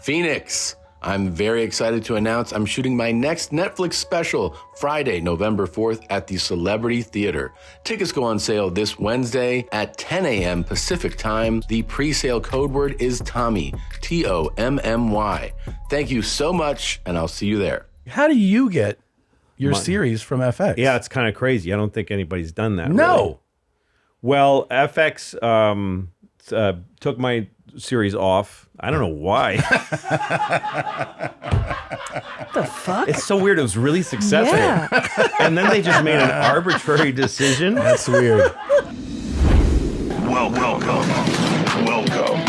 Phoenix. I'm very excited to announce I'm shooting my next Netflix special Friday, November 4th at the Celebrity Theater. Tickets go on sale this Wednesday at 10 a.m. Pacific time. The pre-sale code word is Tommy, T-O-M-M-Y. Thank you so much, and I'll see you there. How do you get your series from FX? Yeah, it's kind of crazy. I don't think anybody's done that. No. Really. Well, FX took my series off. I don't know why. What the fuck? It's so weird. It was really successful. Yeah. And then they just made an arbitrary decision. That's weird. Welcome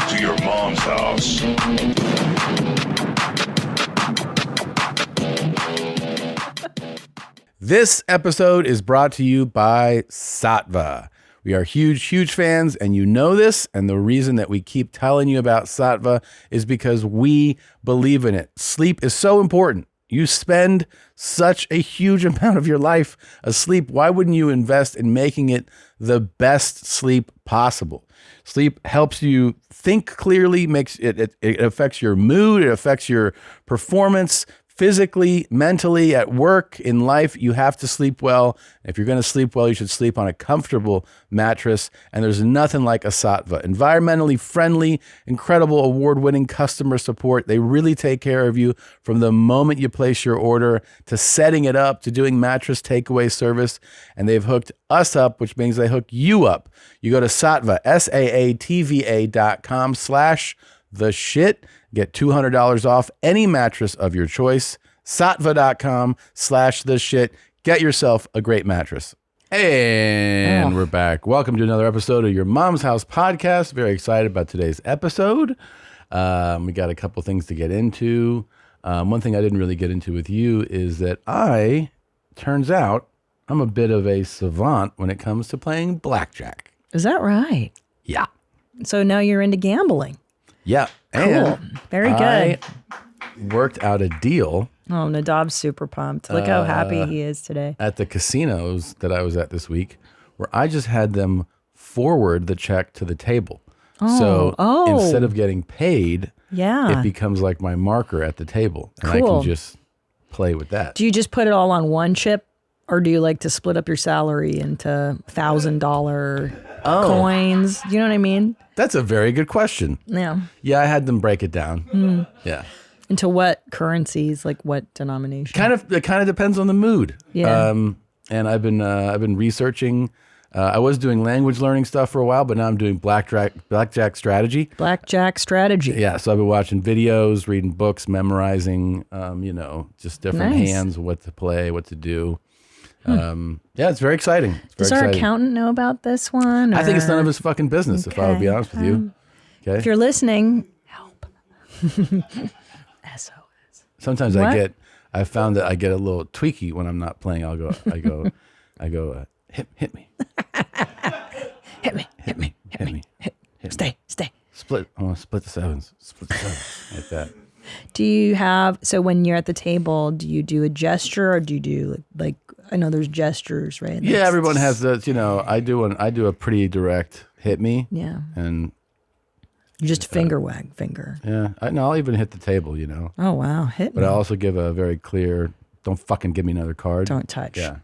to your mom's house. This episode is brought to you by Saatva. We are huge fans, and you know this, and the reason that we keep telling you about Saatva is because we believe in it. Sleep is so important. You spend such a huge amount of your life asleep. Why wouldn't you invest in making it the best sleep possible? Sleep helps you think clearly, makes it affects your mood, it affects your performance, physically, mentally, at work, in life. You have to sleep well. If you're going to sleep well, you should sleep on a comfortable mattress. And there's nothing like a Saatva. Environmentally friendly, incredible award-winning customer support. They really take care of you from the moment you place your order to setting it up to doing mattress takeaway service. And they've hooked us up, which means they hook you up. You go to Saatva, SAATVA.com/theshit. Get $200 off any mattress of your choice. Saatva.com/theshit. Get yourself a great mattress. And we're back. Welcome to another episode of Your Mom's House podcast. Very excited about today's episode. We got a couple things to get into. One thing I didn't really get into with you is that turns out, I'm a bit of a savant when it comes to playing blackjack. Is that right? Yeah. So now you're into gambling. Yeah. Cool. And very good. I worked out a deal. Oh, Nadav's super pumped. Look how happy he is today. At the casinos that I was at this week, where I just had them forward the check to the table. So instead of getting paid, it becomes like my marker at the table. And I can just play with that. Do you just put it all on one chip? Or do you like to split up your salary into $1,000 coins? You know what I mean? That's a very good question. Yeah. Yeah, I had them break it down. Yeah. Into what currencies? Like what denomination? It kind of depends on the mood. Yeah. And I've been researching. I was doing language learning stuff for a while, but now I'm doing blackjack strategy. Blackjack strategy. Yeah. So I've been watching videos, reading books, memorizing. Just different hands, what to play, what to do. Yeah, it's very exciting. Does our accountant know about this one? I think it's none of his fucking business, if I would be honest with you. Okay. If you're listening, help. SOS. Sometimes I found that I get a little tweaky when I'm not playing. I go, hit me. Hit me. Stay. Split. I want to split the sevens. Like that. Do you have, so when you're at the table, do you do a gesture or do you do like I know there's gestures, right? Yeah, everyone has that, I do a pretty direct hit me. Yeah. And you just finger. Yeah. I'll even hit the table, Oh, wow. Hit me. But I also give a very clear, don't fucking give me another card. Don't touch. Yeah.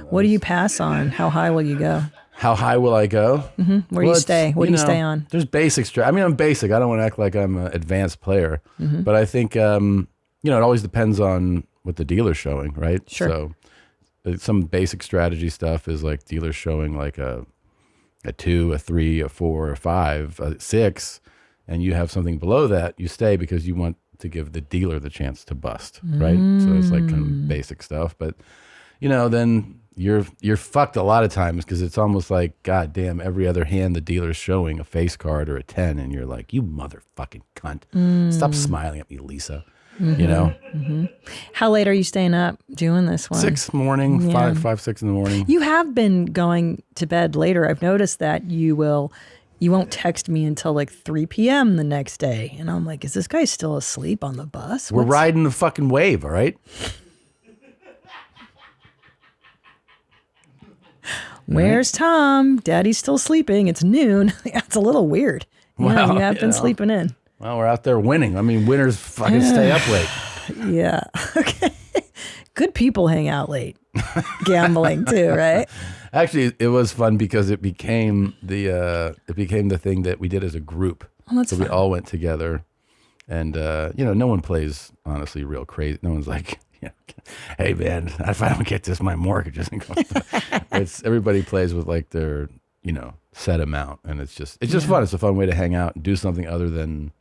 What do you pass on? How high will you go? How high will I go? Mm-hmm. Where do you stay? What do you stay on? There's basic I'm basic. I don't want to act like I'm an advanced player. Mm-hmm. But I think, it always depends on what the dealer's showing, right? Sure. So some basic strategy stuff is like dealers showing like a 2, a 3, a 4, a 5, a 6, and you have something below that, you stay because you want to give the dealer the chance to bust, right? So it's like kind of basic stuff. But, then you're fucked a lot of times because it's almost like, God damn, every other hand the dealer's showing a face card or a 10, and you're like, you motherfucking cunt. Stop smiling at me, Lisa. Mm-hmm. How late are you staying up doing this one? 6 morning, Yeah. 5, 6 in the morning. You have been going to bed later. I've noticed that you won't text me until like 3 p.m. the next day. And I'm like, is this guy still asleep on the bus? We're riding the fucking wave, all right? Where's Tom? Daddy's still sleeping. It's noon. It's a little weird. Wow, You have been sleeping in. Well, we're out there winning. I mean, winners fucking stay up late. Yeah. Okay. Good people hang out late. Gambling too, right? Actually, it was fun because it became the thing that we did as a group. Oh, that's so we fun. all went together, and no one plays honestly real crazy. No one's like, hey man, if I don't get this, my mortgage isn't going. It's everybody plays with like their set amount, and it's just fun. It's a fun way to hang out and do something other than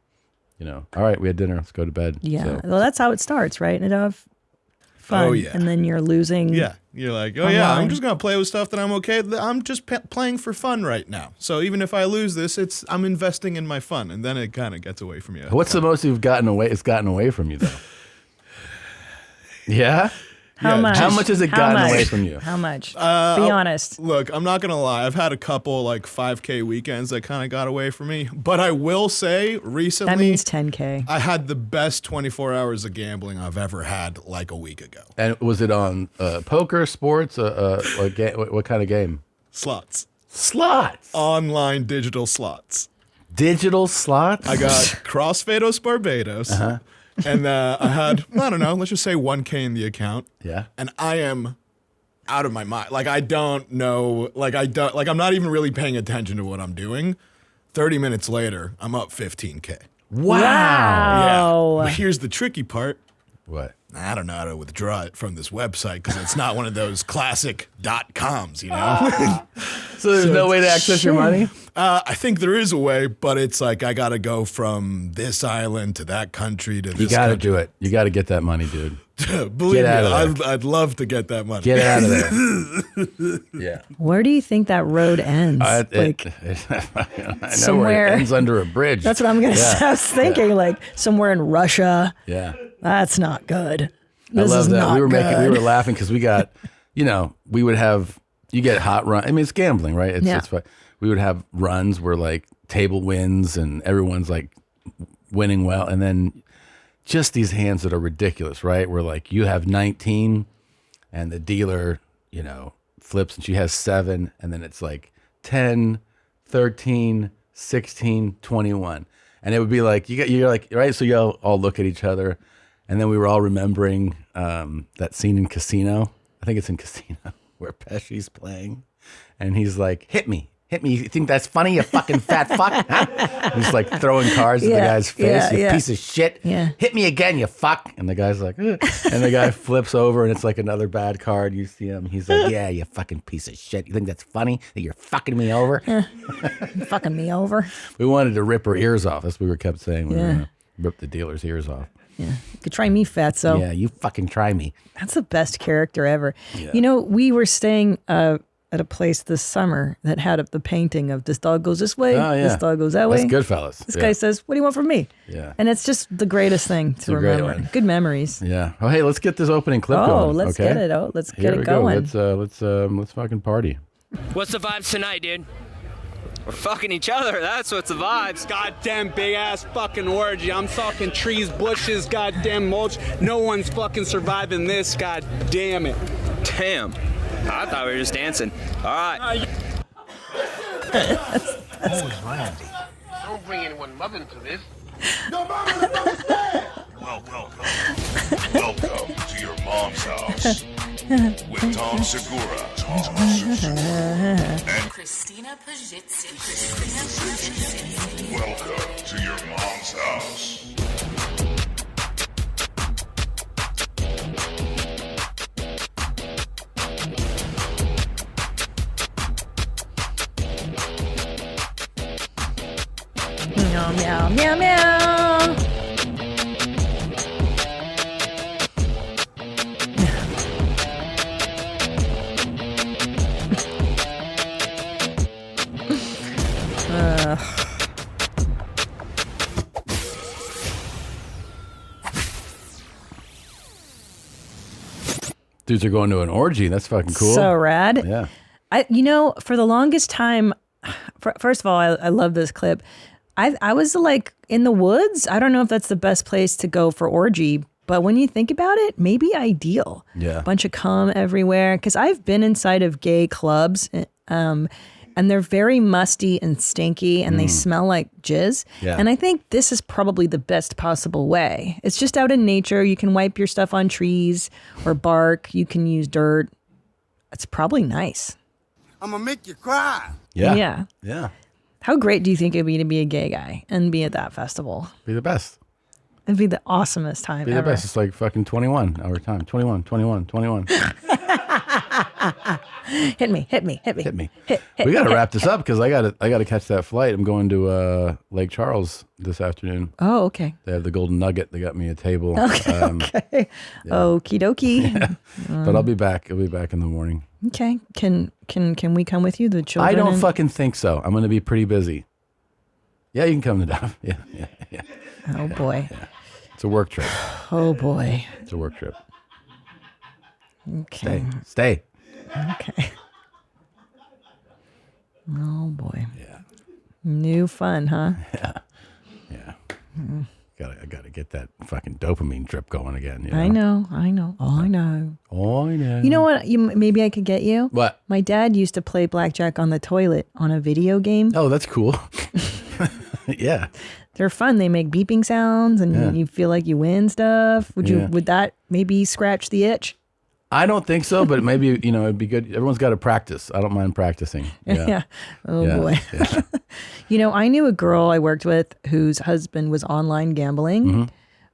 all right, we had dinner, let's go to bed. Yeah. So, Well, that's how it starts, right? And have fun. Oh, yeah. And then you're losing. Yeah, you're like, oh yeah, I'm Online. just gonna play with stuff that I'm okay. I'm just playing for fun right now. So even if I lose this, I'm investing in my fun, and then it kind of gets away from you. what's the most you've gotten away? It's gotten away from you though. Yeah. How Yeah, much? How much has it How gotten much? away from you? How much? Be honest. Look, I'm not gonna lie. I've had a couple like 5K weekends that kind of got away from me, but I will say recently That means 10K. I had the best 24 hours of gambling I've ever had like a week ago. And was it on poker, sports, what kind of game? Slots, Slots. online digital slots. Digital slots? I got Crossfados Barbados, and I had, I don't know, let's just say 1K in the account. Yeah. And I am out of my mind. Like I don't know, I'm not even really paying attention to what I'm doing. 30 minutes later, I'm up 15K. Wow. Yeah. Oh. But here's the tricky part. What? I don't know how to withdraw it from this website because it's not one of those classic .coms, you know? So there's no way to access your money? I think there is a way, but it's like I got to go from this island to that country to this You got to country. do it. You got to get that money, dude. Believe Get out me, of there. I'd love to get that money. Get out of there. Yeah. Where do you think that road ends? I know somewhere- where it ends under a bridge. That's what I'm going to say. I was thinking like somewhere in Russia. Yeah. That's not good. I This love is that. not We were good. laughing because we got, we would have, you get hot run. I mean, it's gambling, right? It's fun. We would have runs where like table wins and everyone's like winning well. And then just these hands that are ridiculous, right? Where like you have 19 and the dealer, flips and she has 7. And then it's like 10, 13, 16, 21. And it would be like, you're like, right? So you all look at each other. And then we were all remembering that scene in Casino. I think it's in Casino where Pesci's playing. And he's like, hit me. You think that's funny, you fucking fat fuck? Huh? He's like throwing cards at the guy's face. You piece of shit. Yeah. Hit me again, you fuck. And the guy's like, ugh. And the guy flips over and it's like another bad card. You see him. He's like, yeah, you fucking piece of shit. You think that's funny that you're fucking me over? Fucking me over. We wanted to rip her ears off. That's what we kept saying. We were Yeah. going to rip the dealer's ears off. Yeah. You could try me, fatso. Yeah, you fucking try me. That's the best character ever. We were staying at a place this summer that had the painting of this dog goes this way, Oh, yeah. this dog goes that way. That's Goodfellas. This guy says, what do you want from me? Yeah. And it's just the greatest thing to a great remember. one. Good memories. Yeah. Oh, hey, let's get this opening clip going. Oh, let's okay? get it out. Let's Here get we it go. going. Let's fucking party. What's the vibes tonight, dude? We're fucking each other. That's what's the vibes. Goddamn big ass fucking orgy. I'm talking trees, bushes, goddamn mulch. No one's fucking surviving this. God damn it. Damn. I thought we were just dancing. All right. Don't bring anyone mother into this. Welcome to your mom's house with Tom Segura and Christina Pajitsin. welcome to your mom's house. Meow, meow, meow, meow. Dudes are going to an orgy. That's fucking cool. So rad. Yeah. For the longest time, first of all, I love this clip. I was like in the woods. I don't know if that's the best place to go for orgy, But when you think about it, maybe ideal. Yeah. Bunch of cum everywhere. Because I've been inside of gay clubs, and they're very musty and stinky, and they smell like jizz. Yeah. And I think this is probably the best possible way. It's just out in nature. You can wipe your stuff on trees or bark. You can use dirt. It's probably nice. I'm gonna make you cry. Yeah. Yeah. Yeah. How great do you think it'd be to be a gay guy and be at that festival? Be the best. It'd be the awesomest time Be ever. the best. It's like fucking 21 hour time. 21. Hit me. Hit me. Hit, We got to wrap this up because I got to catch that flight. I'm going to Lake Charles this afternoon. Oh, okay. They have the Golden Nugget. They got me a table. Okay. Okay. Okie dokie. But I'll be back. I'll be back in the morning. Okay. Can we come with you, the children? I don't and- fucking think so. I'm going to be pretty busy. Yeah, you can come to Duff. Yeah. Oh boy. Yeah. It's a work trip. Oh boy. It's a work trip. Okay. Stay. Okay. Oh boy. Yeah. New fun, huh? Yeah. I gotta get that fucking dopamine drip going again. You know? I know. Oh, I know. Oh, I know. You know what? Maybe I could get you. What? My dad used to play blackjack on the toilet on a video game. Oh, that's cool. Yeah. They're fun. They make beeping sounds, and you feel like you win stuff. Would that maybe scratch the itch? I don't think so, but maybe, it'd be good. Everyone's got to practice. I don't mind practicing. Yeah. Oh Yeah. boy. Yeah. I knew a girl I worked with whose husband was online gambling,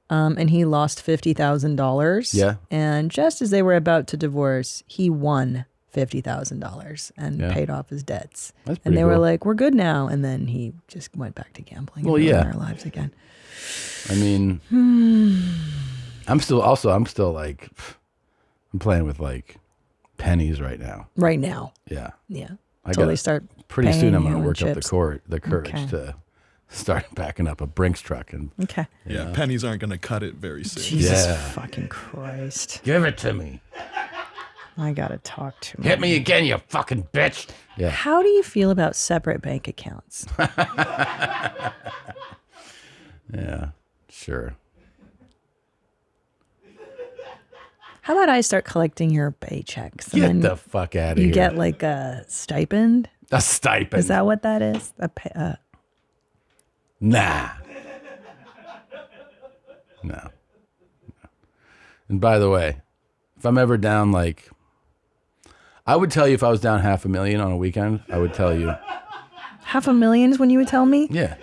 and he lost $50,000. Yeah. And just as they were about to divorce, he won $50,000 and paid off his debts. That's and pretty they were cool. like, "We're good now." And then he just went back to gambling. Well, and ruined yeah. our lives again. I mean, I'm still like, I'm playing with like pennies right now. Right now. Yeah. Yeah. I Until gotta- they start. Pretty soon I'm going paying to you work in up the chips. the courage Okay. to start backing up a Brinks truck and Okay. Yeah, pennies aren't going to cut it very soon. Jesus Yeah. fucking Christ. give it to me. I gotta talk to him. Hit me again, you fucking bitch. Yeah. How do you feel about separate bank accounts? Yeah. Sure. How about I start collecting your paychecks? And Get then the fuck out of here. you get like a stipend? a stipend. Is that what that is? Nah. No. And by the way, if I'm ever down like, I would tell you if I was down $500,000 on a weekend, I would tell you. $500,000 is when you would tell me? Yeah.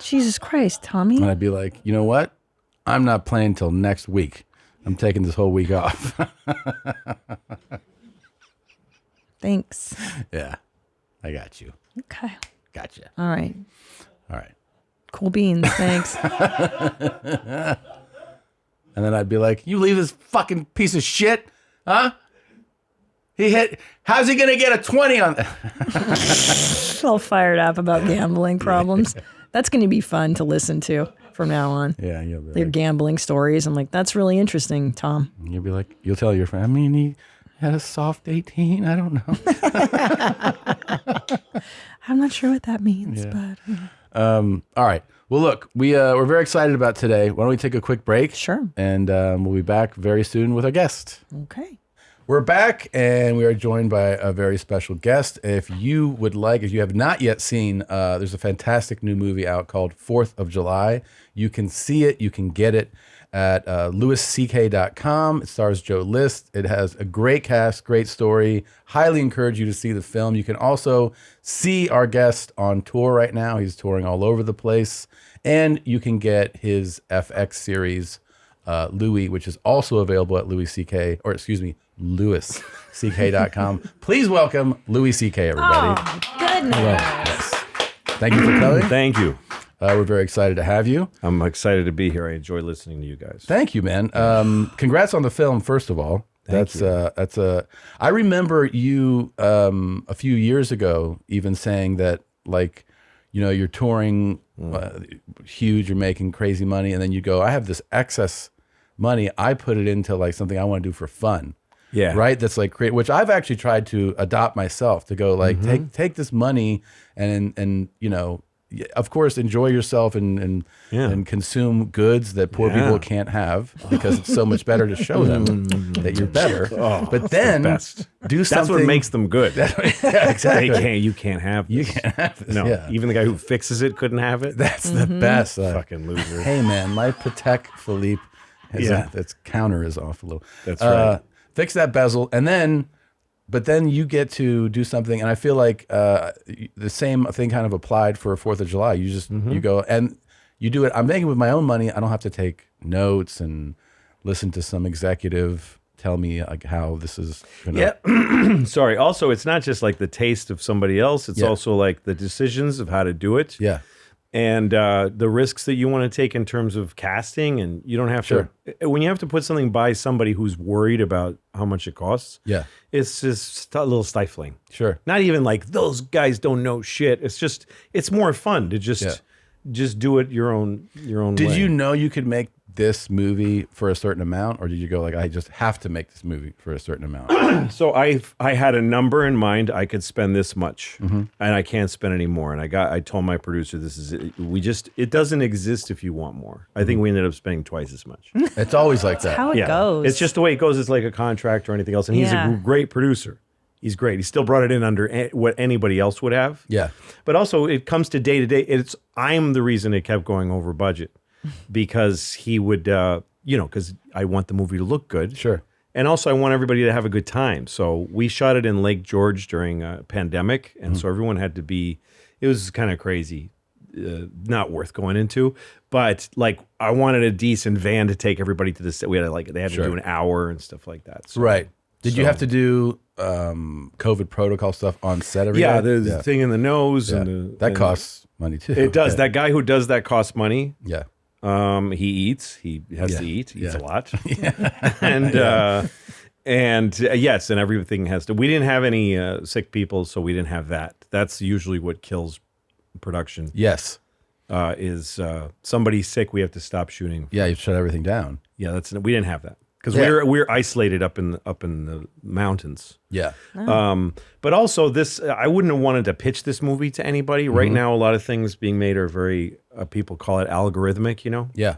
Jesus Christ, Tommy. And I'd be like, you know what? I'm not playing till next week. I'm taking this whole week off. Thanks. Yeah. I got you. Okay. Gotcha. All right. All right. Cool beans. Thanks. And then I'd be like, you leave this fucking piece of shit, huh? How's he going to get a 20 on that? All fired up about gambling problems. That's going to be fun to listen to from now on. Yeah, you'll be Your like, gambling stories. I'm like, that's really interesting, Tom. you'll be like, you'll tell your friend, I mean, he had a soft 18. I don't know. I'm not sure what that means, but All right. Well, look, we're very excited about today. Why don't we take a quick break? Sure. And we'll be back very soon with our guest. okay. We're back, and we are joined by a very special guest. If you have not yet seen, there's a fantastic new movie out called 4th of July. You can see it. You can get it at louisck.com. It stars Joe List. It has a great cast, great story. Highly encourage you to see the film. You can also see our guest on tour right now. He's touring all over the place. And you can get his FX series, Louie, which is also available at louisck.com. Please welcome Louie CK, everybody. Oh, goodness. Yes. Thank you for coming. Thank you. We're very excited to have you. I'm excited to be here. I enjoy listening to you guys. Thank you, man. Congrats on the film, first of all. I remember you a few years ago even saying that, like, you're touring huge, you're making crazy money, and then you go, I have this excess money. I put it into like something I want to do for fun. Yeah. Right. That's like create, which I've actually tried to adopt myself to go like, take this money and of course, enjoy yourself and consume goods that poor people can't have because it's so much better to show them that you're better. But then do something. That's what makes them good. Exactly. You can't have this. You can't have this. No, Yeah. even the guy who fixes it couldn't have it. That's the best. Fucking loser. Hey, man, my Patek Philippe, its counter is off a little. That's right. Fix that bezel, but then you get to do something, and I feel like the same thing kind of applied for 4th of July. You just you go and you do it. I'm making it with my own money. I don't have to take notes and listen to some executive tell me like how this is gonna Sorry. Also, it's not just like the taste of somebody else. It's also like the decisions of how to do it. Yeah. And the risks that you want to take in terms of casting, and you don't have to. When you have to put something by somebody who's worried about how much it costs, it's just a little stifling. Sure, not even like those guys don't know shit. It's more fun to just do it your own way. Did you know you could make this movie for a certain amount, or did you go like, I just have to make this movie for a certain amount? So I had a number in mind. I could spend this much, and I can't spend any more. And I told my producer, this is it. It doesn't exist if you want more. I think we ended up spending twice as much. It's always like that. That's how it goes. It's just the way it goes. It's like a contract or anything else. And he's a great producer. He's great. He still brought it in under what anybody else would have. Yeah. But also, it comes to day to day. I'm the reason it kept going over budget. Because he would, because I want the movie to look good. Sure. And also I want everybody to have a good time. So we shot it in Lake George during a pandemic. And so everyone had to be, it was kind of crazy, not worth going into. But like, I wanted a decent van to take everybody to the, they had to do an hour and stuff like that. So, right. Did you have to do COVID protocol stuff on set every day? day? The thing in the nose. And that costs money too. It does. That guy who does that costs money. Yeah. He eats. He has to eat. He eats a lot. And yes, and everything has to. We didn't have any sick people, so we didn't have that. That's usually what kills production. Yes, is somebody sick, we have to stop shooting. Yeah, you shut everything down. Yeah, we didn't have that because we're isolated up in the mountains. Yeah. But also this, I wouldn't have wanted to pitch this movie to anybody. Right now, a lot of things being made are very, people call it algorithmic, you know? Yeah.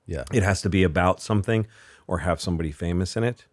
Yeah. It has to be about something or have somebody famous in it.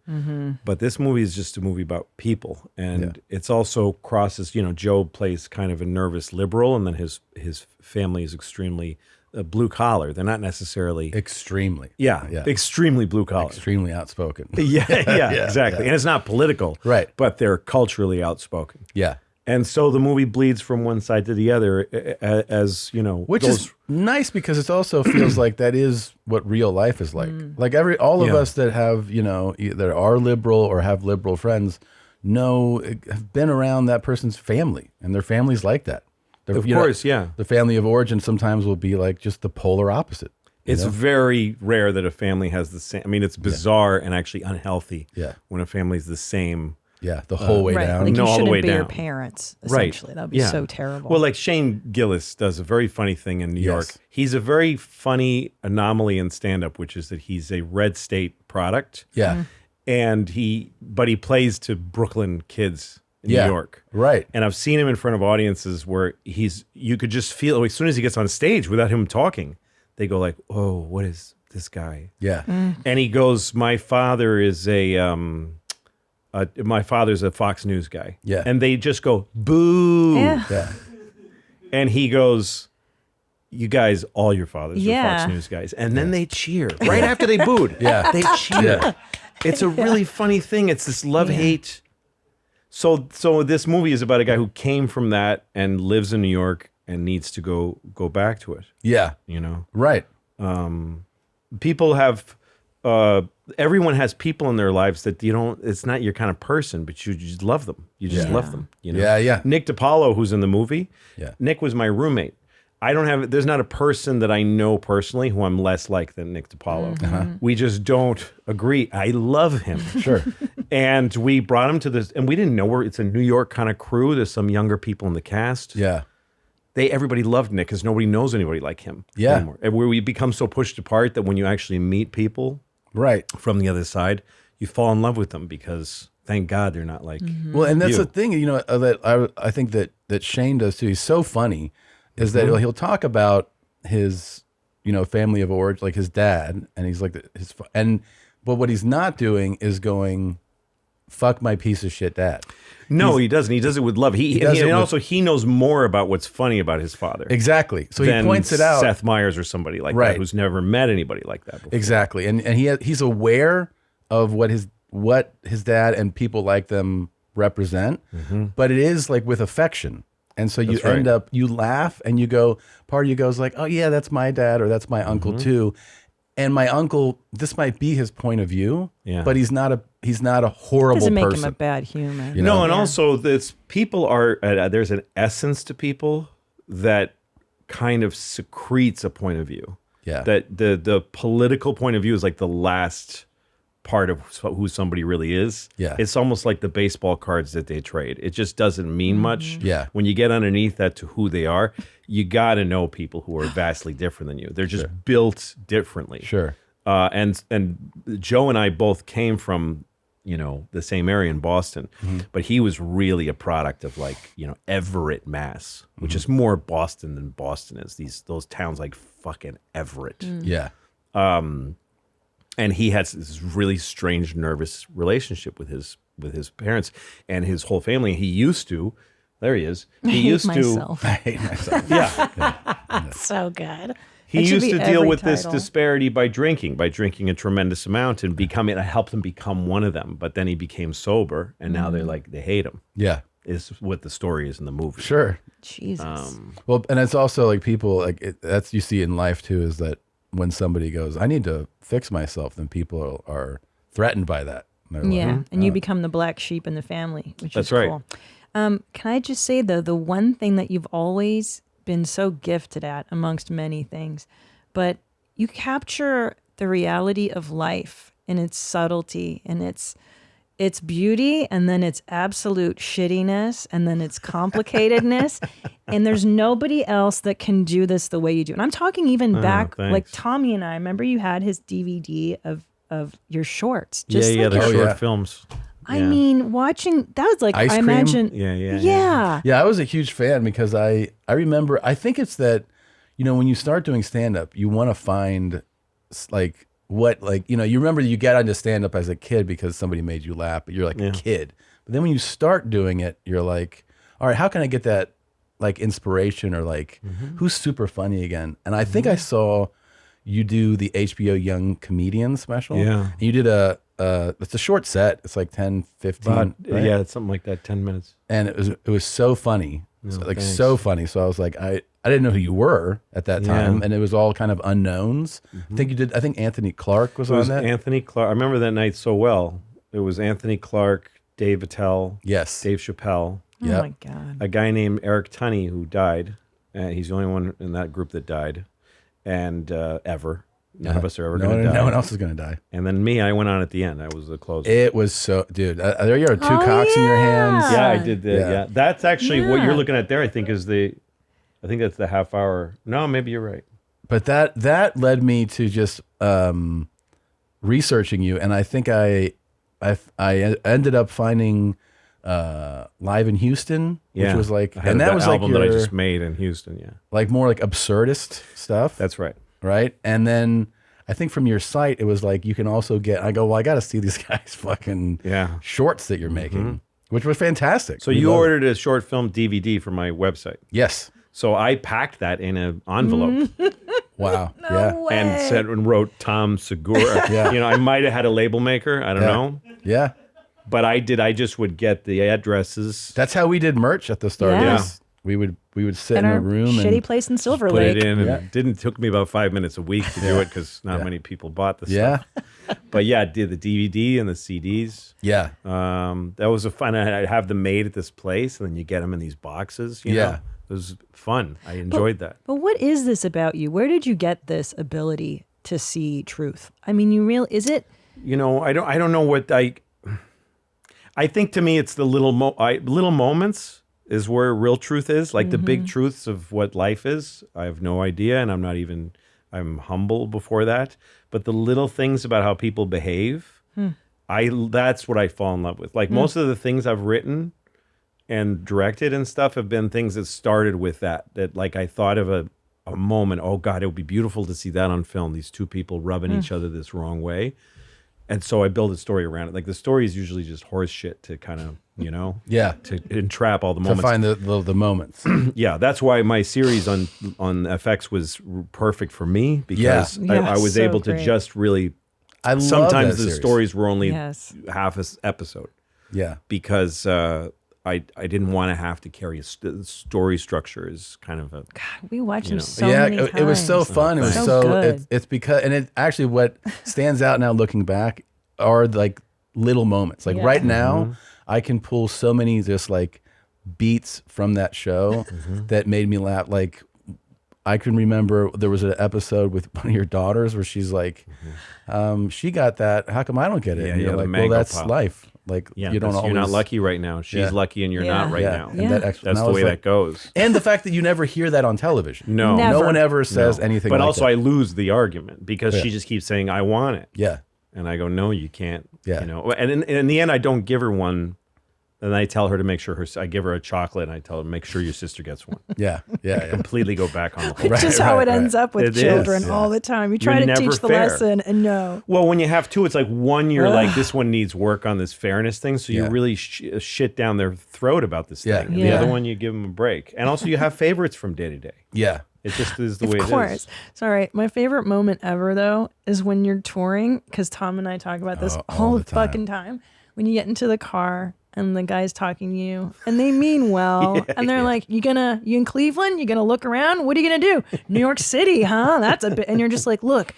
But this movie is just a movie about people. And it's also crosses, Joe plays kind of a nervous liberal, and then his family is extremely blue collar. They're not necessarily extremely. Yeah. Extremely blue collar. Extremely outspoken. Yeah, exactly. And it's not political. Right. But they're culturally outspoken. Yeah. And so the movie bleeds from one side to the other as, Which is nice because it also feels like that is what real life is like. Like all of us that have, that are liberal or have liberal friends have been around that person's family, and their family's like that. Of course, The family of origin sometimes will be like just the polar opposite. It's very rare that a family has the same. I mean, it's bizarre and actually unhealthy when a family's the same. Yeah, the whole way down. Like no, you all the way shouldn't be down. your parents, essentially. That would be so terrible. Well, like Shane Gillis does a very funny thing in New York. He's a very funny anomaly in stand-up, which is that he's a red state product. Yeah. And he plays to Brooklyn kids in New York. Right. And I've seen him in front of audiences where you could just feel, as soon as he gets on stage without him talking, they go like, oh, what is this guy? Yeah. And he goes, my father's a Fox News guy. Yeah. And they just go, boo. Yeah. And he goes, you guys, all your fathers are Fox News guys. And then they cheer right after they booed. Yeah. They cheer. Yeah. It's a really funny thing. It's this love-hate. So this movie is about a guy who came from that and lives in New York and needs to go back to it. Yeah. Right. People have everyone has people in their lives that it's not your kind of person, but you just love them. You just love them. Yeah. Nick DiPaolo, who's in the movie. Yeah. Nick was my roommate. There's not a person that I know personally who I'm less like than Nick DiPaolo. We just don't agree. I love him. Sure. And we brought him to this, and we didn't know it's a New York kind of crew. There's some younger people in the cast. Yeah. Everybody loved Nick because nobody knows anybody like him anymore. And where we become so pushed apart that when you actually meet people from the other side, you fall in love with them because thank God they're not like Well, and that's you. the thing, that I think that Shane does too. He's so funny. is that he'll talk about his, family of origin, like his dad, and he's like but what he's not doing is going, fuck my piece of shit dad. No, he doesn't. He does it with love. He knows more about what's funny about his father. Exactly. So he points it out. Seth Meyers or somebody like that who's never met anybody like that before. Exactly. And he's aware of what his dad and people like them represent, but it is like with affection. And so you end up, you laugh and you go, part of you goes like, oh yeah, that's my dad or that's my uncle too. And my uncle, this might be his point of view, but he's not a horrible person. Doesn't make him a bad human. No, and also people are, there's an essence to people that kind of secretes a point of view. Yeah. That the political point of view is like the last part of who somebody really is. Yeah. It's almost like the baseball cards that they trade. It just doesn't mean much. Yeah. When you get underneath that to who they are, you got to know people who are vastly different than you. They're just built differently. Sure. And Joe and I both came from, the same area in Boston, but he was really a product of Everett, Mass, which is more Boston than Boston is. Those towns like fucking Everett. Yeah. And he had this really strange, nervous relationship with his parents and his whole family. He used to, there he is. He used to. I hate myself. Yeah. So good. He used to deal with this disparity by drinking a tremendous amount and I helped him become one of them. But then he became sober, and now they hate him. Yeah. Is what the story is in the movie. Sure. Jesus. Well, and it's also like people that's you see in life too, is that when somebody goes, I need to fix myself, then people are threatened by that. And you become the black sheep in the family, which That's is cool. Can I just say, though, the one thing that you've always been so gifted at, amongst many things, but you capture the reality of life and its subtlety and its beauty, and then its absolute shittiness, and then its complicatedness. And there's nobody else that can do this the way you do. And I'm talking even back, like Tommy and I, remember you had his DVD of your shorts. Just the short films. I mean, watching, that was like, Ice I Cream? imagine. Yeah. Yeah, I was a huge fan because I remember, I think it's that, when you start doing stand-up, you want to find you remember you get into stand-up as a kid because somebody made you laugh, but you're like a kid. But then when you start doing it, you're like, all right, how can I get that inspiration or who's super funny again? And I think I saw you do the HBO Young Comedian special. Yeah. And you did it's a short set. It's like 10, 15. Right? Yeah, it's something like that, 10 minutes. And it was so funny. So funny. So I was like, I didn't know who you were at that time, and it was all kind of unknowns. I think Anthony Clark was on that. Anthony Clark. I remember that night so well. It was Anthony Clark, Dave Attell, yes, Dave Chappelle. Oh my God. A guy named Eric Tunney who died. He's the only one in that group that died, and ever. None of us are ever going to die. No one else is going to die. And then me, I went on at the end. I was the closer. It was so, dude. There you are, two cocks in your hands. Yeah, I did that. Yeah, that's actually what you're looking at there. I think that's the half hour. No, maybe you're right. But that led me to just researching you, and I think I ended up finding Live in Houston, which was and that was album that I just made in Houston. Yeah, more absurdist stuff. That's right. Right, and then I think from your site it was you can also get. I go, well, I got to see these guys' fucking shorts that you're making, which was fantastic. So you ordered a short film DVD from my website. Yes. So I packed that in an envelope. Wow. No way. And wrote Tom Segura. I might have had a label maker. I don't know. Yeah. But I did. I just would get the addresses. That's how we did merch at the start. Yeah. We would sit in a room shitty and place in Silver put Lake. it in, and it took me about 5 minutes a week to do it because not many people bought the stuff. But I did the DVD and the CDs. Yeah. That was a fun. I'd have them made at this place, and then you get them in these boxes. You know? It was fun. I enjoyed that. But what is this about you? Where did you get this ability to see truth? I mean, is it? I don't know what I think to me it's the little moments is where real truth is. The big truths of what life is, I have no idea, and I'm humble before that. But the little things about how people behave, that's what I fall in love with. Most of the things I've written, and directed and stuff have been things that started with that like I thought of a moment, oh God, it would be beautiful to see that on film, these two people rubbing each other this wrong way. And so I build a story around it. Like the story is usually just horse shit to kind of, to entrap all the moments. To find the moments. Yeah, that's why my series on FX was perfect for me, because I was so able great. to just really, I love sometimes that the series. stories were only half an episode. Yeah. Because I didn't want to have to carry a story structure as kind of a... God, we watched them so many times. It was so fun. It was so good. it's because, and it actually, what stands out now looking back are like little moments. Like right now, I can pull so many just like beats from that show that made me laugh. Like I can remember there was an episode with one of your daughters where she's like, she got that. How come I don't get it? And you're like, well, that's life. Like you don't always. You're not lucky right now. She's lucky and you're not right now. And that's the way that goes. And the fact that you never hear that on television. No. No one ever says anything But like also that. I lose the argument because she just keeps saying, I want it. Yeah. And I go, no, you can't. Yeah. And in the end, I don't give her one. And I tell her to make sure I give her a chocolate, and I tell her, make sure your sister gets one. Yeah. Completely go back on the whole Which is how it ends up with children all the time. You try to never teach the fair. lesson and no. Well, when you have two, it's like one, you're like, this one needs work on this fairness thing. So you really shit down their throat about this thing. And the other one, you give them a break. And also you have favorites from day to day. Yeah. It just is the way it is. Of course. Sorry. My favorite moment ever, though, is when you're touring, because Tom and I talk about this all the fucking time. When you get into the car and the guy's talking to you and they mean well. And they're like, you in Cleveland? You gonna look around? What are you gonna do? New York City, huh? That's a bit. And you're just like, look,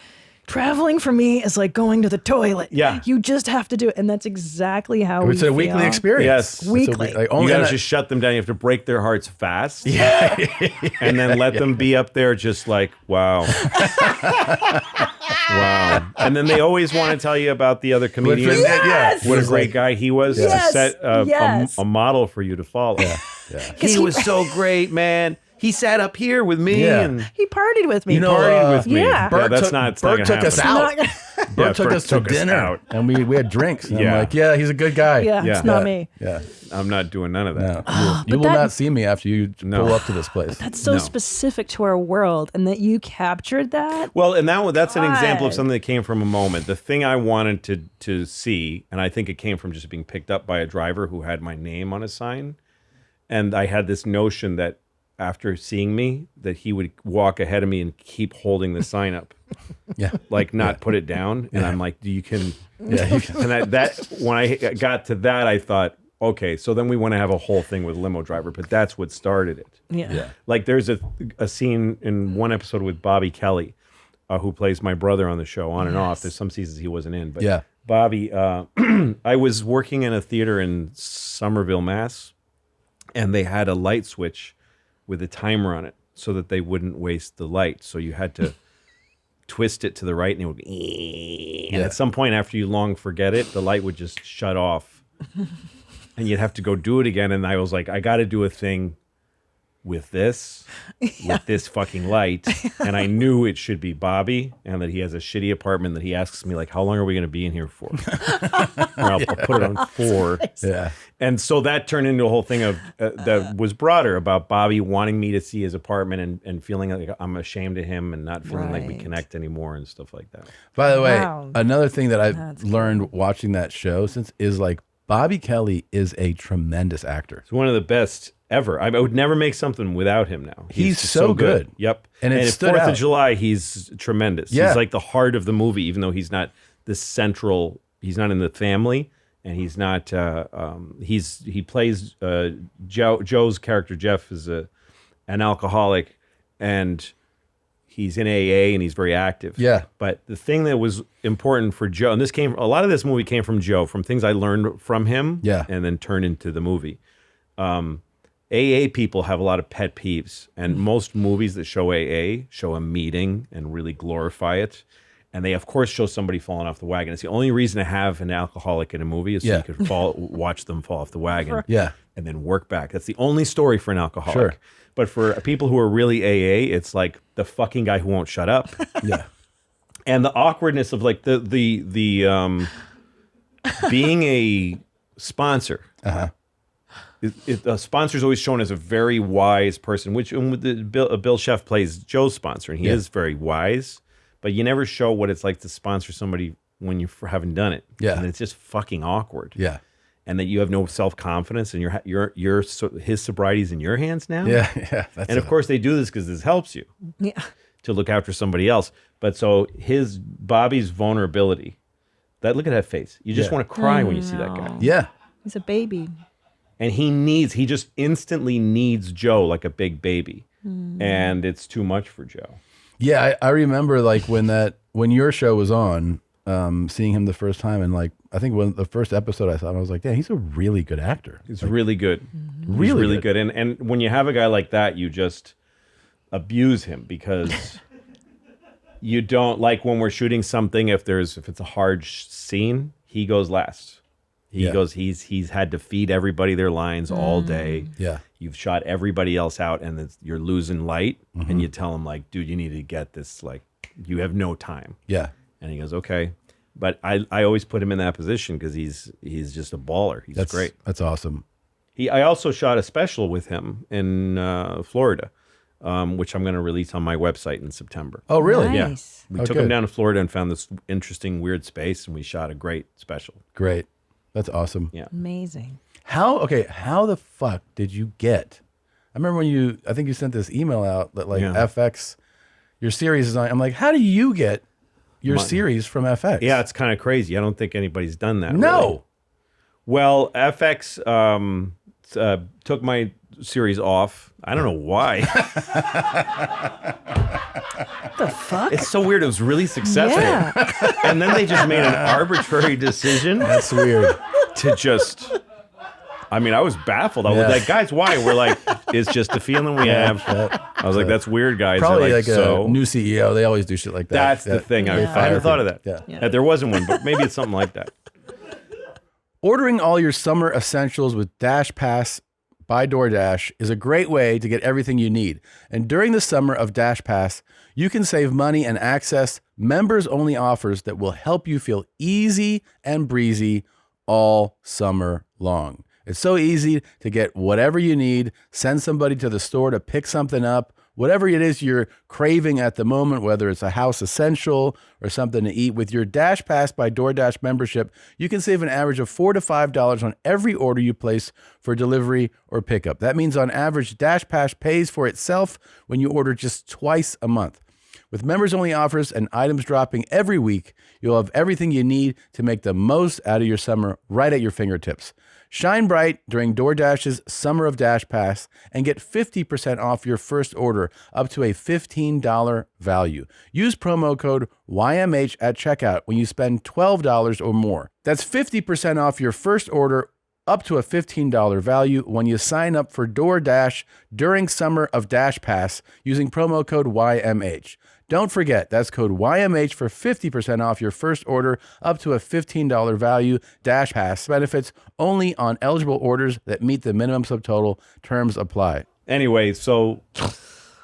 traveling for me is like going to the toilet. Yeah. You just have to do it. And that's exactly how It's a weekly experience. Yes. Weekly. You gotta just shut them down. You have to break their hearts fast. Yeah. And then let them be up there just like, wow. Wow. And then they always want to tell you about the other comedian. Yes! What a great guy he was. Yes. To set a model for you to follow. He was so great, man. He sat up here with me and he partied with me. partied with me. Yeah. Bert that's not Bert took us out. Bert took us to dinner and we had drinks. And I'm like, yeah, he's a good guy. Yeah, it's not me. Yeah. I'm not doing none of that. No. You will not see me after you pull up to this place. That's so specific to our world, and that you captured that. Well, and that's an example of something that came from a moment. The thing I wanted to see, and I think it came from just being picked up by a driver who had my name on a sign. And I had this notion that after seeing me, that he would walk ahead of me and keep holding the sign up. Like not put it down. And I'm like, you can. And when I got to that, I thought, okay, so then we want to have a whole thing with limo driver, but that's what started it. Yeah. Like there's a scene in one episode with Bobby Kelly, who plays my brother on the show on and off. There's some seasons he wasn't in, but Bobby, I was working in a theater in Somerville, Mass, and they had a light switch with a timer on it so that they wouldn't waste the light. So you had to twist it to the right and it would and at some point after you long forget it, the light would just shut off. And you'd have to go do it again. And I was like, I got to do a thing with this fucking light. And I knew it should be Bobby and that he has a shitty apartment that he asks me, like, how long are we going to be in here for? I'll put it on 4. Yeah. And so that turned into a whole thing of that was broader about Bobby wanting me to see his apartment and feeling like I'm ashamed of him and not feeling like we connect anymore and stuff like that. By the way, another thing that I've learned watching that show is like Bobby Kelly is a tremendous actor. He's one of the best ever. I would never make something without him now. He's so good. Yep. And at stood 4th out. of July, he's tremendous. Yeah. He's like the heart of the movie, even though he's not the central, he's not in the family, and he's not, he plays, Joe's character, Jeff, is an alcoholic, and he's in AA and he's very active. Yeah. But the thing that was important for Joe, and a lot of this movie came from Joe, from things I learned from him, and then turned into the movie. AA people have a lot of pet peeves, and most movies that show AA show a meeting and really glorify it. And they, of course, show somebody falling off the wagon. It's the only reason to have an alcoholic in a movie is so you could watch them fall off the wagon and then work back. That's the only story for an alcoholic. Sure. But for people who are really AA, it's like the fucking guy who won't shut up. Yeah. And the awkwardness of like the being a sponsor. the sponsor's always shown as a very wise person, which Bill Sheff plays Joe's sponsor, and he is very wise, but you never show what it's like to sponsor somebody when you haven't done it. Yeah. And it's just fucking awkward. Yeah. And that you have no self-confidence, and his sobriety's in your hands now. Yeah. And of course they do this because this helps you to look after somebody else. But so Bobby's vulnerability, look at that face. You just want to cry when you see that guy. Yeah. He's a baby. And he just instantly needs Joe like a big baby. And it's too much for Joe. Yeah, I remember like when your show was on, seeing him the first time, and like I think when the first episode I saw him, I was like, yeah, he's a really good actor. He's like, really good. Really good. And when you have a guy like that, you just abuse him because you don't like when we're shooting something. If it's a hard scene, he goes last. He's had to feed everybody their lines all day. Yeah. You've shot everybody else out, and you're losing light. And you tell him like, dude, you need to get this. Like, you have no time. Yeah. And he goes, okay. But I always put him in that position because he's just a baller. That's great. That's awesome. I also shot a special with him in Florida, which I'm going to release on my website in September. Oh, really? Nice. Yeah. We took him down to Florida and found this interesting, weird space, and we shot a great special. Great. That's awesome. Yeah. Amazing. How the fuck did you get? I remember when I think you sent this email out that like FX, your series is on. I'm like, how do you get your series from FX? Yeah, it's kind of crazy. I don't think anybody's done that. No. Really. Well, FX took my series off. I don't know why. What the fuck? It's so weird. It was really successful. Yeah. And then they just made an arbitrary decision. That's weird. To just, I mean, I was baffled. I was like, guys, why? We're like, it's just a feeling we have. I was like, that's weird, guys. Probably like a new CEO. They always do shit like that. That's the thing. I hadn't thought of that. Yeah. There wasn't one, but maybe it's something like that. Ordering all your summer essentials with Dash Pass by Doordash is a great way to get everything you need. And during the summer of Dash Pass, you can save money and access members-only offers that will help you feel easy and breezy all summer long. It's so easy to get whatever you need, send somebody to the store to pick something up, whatever it is you're craving at the moment, whether it's a house essential or something to eat. With your Dash Pass by DoorDash membership, you can save an average of $4 to $5 on every order you place for delivery or pickup. That means on average, Dash Pass pays for itself when you order just twice a month. With members-only offers and items dropping every week, you'll have everything you need to make the most out of your summer right at your fingertips. Shine bright during DoorDash's Summer of Dash Pass and get 50% off your first order up to a $15 value. Use promo code YMH at checkout when you spend $12 or more. That's 50% off your first order up to a $15 value when you sign up for DoorDash during Summer of Dash Pass using promo code YMH. Don't forget, that's code YMH for 50% off your first order up to a $15 value. Dash Pass benefits only on eligible orders that meet the minimum subtotal. Terms apply. Anyway, so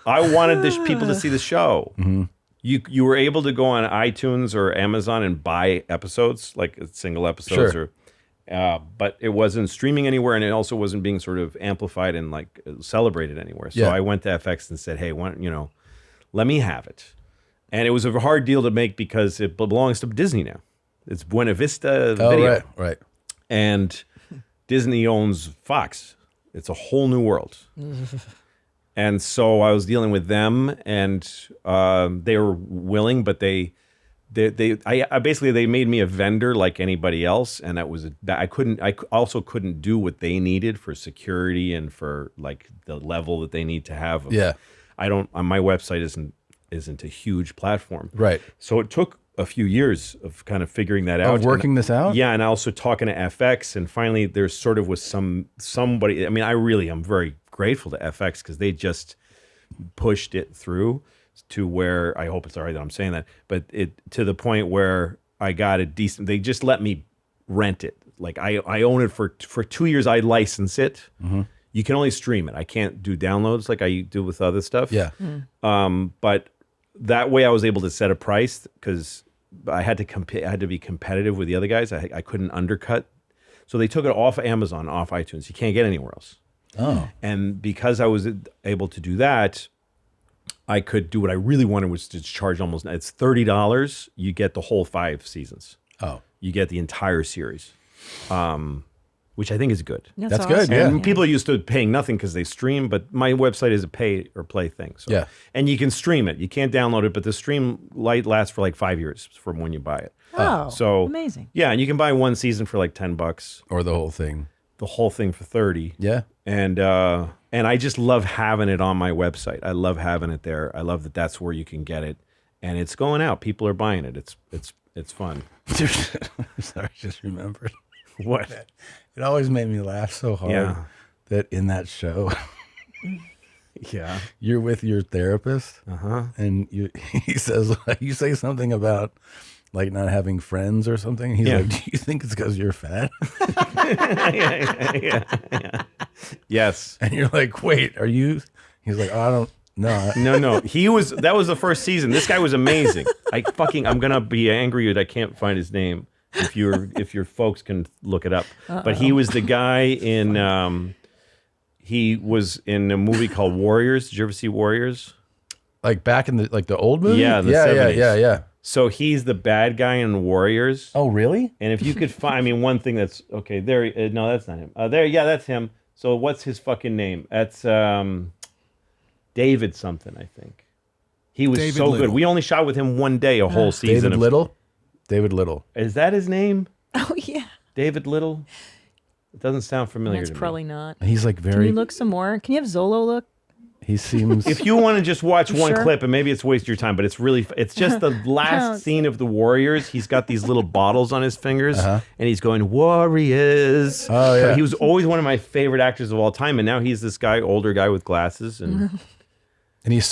I wanted people to see the show. Mm-hmm. You were able to go on iTunes or Amazon and buy episodes, like single episodes, Sure. But it wasn't streaming anywhere, and it also wasn't being sort of amplified and like celebrated anywhere. So Yeah. I went to FX and said, "Hey, let me have it." And it was a hard deal to make because it belongs to Disney now. It's Buena Vista Video. Right. And Disney owns Fox. It's a whole new world. And so I was dealing with them, and they were willing, but they basically they made me a vendor like anybody else, and I also couldn't do what they needed for security and for like the level that they need to have. My website isn't a huge platform. Right. So it took a few years of kind of figuring that out. Working this out? Yeah, and also talking to FX, and finally there sort of was somebody, I mean, I'm very grateful to FX because they just pushed it through to where, I hope it's all right that I'm saying that, but to the point where I got they just let me rent it. Like I own it for 2 years, I license it. Mm-hmm. You can only stream it. I can't do downloads like I do with other stuff. Yeah. But that way I was able to set a price because I had to be competitive with the other guys. I couldn't undercut. So they took it off Amazon, off iTunes. You can't get anywhere else. Oh. And because I was able to do that, I could do what I really wanted, was to charge almost, it's $30. You get the whole 5 seasons. Oh. You get the entire series, which I think is good. That's good, yeah. And people are used to paying nothing because they stream, but my website is a pay or play thing. So. Yeah. And you can stream it. You can't download it, but the stream light lasts for like 5 years from when you buy it. Oh, so amazing. Yeah, and you can buy one season for like $10. Or the whole thing. The whole thing for 30. Yeah. And I just love having it on my website. I love having it there. I love that that's where you can get it. And it's going out. People are buying it. It's fun. Sorry, I just remembered. What? It always made me laugh so hard that in that show, yeah, you're with your therapist, and he says, you say something about like not having friends or something. He's like, "Do you think it's because you're fat?" yeah. Yes. And you're like, "Wait, are you?" He's like, "Oh, I don't." No, no. That was the first season. This guy was amazing. I'm gonna be angry that I can't find his name. If your folks can look it up. But he was the guy in he was in a movie called Warriors. Did you ever see Warriors? Like back in the old movie? Yeah, the 70s. Yeah. So he's the bad guy in Warriors. Oh, really? And if you could find, one thing that's okay there. No, that's not him. That's him. So what's his fucking name? That's David something, I think. He was so good. We only shot with him one day, a whole season. David Little. Is that his name? Oh, yeah. David Little? It doesn't sound familiar to me. That's probably not. He's like Can you look some more? Can you have Zolo look? He seems... If you want to just watch one sure? clip, and maybe it's waste your time, but it's just the last scene of the Warriors. He's got these little bottles on his fingers, and he's going, Warriors. Oh, yeah. He was always one of my favorite actors of all time, and now he's this guy, older guy with glasses. And he's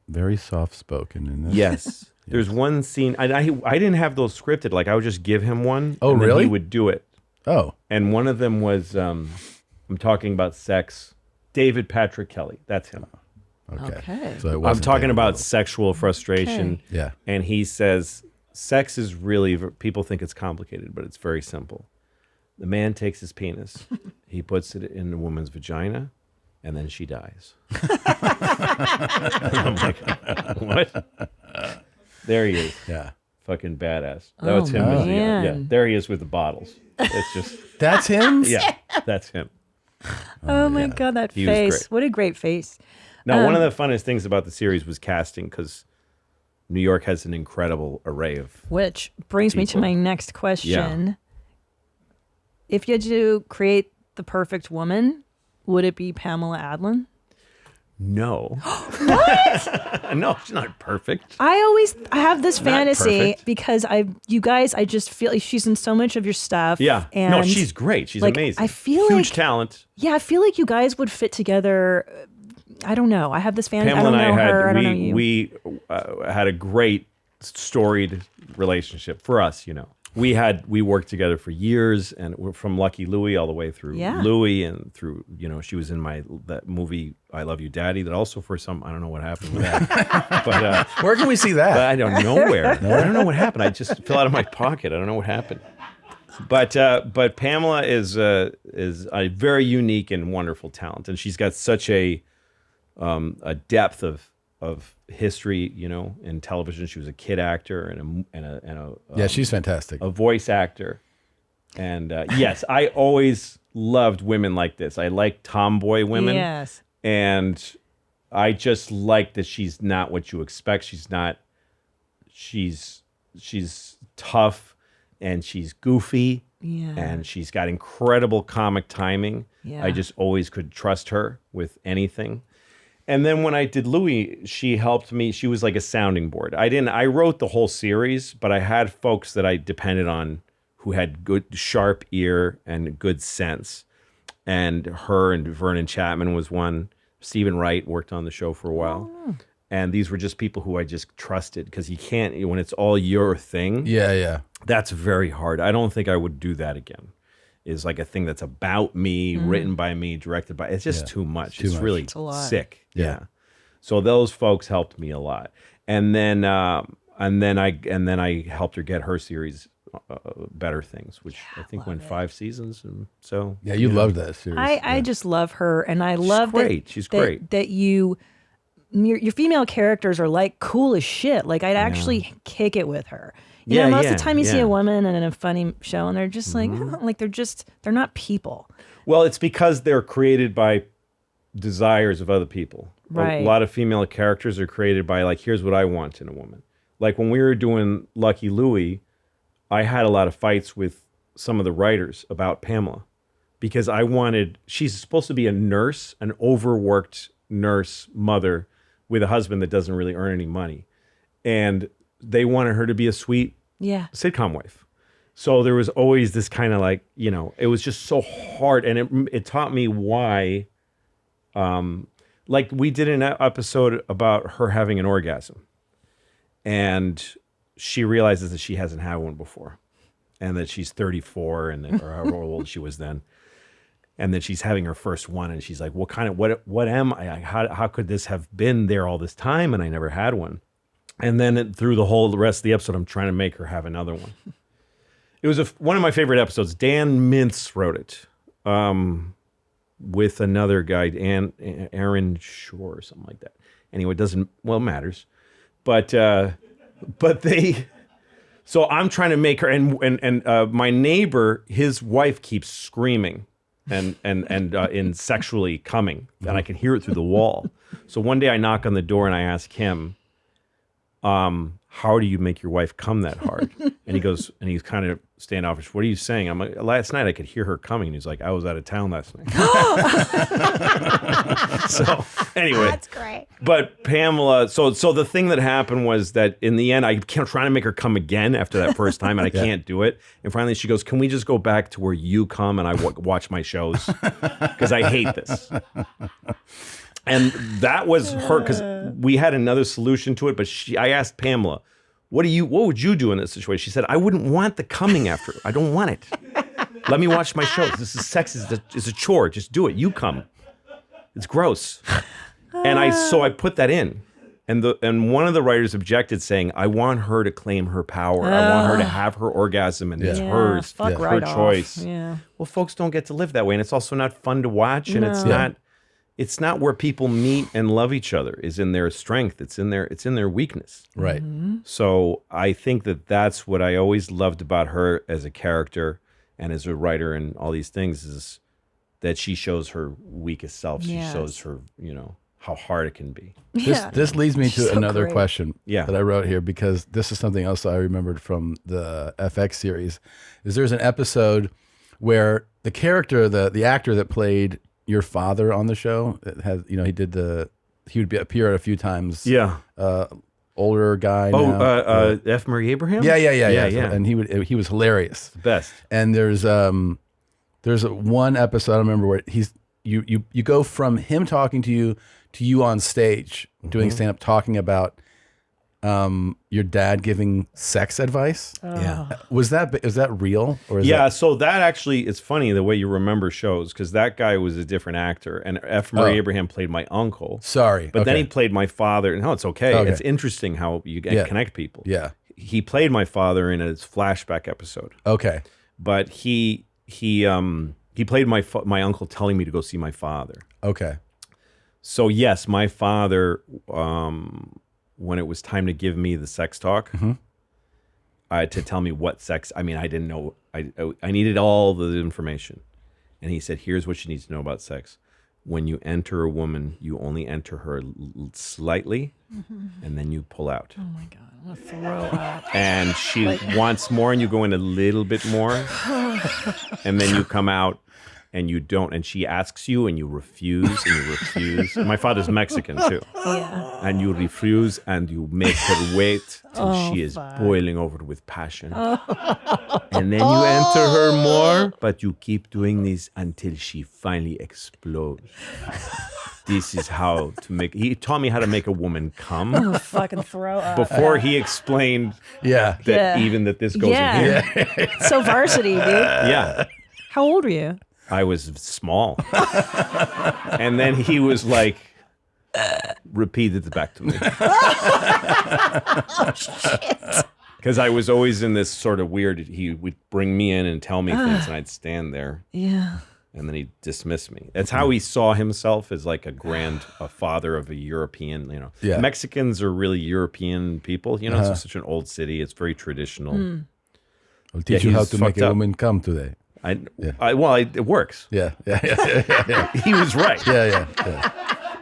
very soft-spoken in this. Yes. There's one scene, I didn't have those scripted. Like, I would just give him one. Oh, and then really? he would do it. Oh. And one of them was, I'm talking about sex. David Patrick Kelly. That's him. Okay. So I'm talking about sexual frustration. Okay. Yeah. And he says, sex is really, people think it's complicated, but it's very simple. The man takes his penis, he puts it in the woman's vagina, and then she dies. I'm like, what? There he is. Yeah. Fucking badass. That was him. Yeah. There he is with the bottles. It's just. That's him? Yeah. That's him. Oh my God, that He was face. great. What a great face. Now, one of the funnest things about the series was casting, because New York has an incredible array of. Which brings me to people. my next question. If you had to create the perfect woman, would it be Pamela Adlon? No. What? No, she's not perfect. I have this Not fantasy perfect. because I just feel like she's in so much of your stuff. Yeah. And No, she's great. She's like, amazing. I feel huge like talent. Yeah, I feel like you guys would fit together. I don't know. I have this fantasy. Pamela I don't know her. I don't know and you. we had a great storied relationship for us. We worked together for years, and we're from Lucky Louie all the way through Louie, and through she was in that movie I Love You Daddy, that also for some I don't know what happened with that. But where can we see that? I don't know where. I don't know what happened. I just fell out of my pocket. I don't know what happened. But Pamela is a very unique and wonderful talent, and she's got such a depth of history, in television. She was a kid actor and a she's fantastic. A voice actor, and yes, I always loved women like this. I like tomboy women. Yes, and I just like that she's not what you expect. She's not. She's tough, and she's goofy. Yeah. And she's got incredible comic timing. Yeah. I just always could trust her with anything. And then when I did Louie, she helped me. She was like a sounding board. I wrote the whole series, but I had folks that I depended on who had good, sharp ear and good sense. And her and Vernon Chapman was one. Stephen Wright worked on the show for a while. Oh. And these were just people who I just trusted, because you can't, when it's all your thing. Yeah. That's very hard. I don't think I would do that again. Is like a thing that's about me, written by me, directed by. It's just too much. It's really sick. Yeah. So those folks helped me a lot, and then I helped her get her series better things, which I think went 5 seasons. And so Yeah, you loved that series. I just love her, and I love great. that. She's great. That your female characters are like cool as shit. Like I'd actually kick it with her. You know, most of the time you see a woman in a funny show, and they're just like they're not people. Well, it's because they're created by desires of other people. Right. A lot of female characters are created by like, here's what I want in a woman. Like when we were doing Lucky Louie, I had a lot of fights with some of the writers about Pamela because she's supposed to be a nurse, an overworked nurse mother with a husband that doesn't really earn any money. And they wanted her to be a sweet sitcom wife. So there was always this kind of like, you know, it was just so hard. And it taught me why, like we did an episode about her having an orgasm. And she realizes that she hasn't had one before. And that she's 34 or however old she was then. And that she's having her first one. And she's like, what am I? How could this have been there all this time? And I never had one. And then through the rest of the episode, I'm trying to make her have another one. It was one of my favorite episodes. Dan Mintz wrote it with another guy, Aaron Shore or something like that. Anyway, it matters. But so I'm trying to make her, and my neighbor, his wife keeps screaming and in sexually coming, and I can hear it through the wall. So one day I knock on the door and I ask him, how do you make your wife come that hard? And he goes, and he's kind of standoffish. What are you saying? I'm like, last night I could hear her coming. And he's like, I was out of town last night. So anyway, that's great. But Pamela, so the thing that happened was that in the end, I kept trying to make her come again after that first time, and I can't do it. And finally, she goes, "Can we just go back to where you come and I watch my shows? Because I hate this." And that was her, because we had another solution to it. But I asked Pamela, what would you do in this situation? She said, I wouldn't want the coming after. I don't want it. Let me watch my shows. This is sex. It's a chore. Just do it. You come. It's gross. And I put that in. And one of the writers objected, saying, I want her to claim her power. I want her to have her orgasm, and it's hers. Fuck her right choice. Off. Yeah. Well, folks don't get to live that way. And it's also not fun to watch. And it's not where people meet and love each other, is in their strength. It's in their weakness. Right. Mm-hmm. So I think that's what I always loved about her as a character and as a writer and all these things, is that she shows her weakest self. She shows her, how hard it can be. This leads me to another question that I wrote here, because this is something else I remembered from the FX series. There's an episode where the character, the actor that played your father on the show, he would appear a few times. Yeah. Older guy. Oh, F. Murray Abraham? Yeah. And he was hilarious. The best. And there's one episode I remember where you go from him talking to you on stage doing stand up, talking about your dad giving sex advice. Is that real, or so that actually, it's funny the way you remember shows, because that guy was a different actor, and F. Murray Abraham played my uncle. But then he played my father. No, it's okay. It's interesting how you connect people. Yeah, he played my father in a flashback episode. Okay, but he played my uncle telling me to go see my father. Okay, so yes, my father. When it was time to give me the sex talk, to tell me what sex, I didn't know. I needed all the information. And he said, here's what you need to know about sex. When you enter a woman, you only enter her slightly, and then you pull out. Oh my God, I'm gonna throw up. And she wants more, and you go in a little bit more, and then you come out. And you don't, and she asks you, and you refuse, and you refuse. My father's Mexican too. Yeah. And you refuse, and you make her wait till she is boiling over with passion. And then you enter her more, but you keep doing this until she finally explodes. This is how to make. He taught me how to make a woman come. Oh, fucking throw up. Before he explained that this goes in here. So varsity, dude. Yeah. How old were you? I was small. And then he was like, repeat it back to me. Oh, shit. Because I was always in this sort of weird, he would bring me in and tell me things, and I'd stand there. Yeah. And then he'd dismiss me. That's how he saw himself, as like a father of a European, Yeah. Mexicans are really European people. It's such an old city. It's very traditional. I'll teach you how he's to make fucked a up. woman come today. It works. Yeah. He was right. Yeah.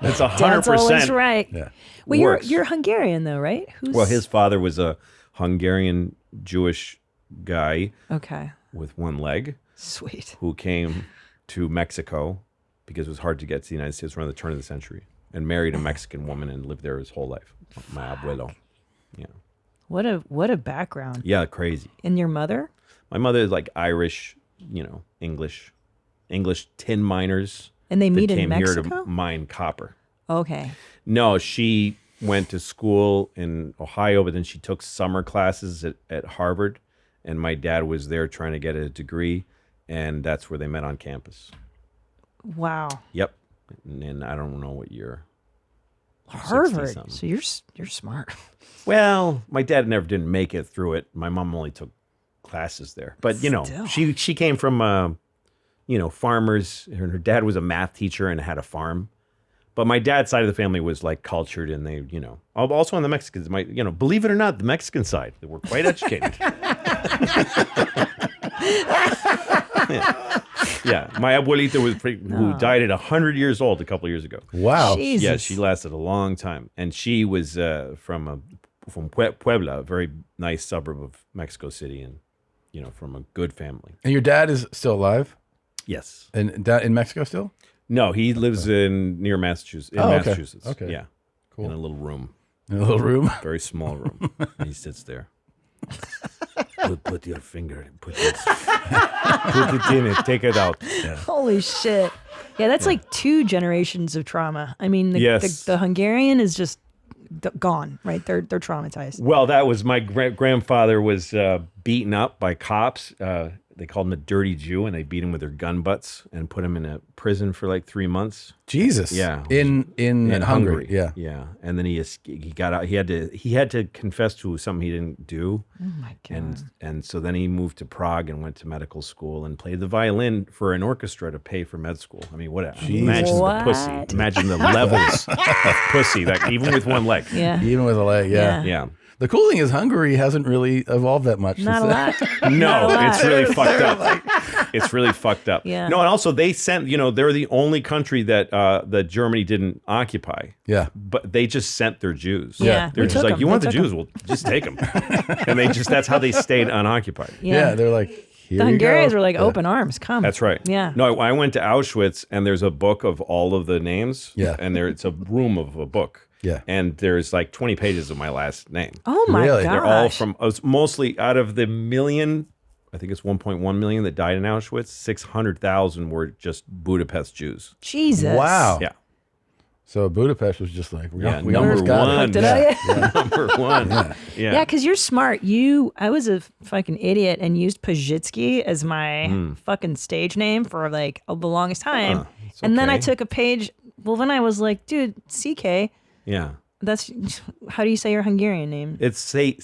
It's Dad's 100%. always right. Yeah. Well, works. you're Hungarian though, right? Well, his father was a Hungarian Jewish guy Okay. with one leg Sweet. who came to Mexico because it was hard to get to the United States around the turn of the century, and married a Mexican woman and lived there his whole life. My abuelo. Yeah. What a background. Yeah, crazy. And your mother? My mother is like Irish, English tin miners. And they that meet in came here Mexico? to mine copper. Okay. No, she went to school in Ohio, but then she took summer classes at Harvard, and my dad was there trying to get a degree, and that's where they met on campus. Wow. Yep. And I don't know what year. Harvard. 60-something. So you're smart. Well, my dad never didn't make it through it. My mom only took classes there. But, Still. she came from, farmers. Her dad was a math teacher and had a farm. But my dad's side of the family was like cultured, and they, also on the Mexicans, believe it or not, the Mexican side, they were quite educated. Yeah. My abuelita who died at 100 years old a couple of years ago. Wow. Jesus. Yeah, she lasted a long time, and she was from Puebla, a very nice suburb of Mexico City, and from a good family. And your dad is still alive? Yes. And in Mexico still? No, he lives near Massachusetts. In okay. Massachusetts. Okay. Yeah. Cool. In a little room, In a little room? very small room. And he sits there. Put your finger. Put it in it. Take it out. Yeah. Holy shit. Yeah, that's like 2 generations of trauma. I mean, Yes. the Hungarian is just gone, right? They're traumatized. Well, that was my grandfather was beaten up by cops. They called him a dirty Jew, and they beat him with their gun butts and put him in a prison for like 3 months. Jesus. Yeah. In Hungary. Yeah. Yeah. And then he got out. He had to confess to something he didn't do. Oh my God. And so then he moved to Prague and went to medical school and played the violin for an orchestra to pay for med school. I mean, imagine What? the pussy. Imagine the levels of pussy, that even with one leg. Yeah. Even with a leg, yeah. Yeah. The cool thing is Hungary hasn't really evolved that much. Not a since lot. then. No, Not a lot. it's really fucked up. It's really fucked up. Yeah. No, and also they sent, they're the only country that Germany didn't occupy. Yeah. But they just sent their Jews. Yeah, They're we just took like, 'em. you They want the took Jews? 'em. Well, just take them. And that's how they stayed unoccupied. Yeah, they're like, here The you go. Hungarians were like, open arms, come. That's right. Yeah. No, I went to Auschwitz, and there's a book of all of the names. Yeah. And it's a room of a book. Yeah. And there's like 20 pages of my last name. Oh my Really? gosh. They're all from, mostly out of the million, I think it's 1.1 million that died in Auschwitz, 600,000 were just Budapest Jews. Jesus. Wow. Yeah. So Budapest was just like, we Number almost got one. it. Did I? Number one. Yeah. Yeah, because you're smart. I was a fucking idiot and used Pajitsky as my fucking stage name for like the longest time. it's And then I okay. took a page. Well, then I was like, dude, CK. Yeah. That's how do you say your Hungarian name? It's Seike.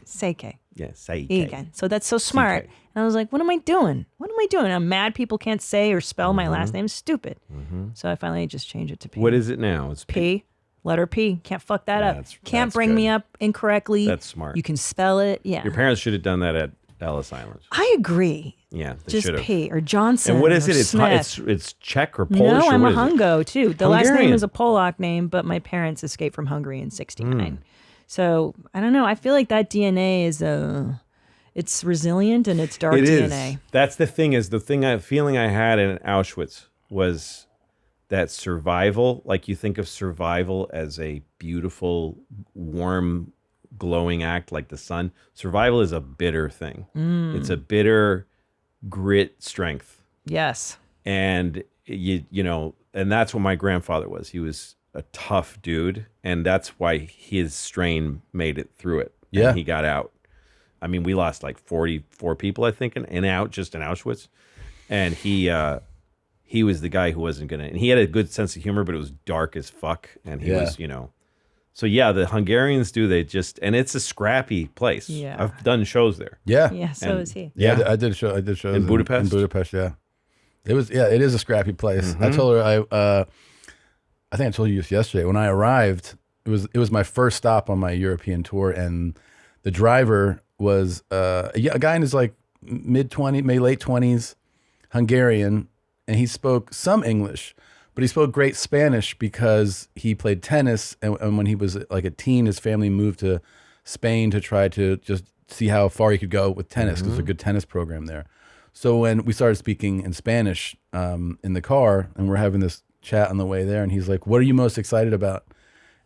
Seike. Yeah, Seike. Again. So that's so smart. CK. And I was like, what am I doing? What am I doing? I'm mad people can't say or spell my last name. Stupid. So I finally just changed it to P. What is it now? It's P? Letter P. Can't fuck that up. Can't that's bring me good. up incorrectly. That's smart. You can spell it. Yeah. Your parents should have done that at Ellis Island. I agree. Yeah, they Just should have. P or Johnson. And what is or it? Smith. It's Czech or Polish? No, or I'm what a is it? Hungo too. The last name Hungarian. is a Polak name, but my parents escaped from Hungary in '69. Hmm. So I don't know. I feel like that DNA is it's resilient and it's dark It is. DNA. That's the thing. Feeling I had in Auschwitz was that survival. Like you think of survival as a beautiful, warm, glowing act like the sun. Survival is a bitter thing. It's a bitter grit strength. Yes. And and that's what my grandfather was. He was a tough dude, and that's why his strain made it through it. Yeah. And he got out. I mean, we lost like 44 people, I think, just in Auschwitz. And he was the guy who wasn't gonna, and he had a good sense of humor, but it was dark as fuck. And he was, So yeah, the Hungarians do. They just, and it's a scrappy place. Yeah. I've done shows there. Yeah. Yeah, so And- is he. Yeah, I did shows In Budapest? In Budapest, yeah. It is a scrappy place. I told her I think I told you this yesterday. When I arrived, it was my first stop on my European tour, and the driver was a guy in his like mid-20s, maybe late 20s, Hungarian, and he spoke some English, but he spoke great Spanish because he played tennis, and when he was like a teen, his family moved to Spain to try to just see how far he could go with tennis, because there's a good tennis program there. So when we started speaking in Spanish in the car, and we're having this chat on the way there, and he's like, "What are you most excited about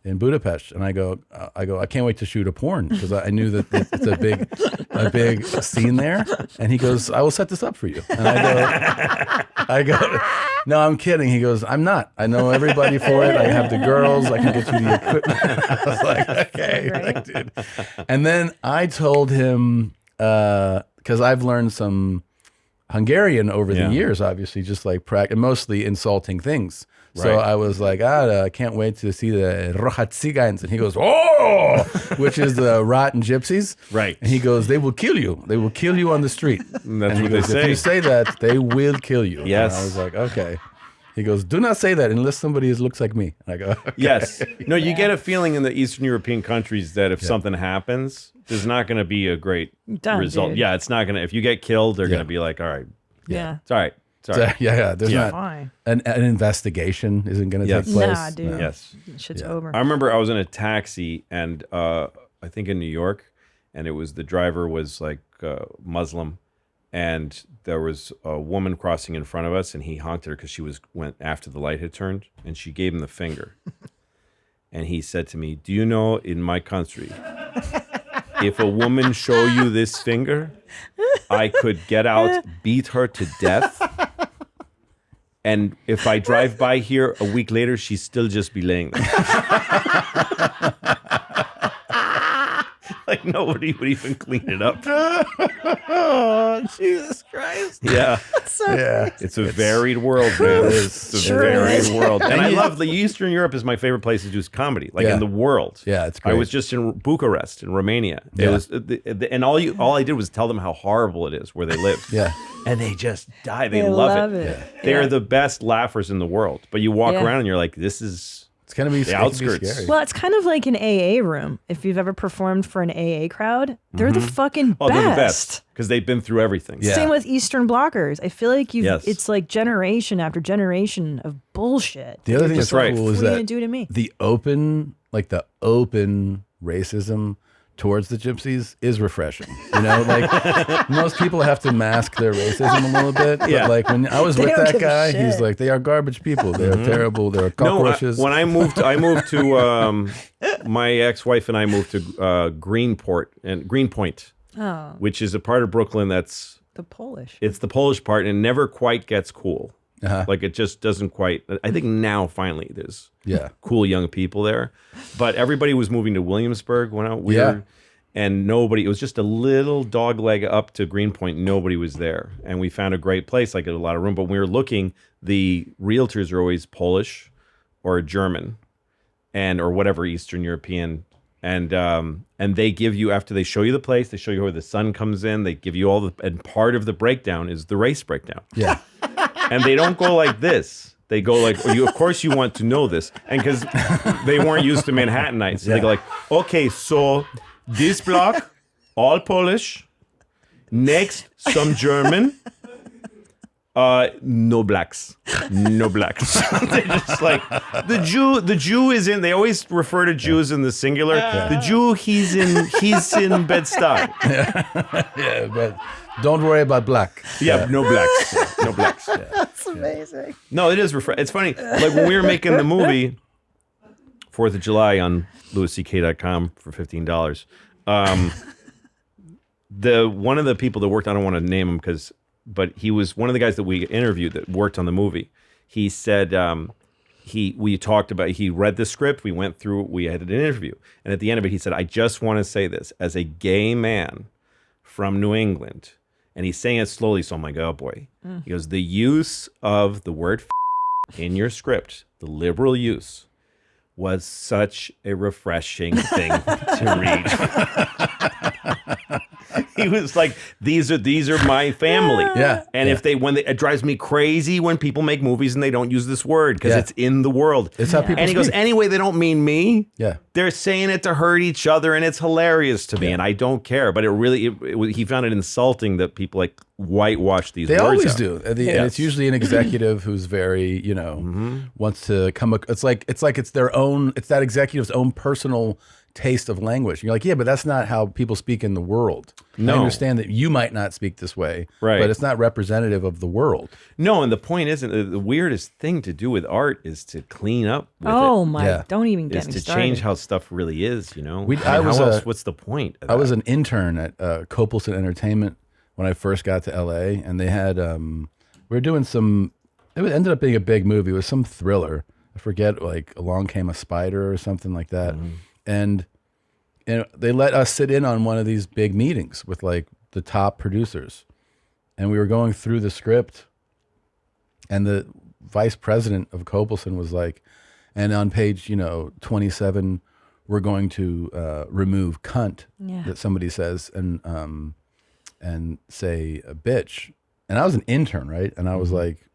in Budapest?" And I go, "I can't wait to shoot a porn," because I knew that it's a big scene there. And he goes, "I will set this up for you." And I go, "No, I'm kidding." He goes, "I'm not. I know everybody for it. I have the girls. I can get you the equipment." I was like, "Okay, like, dude." And then I told him, because I've learned some Hungarian over the years, obviously, just like practice, mostly insulting things. So I was like, I can't wait to see the Rohat Cigans. And he goes, "Oh," which is the rotten gypsies. Right. And he goes, "They will kill you. They will kill you on the street." And that's and he what goes, they say. "If you say that, they will kill you." Yes. And I was like, okay. He goes, "Do not say that unless somebody looks like me." And I go, okay. Yes. No, you get a feeling in the Eastern European countries that if something happens, there's not going to be a great Done, result. dude. Yeah, it's not going to. If you get killed, they're going to be like, "All right, Yeah. it's all right, it's all right." Yeah. There's not Fine. an investigation isn't going to Yes. take place. Nah, dude. No. Yes. Shit's over. I remember I was in a taxi, and I think in New York, and it was the driver was like Muslim, and there was a woman crossing in front of us, and he honked at her because she went after the light had turned, and she gave him the finger. And he said to me, "Do you know in my country, if a woman show you this finger, I could get out, beat her to death. And if I drive by here a week later, she'd still just be laying there." Like nobody would even clean it up. Oh, Jesus Christ. Yeah. It's a varied world, man. It's a varied world. And I love the Eastern Europe is my favorite place to do comedy, like in the world. Yeah, it's I great. was just in Bucharest in Romania. It Yeah. was and all I did was tell them how horrible it is where they live. Yeah. And they just die. They They love love it. it. They're the best laughers in the world. But you walk Yeah. around and you're like, this is It's going to be the it can be outskirts. scary. Well, it's kind of like an AA room. If you've ever performed for an AA crowd, they're the fucking oh, best. they're the best because they've been through everything. Yeah. Same with Eastern Blockers. I feel like Yes. it's like generation after generation of bullshit. The other thing That's that's right. cool What is are you that gonna do to me? the open racism towards the gypsies is refreshing. You know, like most people have to mask their racism a little bit. But Yeah. like when I was They with don't that give a guy, he's shit. like, they are garbage people. They are terrible. They are No, cockroaches. when I moved to my ex-wife and I moved to Greenpoint, Oh, which is a part of Brooklyn that's the Polish. it's the Polish part and never quite gets cool. Uh-huh. Like it just doesn't quite. I think now finally there's Yeah. cool young people there, but everybody was moving to Williamsburg when we Yeah. were, and nobody. It was just a little dog leg up to Greenpoint. Nobody was there, and we found a great place. Like a lot of room, but when we were looking, the realtors are always Polish or German, or whatever Eastern European. And they give you, after they show you the place, they show you where the sun comes in, they give you and part of the breakdown is the race breakdown. Yeah. And they don't go like this. They go like, of course you want to know this. And because they weren't used to Manhattanites. So they go like, okay, so this block, all Polish. Next, some German. No blacks. No blacks. They're just like, the Jew is in, they always refer to Jews in the singular. The Jew, he's in Bed-Stuy. Yeah, but don't worry about black. Yeah, no blacks. Yeah, no blacks. Yeah. That's amazing. No, it is It's funny. Like when we were making the movie 4th of July on louisck.com for $15. One of the people that worked, I don't want to name him but he was one of the guys that we interviewed that worked on the movie. He said we talked about, he read the script, we went through, we had an interview, and at the end of it he said, "I just want to say this as a gay man from New England," and he's saying it slowly, so I'm like, oh boy. He goes, "The use of the word in your script, the liberal use, was such a refreshing thing to read. He was like, these are my family. Yeah. And it drives me crazy when people make movies and they don't use this word because it's in the world. It's how people And he goes, speak. anyway, they don't mean me. Yeah. They're saying it to hurt each other, and it's hilarious to me, and I don't care. But he found it insulting that people like whitewash these They words always out. do. And it's usually an executive who's very, wants to come. It's like it's their own. It's that executive's own personal taste of language. And you're like, yeah, but that's not how people speak in the world. No. I understand that you might not speak this way, Right. but it's not representative of the world. No, and the point isn't the weirdest thing to do with art is to clean up. With Oh it. my! Yeah. Don't even Is get me to started. change how stuff really is. What's the point? Of I was that? an intern at Copelson Entertainment when I first got to LA, and they had we were doing some. It ended up being a big movie. It was some thriller. I forget, like Along Came a Spider or something like that, and they let us sit in on one of these big meetings with like the top producers, and we were going through the script, and the vice president of Copelson was like, and on page 27, we're going to remove cunt that somebody says and say a bitch. And I was an intern, right? And I was like,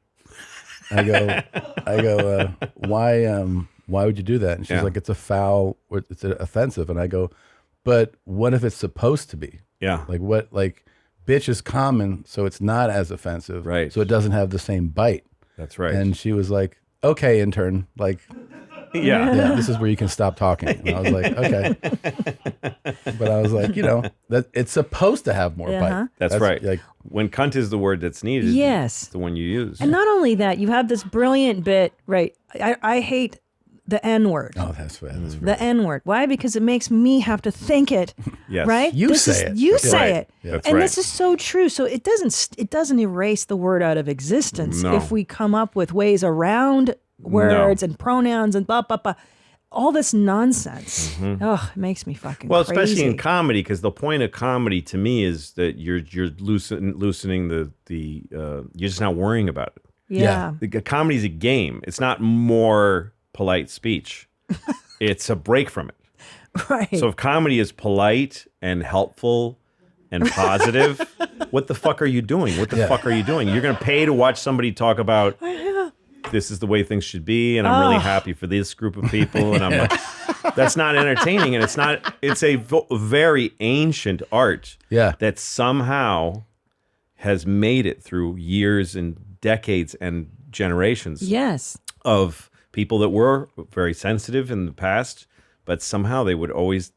I go, why would you do that? And she's like, it's a foul, it's offensive. And I go, but what if it's supposed to be? Yeah. Like bitch is common, so it's not as offensive. Right. So it doesn't have the same bite. That's right. And she was like, okay, intern, like, yeah. this is where you can stop talking. And I was like, okay. But I was like, that it's supposed to have more bite. That's right. Like, when cunt is the word that's needed, Yes. it's the one you use. And not only that, you have this brilliant bit, right? I hate the N-word. oh, that's The N-word. Why? Because it makes me have to think it. Yes. Right? You say it. You Yeah. say Right. it. Yeah. That's And right. this is so true. So it doesn't erase the word out of existence No. if we come up with ways around words and pronouns and blah, blah, blah. All this nonsense. Oh, it makes me fucking Well, crazy. especially in comedy, because the point of comedy to me is that you're loosening the you're just not worrying about it. Yeah. Comedy is a game. It's not more polite speech. It's a break from it. Right. So if comedy is polite and helpful and positive, what the fuck are you doing? What the fuck are you doing? You're going to pay to watch somebody talk about this is the way things should be, and I'm really happy for this group of people, and I'm like, that's not entertaining, and it's a very ancient art that somehow has made it through years and decades and generations Yes. of people that were very sensitive in the past, but somehow they would always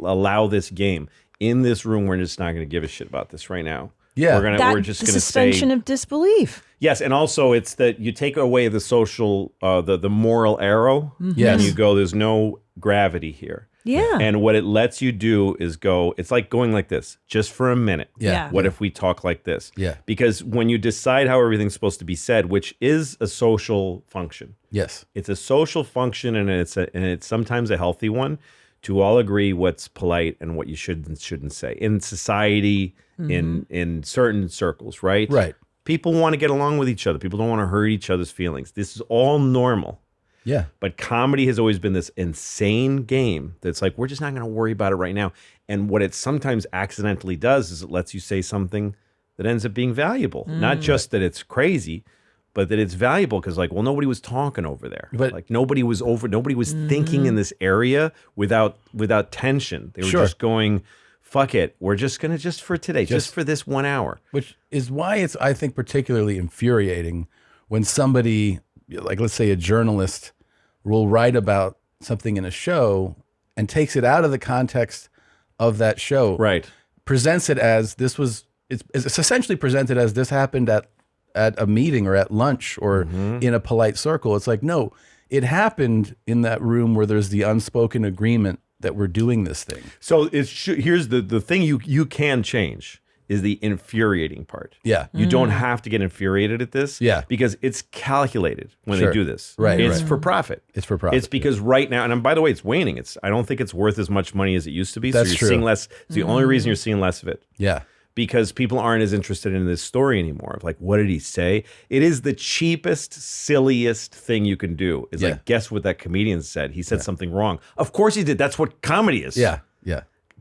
allow this game. In this room, we're just not going to give a shit about this right now. Yeah. We're just the going to suspension say of disbelief. yes, and also it's that you take away the social, the moral arrow, Yes. and you go, there's no gravity here. Yeah. And what it lets you do is go, it's like going like this, just for a minute. Yeah. What if we talk like this? Yeah. Because when you decide how everything's supposed to be said, which is a social function, yes. it's a social function, and it's sometimes a healthy one, to all agree what's polite and what you should and shouldn't say in society, in certain circles, right? Right. People want to get along with each other. People don't want to hurt each other's feelings. This is all normal. Yeah. But comedy has always been this insane game that's like, we're just not going to worry about it right now. And what it sometimes accidentally does is it lets you say something that ends up being valuable. Not just that it's crazy, but that it's valuable because, like, well, nobody was talking over there. But- like nobody was thinking in this area without tension. They were just going, fuck it. We're just going to, just for today, just for this 1 hour. Which is why it's, I think, particularly infuriating when somebody, like let's say a journalist, will write about something in a show and takes it out of the context of that show. Right. Presents it as it's essentially presented as this happened at a meeting or at lunch or in a polite circle. It's like, no, it happened in that room where there's the unspoken agreement that we're doing this thing. So here's the thing you can change is the infuriating part. Yeah. You don't have to get infuriated at this. Yeah. Because it's calculated when Sure. they do this. Right, It's right. for profit. It's for profit, It's because right now, and by the way, it's waning. I don't think it's worth as much money as it used to be. That's so you're true. seeing less. It's the only reason you're seeing less of it. Yeah. because people aren't as interested in this story anymore. Like, what did he say? It is the cheapest, silliest thing you can do. Is like, guess what that comedian said? He said something wrong. Of course he did. That's what comedy is. Yeah.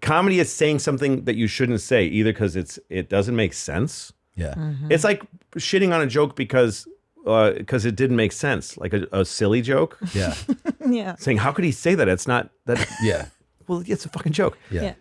Comedy is saying something that you shouldn't say, either because it doesn't make sense. Yeah. It's like shitting on a joke because it didn't make sense, like a silly joke. Yeah. Yeah. Saying, how could he say that? It's not that. Yeah. Well, it's a fucking joke. Yeah.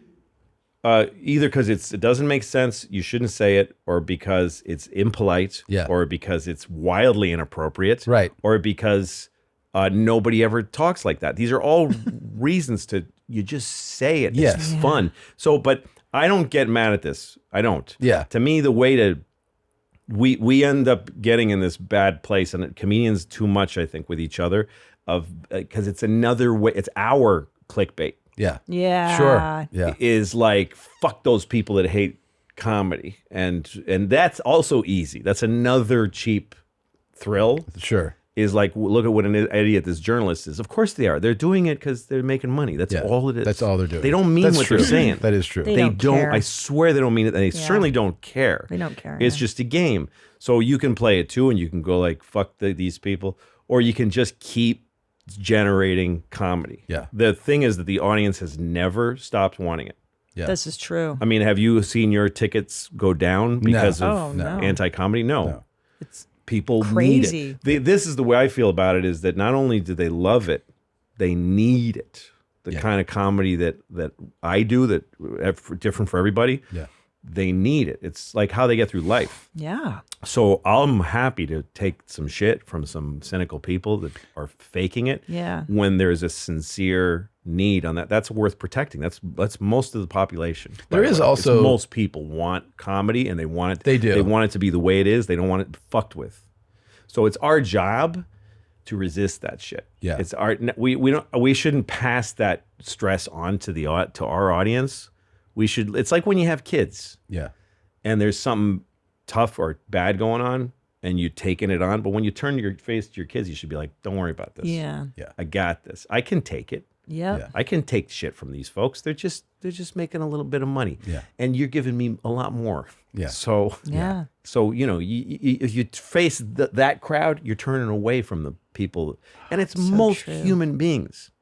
Either because it doesn't make sense, you shouldn't say it, or because it's impolite, or because it's wildly inappropriate, right, or because nobody ever talks like that. These are all reasons you just say it. It's fun. So, but I don't get mad at this. I don't. Yeah. To me, the way we end up getting in this bad place, and comedians too much, I think, with each other, because it's another way. It's our clickbait. Yeah. Yeah. Sure. Yeah. Is like, fuck those people that hate comedy. And that's also easy. That's another cheap thrill. Sure. Is like, look at what an idiot this journalist is. Of course they are. They're doing it because they're making money. That's all it is. That's all they're doing. They don't mean what they're saying. That is true. They don't care. I swear they don't mean it. And they certainly don't care. They don't care. It's just a game. So you can play it too, and you can go like, fuck these people. Or you can just keep generating comedy. Yeah. The thing is that the audience has never stopped wanting it. Yeah. This is true. I mean, have you seen your tickets go down because of anti-comedy? No. It's people crazy. need it. This is the way I feel about it, is that not only do they love it, they need it. The kind of comedy that I do, that different for everybody. Yeah. They need it. It's like how they get through life. Yeah. So I'm happy to take some shit from some cynical people that are faking it. Yeah. When there's a sincere need on that, that's worth protecting. That's most of the population. There is also most people want comedy, and they want it. They do. They want it to be the way it is. They don't want it fucked with. So it's our job to resist that shit. Yeah. It's our we shouldn't pass that stress on to our audience. We should. It's like when you have kids. Yeah. And there's something tough or bad going on, and you're taking it on. But when you turn your face to your kids, you should be like, don't worry about this. Yeah. Yeah. I got this. I can take it. Yeah. I can take shit from these folks. They're just making a little bit of money. Yeah. And you're giving me a lot more. Yeah. So Yeah. So if you face that crowd, you're turning away from the people. And it's most human beings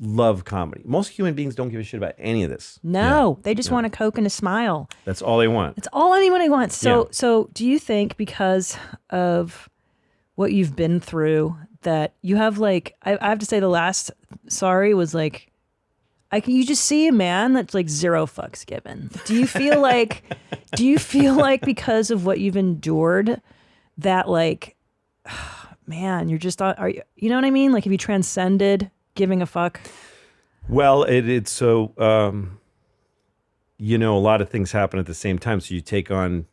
love comedy. Most human beings don't give a shit about any of this. No, they just want a Coke and a smile. That's all they want. It's all anybody wants. So do you think, because of what you've been through, that you have like, I have to say, the last Sorry was like, you just see a man that's like zero fucks given. Do you feel like because of what you've endured, that like, man, you're just, you know what I mean? Like, have you transcended giving a fuck? Well, it's so, a lot of things happen at the same time. So you take on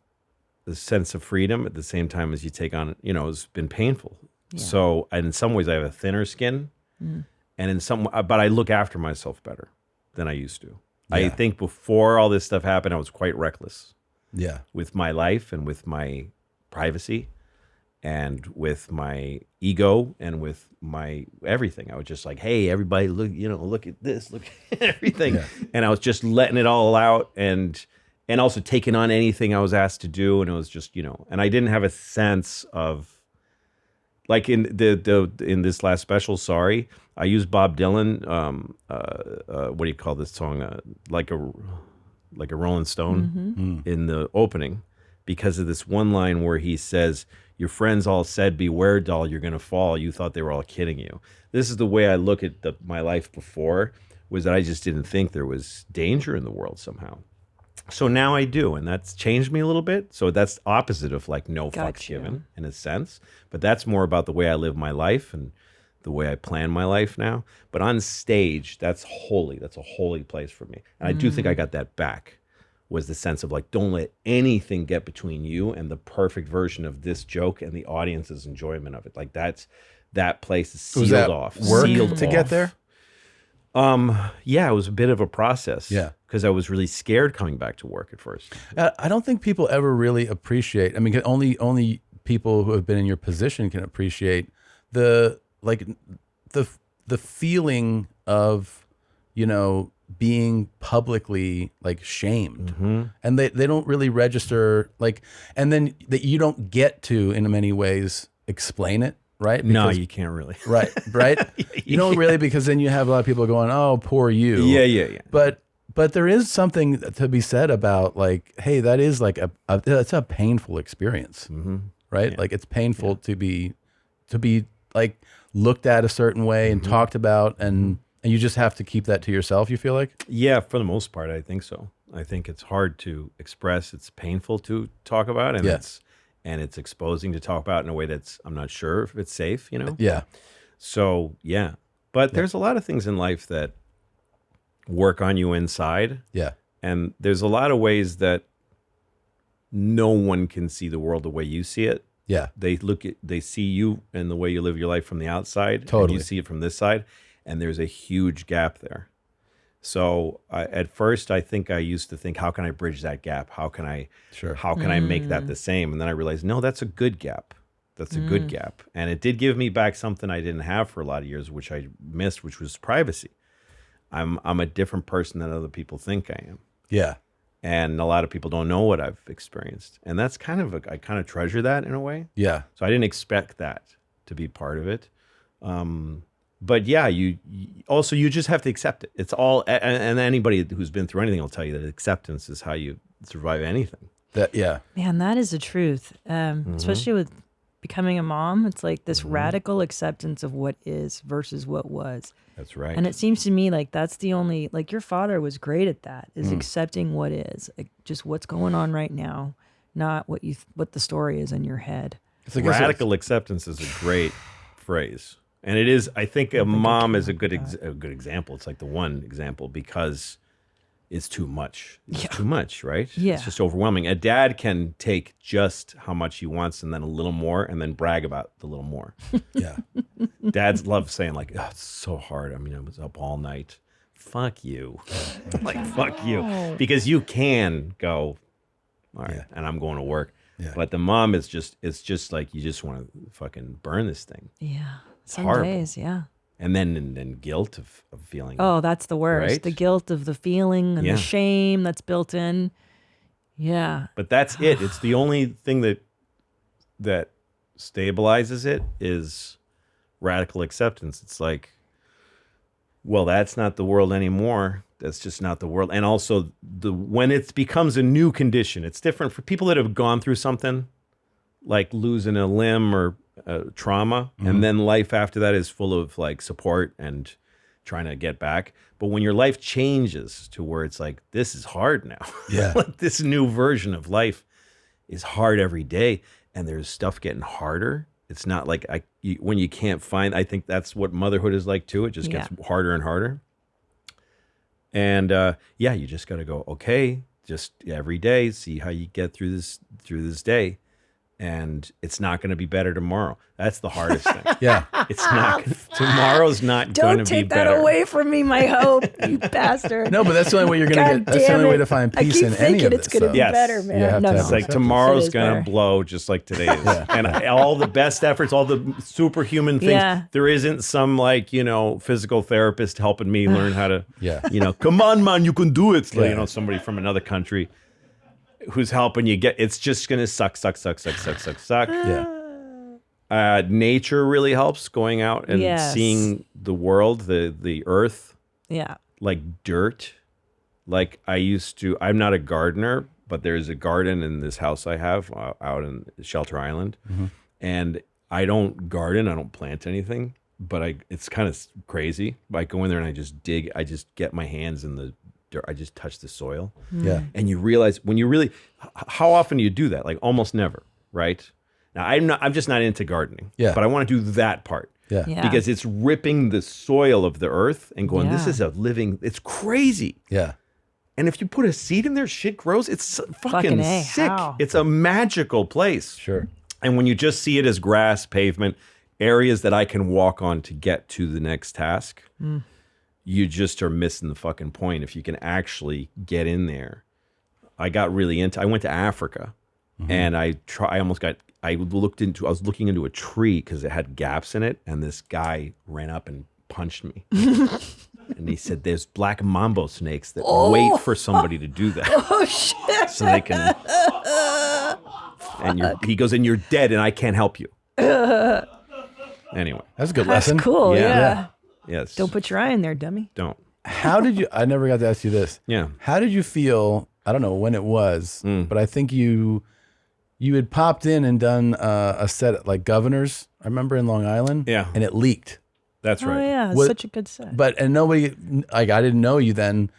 the sense of freedom at the same time as you take on, it's been painful. Yeah. So, and in some ways I have a thinner skin, and but I look after myself better than I used to. Yeah. I think before all this stuff happened, I was quite reckless. Yeah. With my life and with my privacy and with my ego and with my everything. I was just like, hey, everybody, look at this, look at everything. Yeah. And I was just letting it all out and also taking on anything I was asked to do. And it was just, and I didn't have a sense of, like in in this last special, Sorry, I used Bob Dylan, what do you call this song? Like a Rolling Stone in the opening, because of this one line where he says, your friends all said, beware, doll, you're going to fall. You thought they were all kidding you. This is the way I look at my life before, was that I just didn't think there was danger in the world somehow. So now I do, and that's changed me a little bit. So that's opposite of like no fucks given in a sense. But that's more about the way I live my life and the way I plan my life now. But on stage, that's holy. That's a holy place for me. And I do think I got that back, was the sense of like, don't let anything get between you and the perfect version of this joke and the audience's enjoyment of it. Like that place is sealed off. Work to get there? Yeah, it was a bit of a process. Yeah. Because I was really scared coming back to work at first. I don't think people ever really appreciate, I mean, only people who have been in your position can appreciate the feeling of, being publicly like shamed, and they don't really register like, and then that you don't get to in many ways explain it, right? No, you can't really. Right. You don't really, because then you have a lot of people going, "Oh, poor you." Yeah. But there is something to be said about like, hey, that is like that's a painful experience, right? Yeah. Like it's painful to be like looked at a certain way and talked about, and you just have to keep that to yourself. You feel like? Yeah, for the most part, I think so. I think it's hard to express. It's painful to talk about, and it's exposing to talk about in a way that's, I'm not sure if it's safe. Yeah. So yeah, but there's a lot of things in life that work on you inside. Yeah. And there's a lot of ways that no one can see the world the way you see it. Yeah. They see you and the way you live your life from the outside. Totally. And you see it from this side, and there's a huge gap there. So at first, I think I used to think, how can I bridge that gap? How can I make that the same? And then I realized, no, that's a good gap. That's a good gap. And it did give me back something I didn't have for a lot of years, which I missed, which was privacy. I'm a different person than other people think I am. Yeah. And a lot of people don't know what I've experienced. And that's I kind of treasure that in a way. Yeah. So I didn't expect that to be part of it. But yeah, you just have to accept it. It's all, and anybody who's been through anything will tell you that acceptance is how you survive anything. Man, that is the truth. Especially with becoming a mom, it's like this radical acceptance of what is versus what was. That's right. And it seems to me like that's the only, like your father was great at that, is accepting what is, like just what's going on right now, not what the story is in your head. Radical acceptance is a great phrase. And it is, I think a mom is a good example. It's like the one example, because it's too much. It's too much, right? Yeah. It's just overwhelming. A dad can take just how much he wants and then a little more, and then brag about the little more. Yeah. Dads love saying like, oh, it's so hard. I mean, I was up all night. Fuck you. Like, fuck you. Because you can go, all right, and I'm going to work. Yeah. But the mom is it's just like, you just want to fucking burn this thing. Yeah. It's Some horrible. days, yeah. And then guilt of feeling. Oh, that's the worst. Right? The guilt of the feeling and the shame that's built in. Yeah. But that's it. It's the only thing that stabilizes it is radical acceptance. It's like, well, that's not the world anymore. That's just not the world. And also when it becomes a new condition, it's different for people that have gone through something like losing a limb or trauma, and then life after that is full of like support and trying to get back. But when your life changes to where it's like, this is hard now. Yeah. Like this new version of life is hard every day, and there's stuff getting harder. It's not like when you can't find, I think that's what motherhood is like too. It just gets harder and harder. And you just got to go, okay, just every day, see how you get through this day. And it's not going to be better tomorrow. That's the hardest thing. Yeah. It's not. Tomorrow's not going to be better. Don't take that away from me, my hope, you bastard. No, but that's the only way you're going to get. That's the only way to find peace in any of this. It's going to be better, man. No, it's like tomorrow's going to blow just like today is. And all the best efforts, all the superhuman things. Yeah. There isn't some physical therapist helping me learn how to. Come on, man, you can do it. Like, somebody from another country who's helping you get. It's just going to suck. Yeah. Nature really helps, going out and seeing the world, the earth. Yeah. Like dirt. Like I'm not a gardener, but there's a garden in this house I have out in Shelter Island. Mm-hmm. And I don't garden, I don't plant anything, but it's kind of crazy. I go in there and I just dig, I just get my hands in the dirt, I just touch the soil. Yeah. And you realize when you really, how often do you do that? Like almost never, right? Now I'm just not into gardening. Yeah. But I want to do that part. Yeah. Because it's ripping the soil of the earth and going, this is a living, it's crazy. Yeah. And if you put a seed in there, shit grows. It's fucking sick. How? It's a magical place. Sure. And when you just see it as grass, pavement, areas that I can walk on to get to the next task, you just are missing the fucking point. If you can actually get in there. I went to Africa and I was looking into a tree because it had gaps in it, and this guy ran up and punched me. And he said, there's black mambo snakes that wait for somebody to do that. Oh, shit. So they can. And he goes, and you're dead, and I can't help you. Anyway. That's a good That's lesson. cool. Yeah. Yes. Don't put your eye in there, dummy. Don't. How did you, I never got to ask you this. Yeah. How did you feel, I don't know when it was, but I think you had popped in and done a set at like Governor's, I remember in Long Island. Yeah. And it leaked. That's right. Oh, yeah. It's such a good set. And nobody, like, I didn't know you then,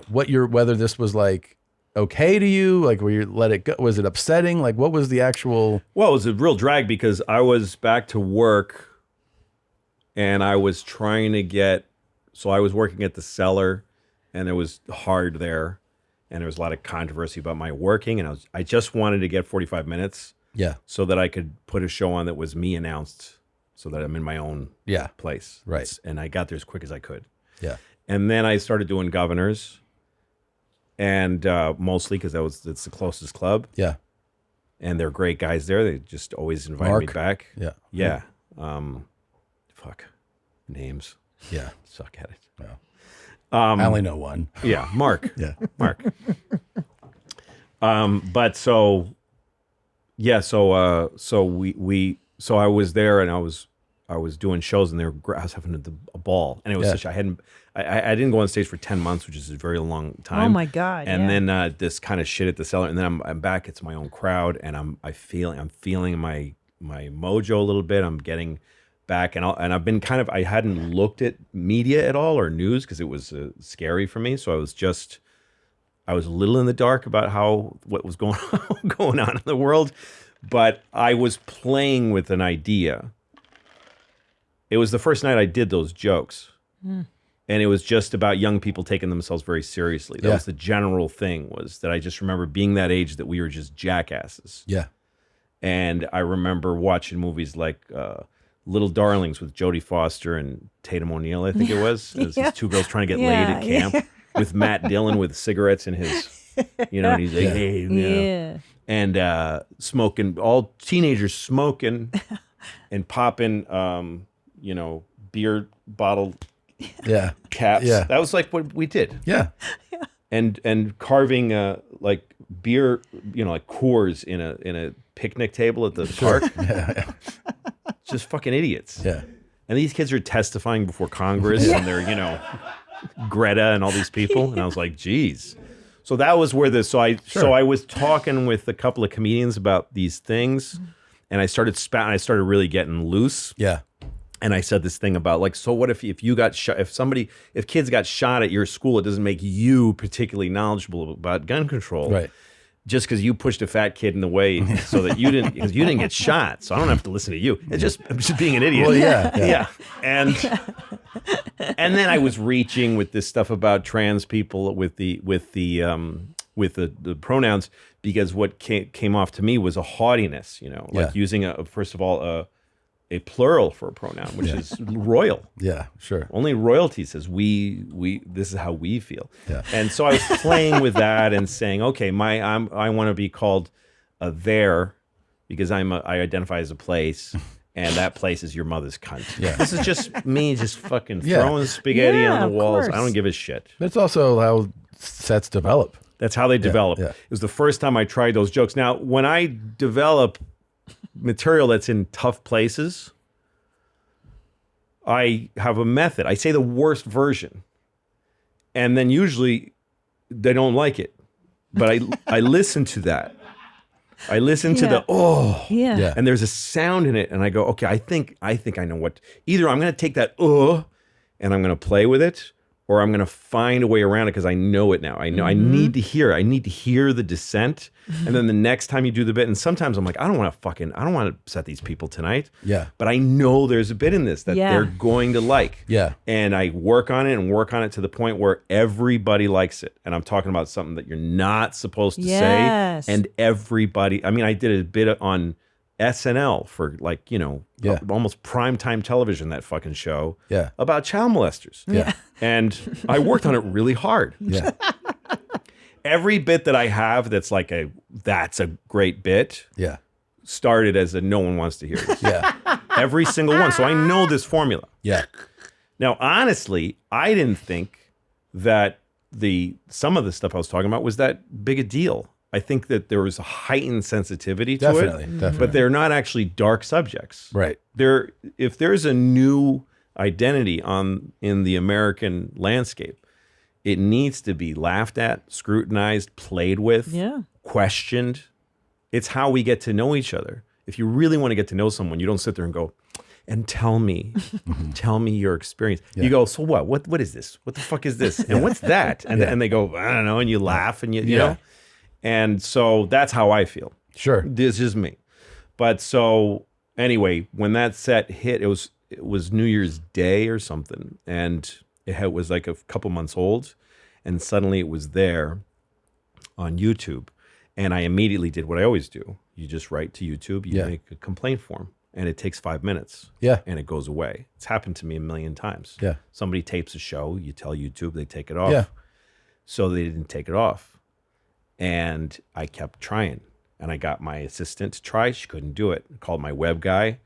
whether this was like okay to you, like where you let it go. Was it upsetting? Like, what was the actual? Well, it was a real drag because I was back to work and I was trying to get, so I was working at the Cellar and it was hard there and there was a lot of controversy about my working and I just wanted to get 45 minutes. Yeah. So that I could put a show on that was me announced so that I'm in my own place. Right. And I got there as quick as I could. Yeah. And then I started doing Governors and mostly because it's the closest club. Yeah. And they're great guys there. They just always invite me back. Yeah. Yeah. Fuck. Names. Yeah. Suck at it. Yeah. I only know one. Yeah. Mark. Yeah. Mark. But so, yeah. So I was there and I was doing shows and I was having a ball and it was I didn't go on stage for 10 months, which is a very long time. Oh my God. And then this kind of shit at the Cellar and then I'm back. It's my own crowd and I'm feeling my mojo a little bit. I'm getting back and I've been I hadn't looked at media at all or news because it was scary for me. So I was a little in the dark about what was going on in the world, but I was playing with an idea. It was the first night I did those jokes. And it was just about young people taking themselves very seriously. That was the general thing, was that I just remember being that age that we were just jackasses. Yeah. And I remember watching movies like Little Darlings with Jodie Foster and Tatum O'Neal, I think it was. It was these two girls trying to get laid at camp with Matt Dillon with cigarettes in his, and he's like, hey, and smoking, all teenagers smoking and popping, beer bottle caps. Yeah. That was like what we did. Yeah. And carving like beer, like Coors in a picnic table at the park. Just fucking idiots. Yeah. And these kids are testifying before Congress and they're, Greta and all these people. And I was like, geez. So that was where so I was talking with a couple of comedians about these things and I started really getting loose. Yeah. And I said this thing about like, so what if you got shot, if kids got shot at your school, it doesn't make you particularly knowledgeable about gun control. Right. Just because you pushed a fat kid in the way so that you didn't get shot. So I don't have to listen to you. I'm just being an idiot. Well, yeah. And then I was reaching with this stuff about trans people with the pronouns, because what came off to me was a haughtiness, using first of all, a plural for a pronoun, which is royal. Yeah, sure. Only royalty says we this is how we feel. Yeah. And so I was playing with that and saying, okay, I want to be called a there because I identify as a place, and that place is your mother's cunt. Yeah. This is just me just fucking throwing spaghetti on the walls. I don't give a shit. But it's also how sets develop. That's how they develop. Yeah. It was the first time I tried those jokes. Now, when I develop material that's in tough places, I have a method. I say the worst version, and then usually they don't like it. But I listen to that. I listen to the and there's a sound in it, and I go, okay, I think I know what. Either I'm going to take that and I'm going to play with it, or I'm going to find a way around it because I know it now. I know I need to hear it. I need to hear the dissent. And then the next time you do the bit, and sometimes I'm like, I don't want to upset these people tonight. Yeah. But I know there's a bit in this that they're going to like. Yeah. And I work on it to the point where everybody likes it. And I'm talking about something that you're not supposed to say. And everybody, I did a bit on SNL for almost primetime television, that fucking show about child molesters. Yeah. And I worked on it really hard. Yeah. Every bit that I have that's a great bit started as a no one wants to hear this. Yeah. Every single one. So I know this formula. Yeah. Now, honestly, I didn't think that some of the stuff I was talking about was that big a deal. I think that there was a heightened sensitivity to it, but they're not actually dark subjects. Right. If there's a new identity in the American landscape, it needs to be laughed at, scrutinized, played with, questioned. It's how we get to know each other. If you really want to get to know someone, you don't sit there and go, and tell me your experience. You go, so what? What is this? What the fuck is this? And what's that? And they go, I don't know. And you laugh and you know. And so that's how I feel. Sure. This is me. But so anyway, when that set hit, it was New Year's Day or something. And it was like a couple months old. And suddenly it was there on YouTube. And I immediately did what I always do. You just write to YouTube, you make a complaint form. And it takes 5 minutes. Yeah. And it goes away. It's happened to me a million times. Yeah. Somebody tapes a show, you tell YouTube, they take it off. Yeah. So they didn't take it off. And I kept trying. And I got my assistant to try. She couldn't do it. I called my web guy.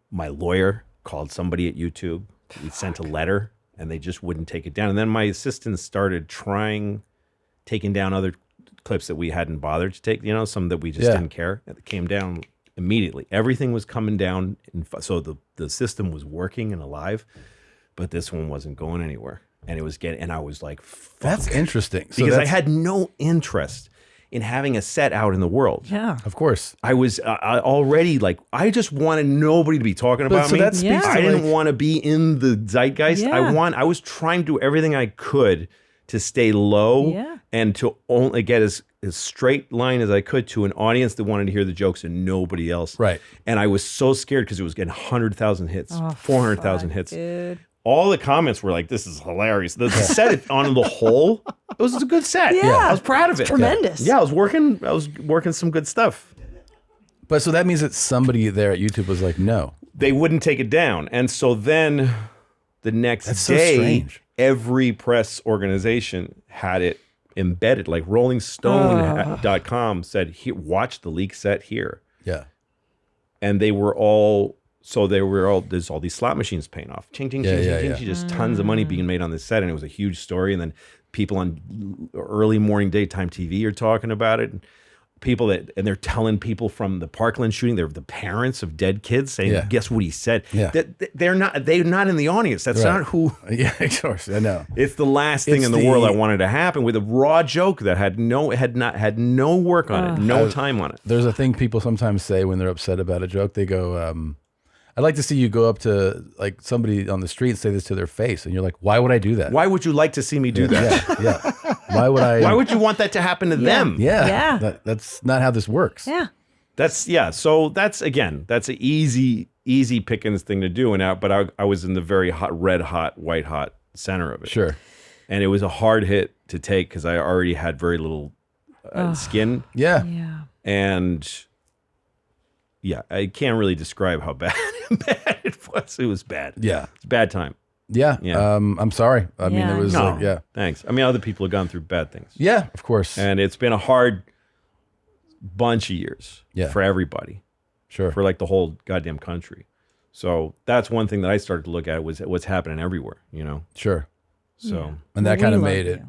My lawyer called somebody at YouTube. We sent a letter and they just wouldn't take it down. And then my assistant started taking down other clips that we hadn't bothered to take, some that we just didn't care. It came down immediately. Everything was coming down. So the system was working and alive, but this one wasn't going anywhere. And it was and I was like, fuck. That's interesting. Because I had no interest in having a set out in the world. Yeah. Of course. I was already like, I just wanted nobody to be talking about me. That speaks to I didn't want to be in the zeitgeist. Yeah. I was trying to do everything I could to stay low and to only get as straight line as I could to an audience that wanted to hear the jokes and nobody else. Right. And I was so scared because it was getting 100,000 hits, 400,000 hits. Dude. All the comments were like, this is hilarious. The set on the whole, it was a good set. Yeah. I was proud of it. Tremendous. Yeah, I was working some good stuff. But so that means that somebody there at YouTube was like, no. They wouldn't take it down. And so then the next day, so strange. Every press organization had it embedded. Like RollingStone.com said, watch the leak set here. Yeah. And there's all these slot machines paying off. Ching, ching, ching, ching, ching. Just tons of money being made on this set. And it was a huge story. And then people on early morning daytime TV are talking about it. And they're telling people from the Parkland shooting, they're the parents of dead kids saying, guess what he said? Yeah. They're not in the audience. That's not who. Yeah, of course. I know. It's the last thing in the world I wanted to happen with a raw joke that had no work on it, no time on it. There's a thing people sometimes say when they're upset about a joke. They go, I'd like to see you go up to like somebody on the street and say this to their face. And you're like, why would I do that? Why would you like to see me do that? Yeah. Why would I? Why would you want that to happen to them? Yeah. That's not how this works. Yeah. So that's an easy pickings thing to do. But I was in the very hot, red hot, white hot center of it. Sure. And it was a hard hit to take because I already had very little skin. Yeah. Yeah. And yeah, I can't really describe how bad it was. It was bad. Yeah. It's a bad time. Yeah. Yeah. I'm sorry. I mean, it was Thanks. I mean, other people have gone through bad things. Yeah, of course. And it's been a hard bunch of years for everybody. Sure. For like the whole goddamn country. So that's one thing that I started to look at was what's happening everywhere, Sure. So and that kind of made it,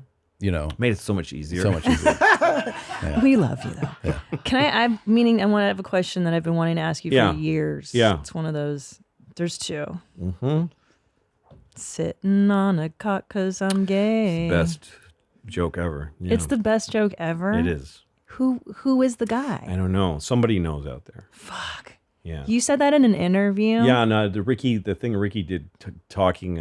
made it so much easier. So much easier. We love you though. Yeah. I want to have a question that I've been wanting to ask you for years. Yeah. It's one of those. There's two. Mm-hmm. Sitting on a cock 'cause I'm gay. Best joke ever. Yeah. It's the best joke ever. It is. Who is the guy? I don't know. Somebody knows out there. Fuck. Yeah. You said that in an interview? Yeah, no, the thing Ricky did talking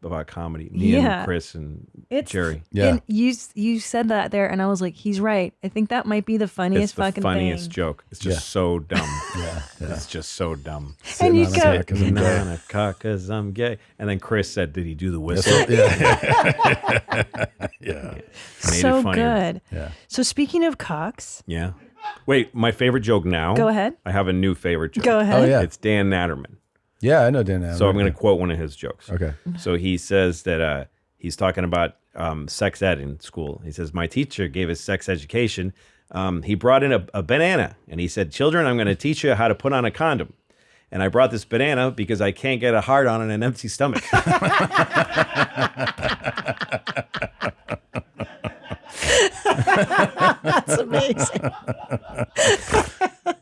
about comedy. Me and Chris and Jerry. Yeah. And you said that there, and I was like, he's right. I think that might be the funniest It's the fucking funniest thing. joke. It's just so dumb. It's just so dumb. And you Sitting go, on a cock 'cause I'm gay. And then Chris said, did he do the whistle? Yeah. Made so it funnier. good. Yeah. So speaking of cocks, Yeah. Wait, my favorite joke now. Go ahead. I have a new favorite joke. Go ahead. Oh, yeah. It's Dan Natterman. Yeah, I know Dan Allen. So I'm going to quote one of his jokes. Okay. So he says that he's talking about sex ed in school. He says, my teacher gave us sex education. He brought in a banana and he said, children, I'm going to teach you how to put on a condom. And I brought this banana because I can't get a hard on an empty stomach. That's amazing.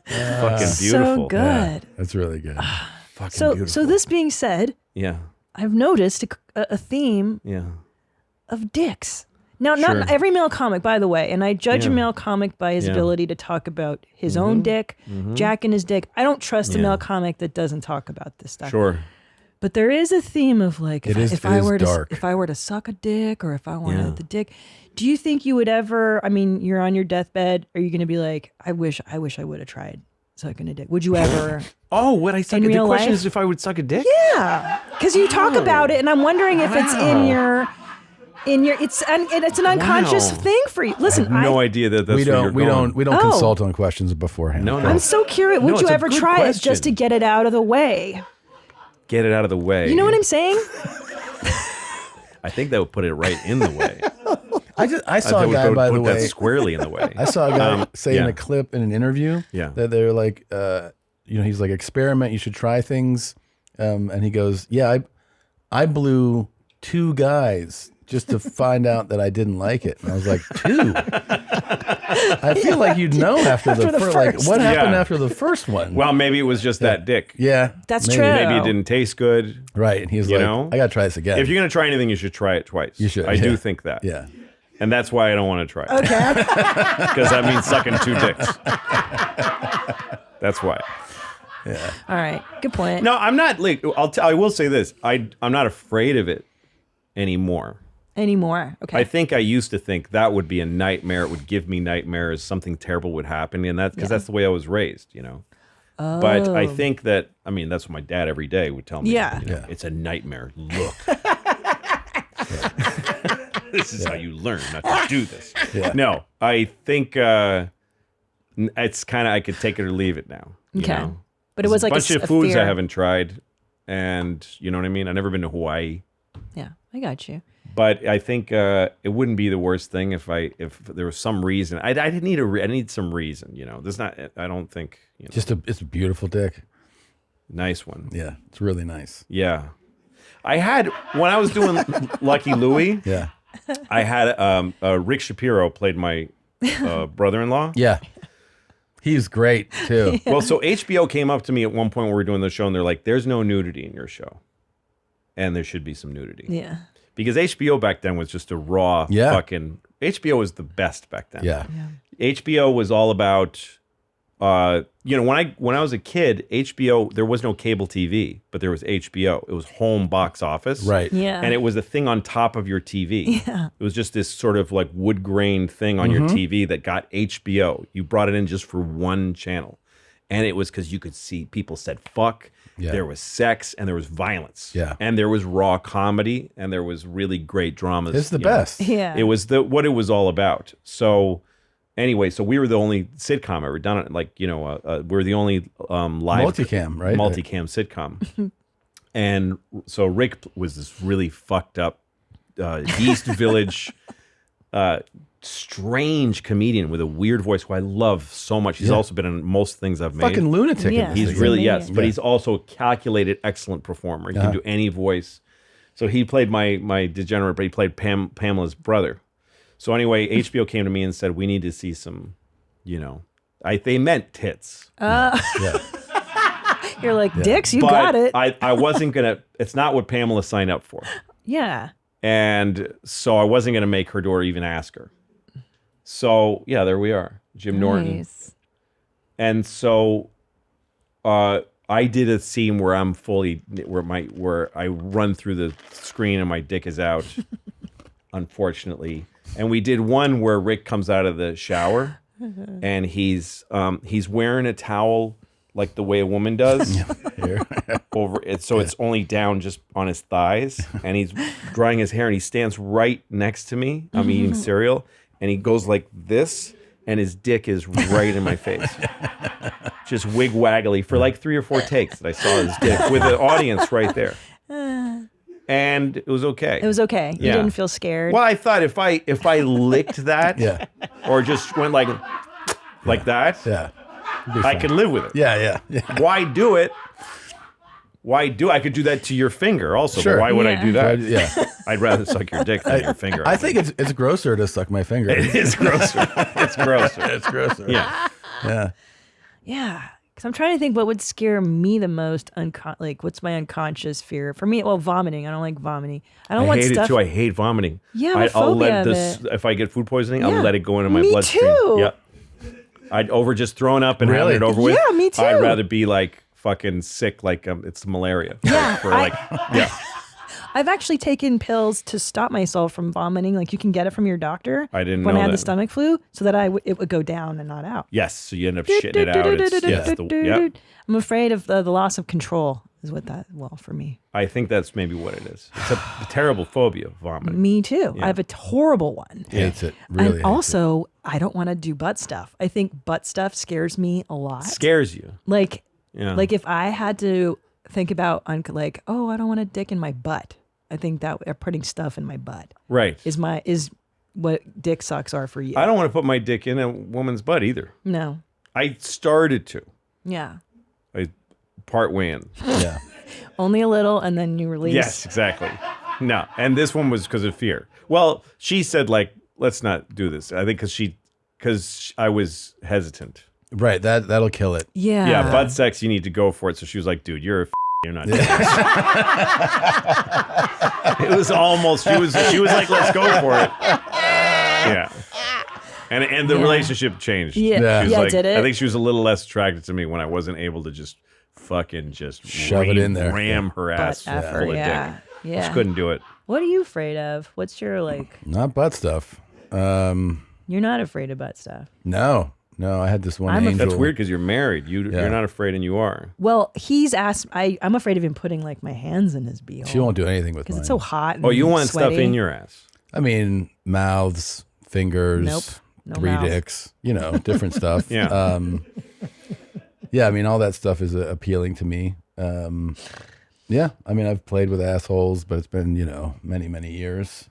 Fucking beautiful. So good. That's really good. Fucking So beautiful. this being said, Yeah. I've noticed a theme Yeah. of dicks. Now, Sure. not every male comic, by the way, and I judge a Yeah. male comic by his Yeah. ability to talk about his own dick, jacking his dick. I don't trust a Yeah. male comic that doesn't talk about this stuff. Sure. But there is a theme of like, It is I were dark. to, if I were to suck a dick, or if I wanted Yeah. the dick, do you think you would ever? I mean, you're on your deathbed. Are you going to be like, I wish I would have tried sucking a dick? Would you ever? Oh, what I suck In a dick? The real question life? is if I would suck a dick? Yeah, because you talk about it, and I'm wondering if it's in your. It's an unconscious Wow. thing for you. Listen, No idea that that's we where don't you're we going. don't we don't Oh. consult on questions beforehand. No, no. I'm so curious. No, Would you it's a ever good try it just question. to get it out of the way? Get it out of the way. You know what I'm saying? I think that would put it right in the way. I saw that a would guy, by the put that way. squarely in the way. I saw a guy say in yeah. a clip in an interview Yeah. that they're like, he's like, experiment. You should try things. And he goes, yeah, I blew 2 guys just to find out that I didn't like it. And I was like, 2? I feel like you'd know after the first. Like, what happened Yeah. after the first one? Well, maybe it was just that dick. Yeah. That's maybe. true. Maybe it didn't taste good. Right. And he was You like, know? I got to try this again. If you're going to try anything, you should try it twice. You should, I yeah. do think that. Yeah. And that's why I don't want to try it. Okay. Because that means sucking 2 dicks. That's why. All right. Good point. No, I'm not like I will say this. I'm not afraid of it anymore. Anymore. Okay. I think I used to think that would be a nightmare. It would give me nightmares. Something terrible would happen, and that's because that's the way I was raised, you know. Oh. But I think that that's what my dad every day would tell me. Yeah. you know, it's a nightmare. Look, this is how you learn not to do this. Yeah. No, I think it's kind of I could take it or leave it now. You Okay. know? But it was There's like a bunch of a foods fear. I haven't tried, and you know what I mean. I've never been to Hawaii. Yeah, I got you. But I think it wouldn't be the worst thing if there was some reason. I need some reason. You know, there's not. I don't think. You know, it's a beautiful dick. Nice one. Yeah, it's really nice. Yeah, I had when I was doing Lucky Louie. Yeah, I had Rick Shapiro played my brother-in-law. yeah. He's great too. Well, so HBO came up to me at one point when we were doing the show, and they're like, "There's no nudity in your show, and there should be some nudity." Yeah. Because HBO back then was just a raw Yeah. fucking. HBO was the best back then. Yeah. HBO was all about, when I was a kid, HBO, there was no cable TV, but there was HBO. It was home box office. Right. Yeah. And it was a thing on top of your TV. Yeah. It was just this sort of like wood grain thing on your TV that got HBO. You brought it in just for one channel. And it was because you could see people said fuck. Yeah. There was sex and there was violence. Yeah. And there was raw comedy and there was really great dramas. It's the you know. best. Yeah. It was what it was all about. So anyway, so we were the only sitcom ever done it. Like, we were the only live Multicam, right? Multicam sitcom. And so Rick was this really fucked up East Village strange comedian with a weird voice who I love so much. He's also been in most things I've made. Fucking lunatic. Yeah. in this He's thing. really, amazing. yes, but he's also a calculated, excellent performer. He can do any voice. So he played my degenerate, but he played Pamela's brother. So anyway, HBO came to me and said, we need to see some, they meant tits. Yeah. You're like, dicks, you But got it. I wasn't going to, it's not what Pamela signed up for. Yeah. And so I wasn't going to make her do or even ask her. So yeah, there we are, Jim Norton. Nice. And so I did a scene where I'm fully where I run through the screen and my dick is out, unfortunately. And we did one where Rick comes out of the shower and he's wearing a towel like the way a woman does over it, so it's only down just on his thighs, and he's drying his hair and he stands right next to me. I'm eating cereal and he goes like this and his dick is right in my face. Just wig waggly for like 3 or 4 takes that I saw his dick with the audience right there. And it was okay. It was okay. You Yeah. didn't feel scared. Well, I thought if I licked that Yeah. or just went like that, Yeah. I could live with it. Yeah. Why do it Why do I could do that to your finger also? Sure. But why would I do that? Yeah. I'd rather suck your dick than your finger. I think it's grosser to suck my finger. it is grosser. It's grosser. It's grosser. Yeah. Yeah. Yeah. Because I'm trying to think what would scare me the most. Like, what's my unconscious fear? For me, well, vomiting. I don't like vomiting. I don't want hate stuff. it too. I hate vomiting. Yeah, I'm a phobia of it. If I get food poisoning, Yeah. I'll let it go into my Me bloodstream. too. Yep. I'd over just throwing up and Really? having it over with. Yeah, me too. I'd rather be like fucking sick, like it's malaria. Yeah, For like, yeah. I've actually taken pills to stop myself from vomiting. Like you can get it from your doctor. I didn't when know I had that. the stomach flu, so that it would go down and not out. Yes. So you end up shitting it out. Yep. I'm afraid of the loss of control. Is what that for me. I think that's maybe what it is. It's a terrible phobia, vomiting. Me too. Yeah. I have a horrible one. Hates it. Really. And hates also, I don't want to do butt stuff. I think butt stuff scares me a lot. Scares you. Like, Yeah. like if I had to think about like, oh, I don't want a dick in my butt. I think that putting stuff in my butt Right. is what dick sucks are for you. I don't want to put my dick in a woman's butt either. No. I started to. Yeah. Part way in. Yeah. Only a little, and then you release. Yes, exactly. No, and this one was because of fear. Well, she said like, let's not do this. I think because I was hesitant. Right. That'll kill it. Yeah. Yeah, butt sex, you need to go for it. So she was like, dude, you're you're not doing this. It was almost, she was like, let's go for it. Yeah. And the relationship changed. Yeah. She was Yeah, like, did it? I think she was a little less attracted to me when I wasn't able to just fucking shove it in there. ram her ass full of dick. Yeah. Just couldn't do it. What are you afraid of? What's your like? Not butt stuff. You're not afraid of butt stuff. No. I had this one angel. That's weird because you're married. You're not afraid, and you are. Well, he's asked. I'm afraid of him putting like my hands in his beehole. She won't do anything with because mine. it's so hot. And Oh, you want sweaty. stuff in your ass? I mean, mouths, fingers, Nope. No three mouth. dicks, different stuff. Yeah. Yeah, I mean, all that stuff is appealing to me. Yeah, I mean, I've played with assholes, but it's been, many, many years.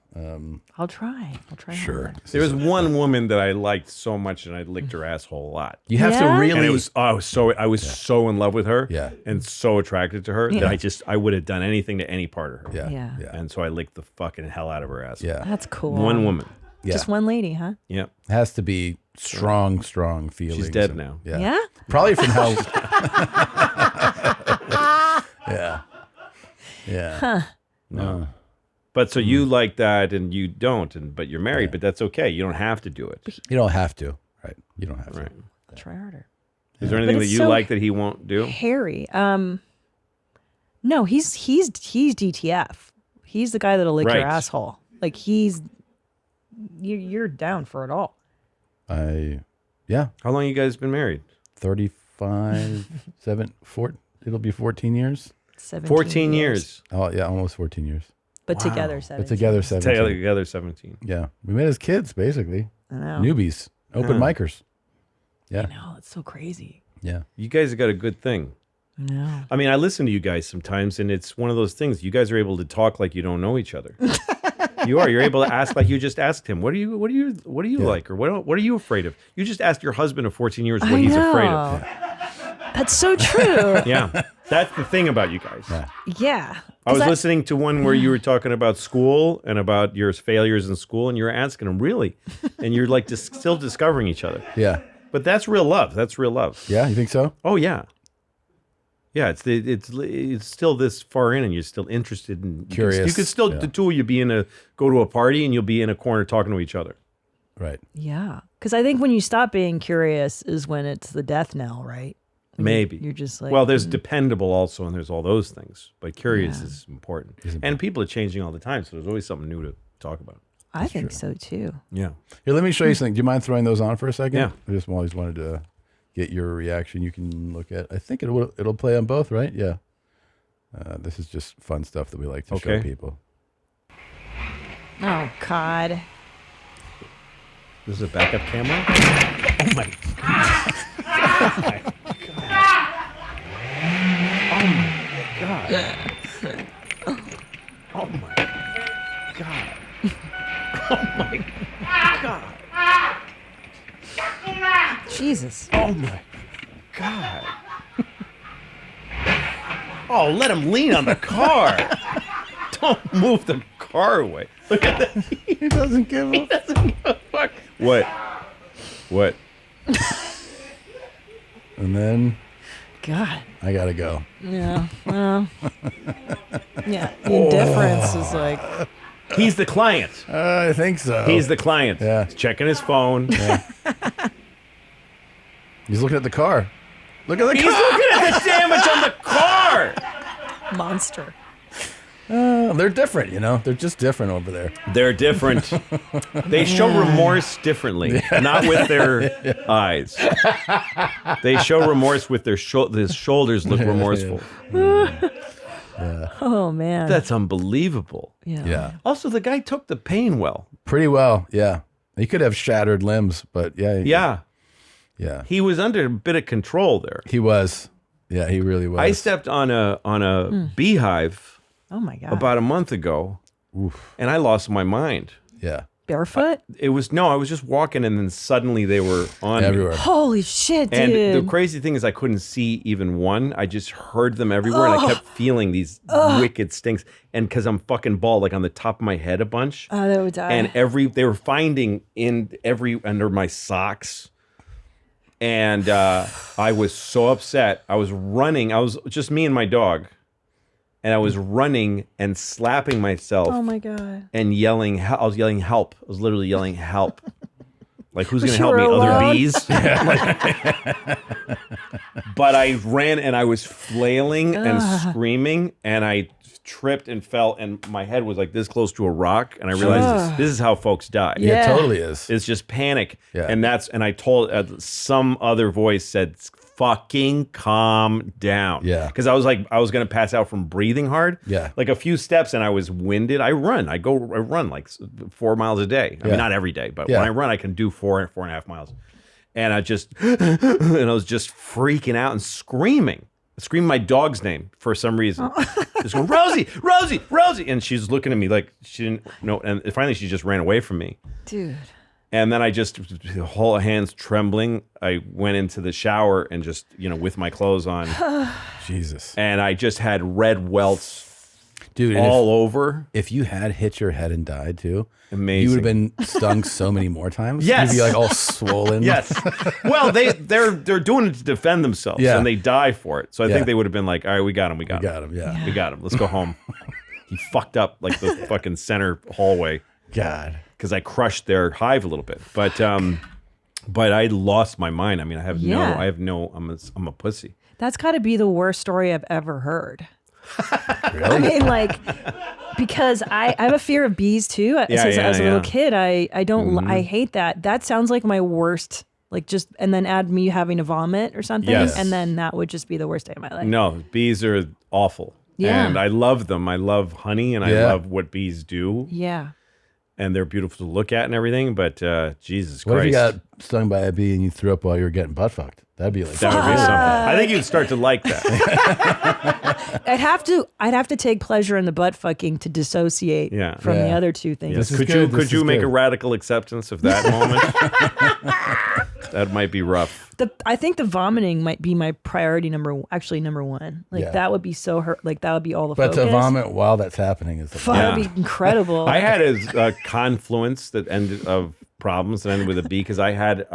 I'll try. Sure. hard. There was one woman that I liked so much, and I licked her asshole a lot. You have to Yeah? really. And it was I was so in love with her, Yeah. and so attracted to her Yeah. that I would have done anything to any part of her. Yeah. Yeah. And so I licked the fucking hell out of her ass. Yeah. That's cool. One woman. Yeah. Just one lady, huh? Yeah. Has to be strong feelings. She's dead now. Yeah. Yeah? Probably from how. Yeah. Yeah. Huh. No. But so you like that, and you don't, but you're married. But that's okay. You don't have to do it. You don't have to. Right. You don't have to. Right. I'll try harder. Is there anything that it's you so like that he won't do? Harry. No, he's DTF. He's the guy that'll lick Right. your asshole. Like you're down for it all. Yeah. How long you guys been married? 35, it'll be 14 years. 14 years. Oh, yeah, almost 14 years. But together 17. But together 17. Together 17. Yeah. We met as kids, basically. I know. Newbies, open micers. Yeah. I know, it's so crazy. Yeah. You guys have got a good thing. I know. I mean, I listen to you guys sometimes, and it's one of those things. You guys are able to talk like you don't know each other. You are. You're able to ask like you just asked him. What do you like, or what are you afraid of? You just asked your husband of 14 years what he's afraid of. That's so true. Yeah, that's the thing about you guys. Yeah. I was listening to one where you were talking about school and about your failures in school, and you were asking him really, and you're like still discovering each other. Yeah. But that's real love. That's real love. Yeah. You think so? Oh yeah. Yeah, it's still this far in, and you're still interested in Curious. You could still the two of you go to a party, and you'll be in a corner talking to each other. Right. Yeah. Because I think when you stop being curious is when it's the death knell, right? When Maybe you're just like, well, there's dependable also, and there's all those things. But curious is important, and people are changing all the time, so there's always something new to talk about. I think so too. Yeah. Here, let me show you something. Do you mind throwing those on for a second? Yeah. I just always wanted to get your reaction. You can look at. I think it'll play on both, right? Yeah. This is just fun stuff that we like to show people. Oh God. This is a backup camera. Oh my God. Oh my God. Oh my God. Oh my God. Jesus. Oh my God. Oh, let him lean on the car. Don't move the car away. Look at that. He doesn't give a fuck. What? And then God. I gotta go. Yeah. Well. Yeah. Indifference is like. He's the client. I think so. He's the client. Yeah. He's checking his phone. Yeah. He's looking at the car. Look at the car. He's looking at the damage on the car. Monster. They're different, you know. They're just different over there. They're different. They show remorse differently, not with their eyes. They show remorse with their shoulders look remorseful. Oh man, that's unbelievable. Yeah. Also, the guy took the pain well. Pretty well, yeah. He could have shattered limbs, but yeah. He was under a bit of control there. He was. Yeah, he really was. I stepped on a beehive. Oh my God. About a month ago. Oof. And I lost my mind. Yeah. Barefoot? I was just walking and then suddenly they were on everywhere. Me. Holy shit, dude. And the crazy thing is I couldn't see even one. I just heard them everywhere and I kept feeling these wicked stinks. And because I'm fucking bald, like on the top of my head a bunch. Oh, they would die. And they were finding under my socks. And I was so upset. I was running. I was just me and my dog. And I was running and slapping myself. Oh my God. And yelling. I was yelling help. I was literally yelling help. Like, who's going to help me? alone? Other bees? But I ran and I was flailing and screaming. And I tripped and fell. And my head was like this close to a rock. And I realized this is how folks die. Yeah, it totally is. It's just panic. Yeah. And I told some other voice said, fucking calm down. Yeah. Because I was going to pass out from breathing hard. Yeah. Like a few steps and I was winded. I run like 4 miles a day. I mean, not every day, but when I run, I can do 4.5 miles. And I just, and I was just freaking out and screaming my dog's name for some reason. Just going, Rosie, Rosie, Rosie. And she's looking at me like she didn't know. And finally she just ran away from me. Dude. And then I just, whole hands trembling, I went into the shower and just, with my clothes on. Jesus. And I just had red welts, dude, all over. If you had hit your head and died too, amazing. You would have been stung so many more times. Yes. You'd be like all swollen. Yes. Well, they're doing it to defend themselves, and they die for it. So I think they would have been like, all right, we got him. We got him. Yeah. We got him. Let's go home. He fucked up like the fucking center hallway. God. Because I crushed their hive a little bit, but I lost my mind. I mean, I'm a pussy. That's got to be the worst story I've ever heard. Really? I mean, like, because I have a fear of bees too. As a little kid, I don't, I hate that. That sounds like my worst. Like and then add me having to vomit or something, and then that would just be the worst day of my life. No, bees are awful. Yeah. And I love them. I love honey, and I love what bees do. Yeah. And they're beautiful to look at and everything, but Jesus Christ. What if you got stung by a bee and you threw up while you were getting butt fucked? That'd be like that would be something. I think you'd start to like that. I'd have to take pleasure in the butt fucking to dissociate from the other two things. Yes. Could you make a radical acceptance of that moment? That might be rough. I think the vomiting might be my priority number one. Like that would be so hurt. Like that would be all the focus. But to vomit while that's happening is that would be incredible. I had a confluence that ended of problems that ended with a bee because I had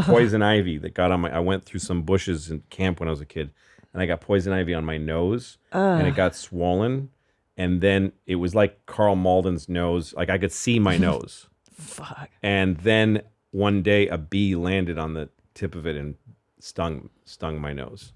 poison ivy that got on I went through some bushes in camp when I was a kid, and I got poison ivy on my nose, and it got swollen, and then it was like Carl Malden's nose. Like I could see my nose. Fuck. And then one day a bee landed on the tip of it and stung my nose.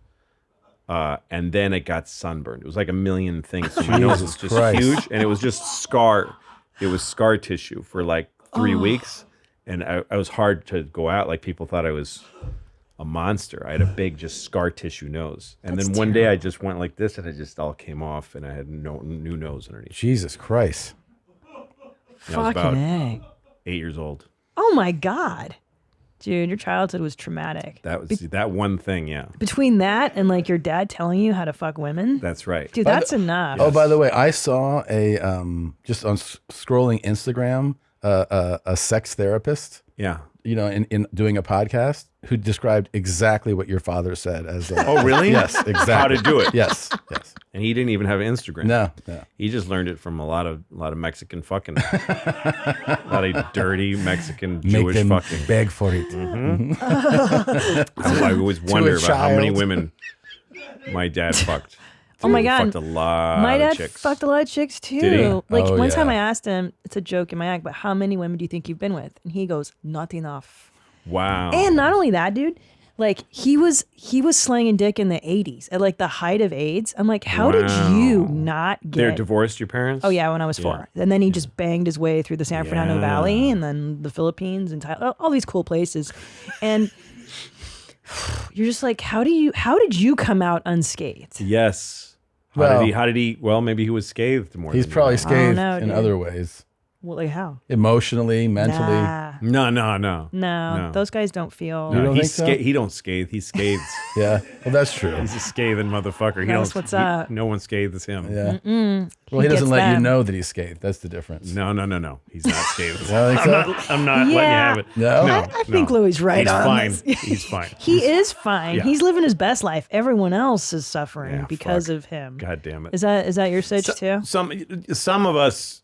And then it got sunburned. It was like a million things. So my nose was just huge, and it was just scar. It was scar tissue for like 3 weeks, and I was hard to go out. Like people thought I was a monster. I had a big, just scar tissue nose. And then one day I just went like this, and it just all came off, and I had no new nose underneath. Jesus Christ. I was about A. 8 years old. Oh my God. Dude, your childhood was traumatic. That was that one thing, yeah. Between that and like your dad telling you how to fuck women. That's right. Dude, that's enough. Oh, by the way, I saw a just on scrolling Instagram a sex therapist. Yeah. In doing a podcast who described exactly what your father said as. Oh, really? Yes, exactly. How to do it. Yes. And he didn't even have Instagram. No. He just learned it from a lot of Mexican fucking, a lot of dirty Mexican Jewish Make them fucking. beg for it. I always wonder about how many women my dad fucked. Oh my He God. fucked a lot My of dad chicks. fucked a lot of chicks too. Did he? Like Oh, one time yeah. I asked him, it's a joke in my act, but how many women do you think you've been with? And he goes, not enough. Wow. And not only that, dude, like he was slanging dick in the 80s at like the height of AIDS. I'm like, how did you not get? They're divorced, your parents? Oh yeah, when I was 4. And then he just banged his way through the San Fernando Yeah. Valley and then the Philippines and Thailand, all these cool places. And you're just like, how did you come out unscathed? Yes. Well- How did he? Well, maybe he was scathed more. He's than probably you. scathed know, in dude. other ways. Well, like how? Emotionally, mentally. Nah. No. No, those guys don't feel. You don't He's think so? He don't scathe. He scathes. Yeah. Well, that's true. He's a scathing motherfucker. That's what's up. No one scathes him. Yeah. Mm-mm. Well, he doesn't gets let you them. know that he's scathed. That's the difference. No. He's not scathed. You don't think so? I'm not letting you Yeah. have it. No? I think Louie's right He's on fine. this. He's fine. He is fine. Yeah. He's living his best life. Everyone else is suffering Yeah, because fuck. of him. God damn it. Is that your sitch too? Some of us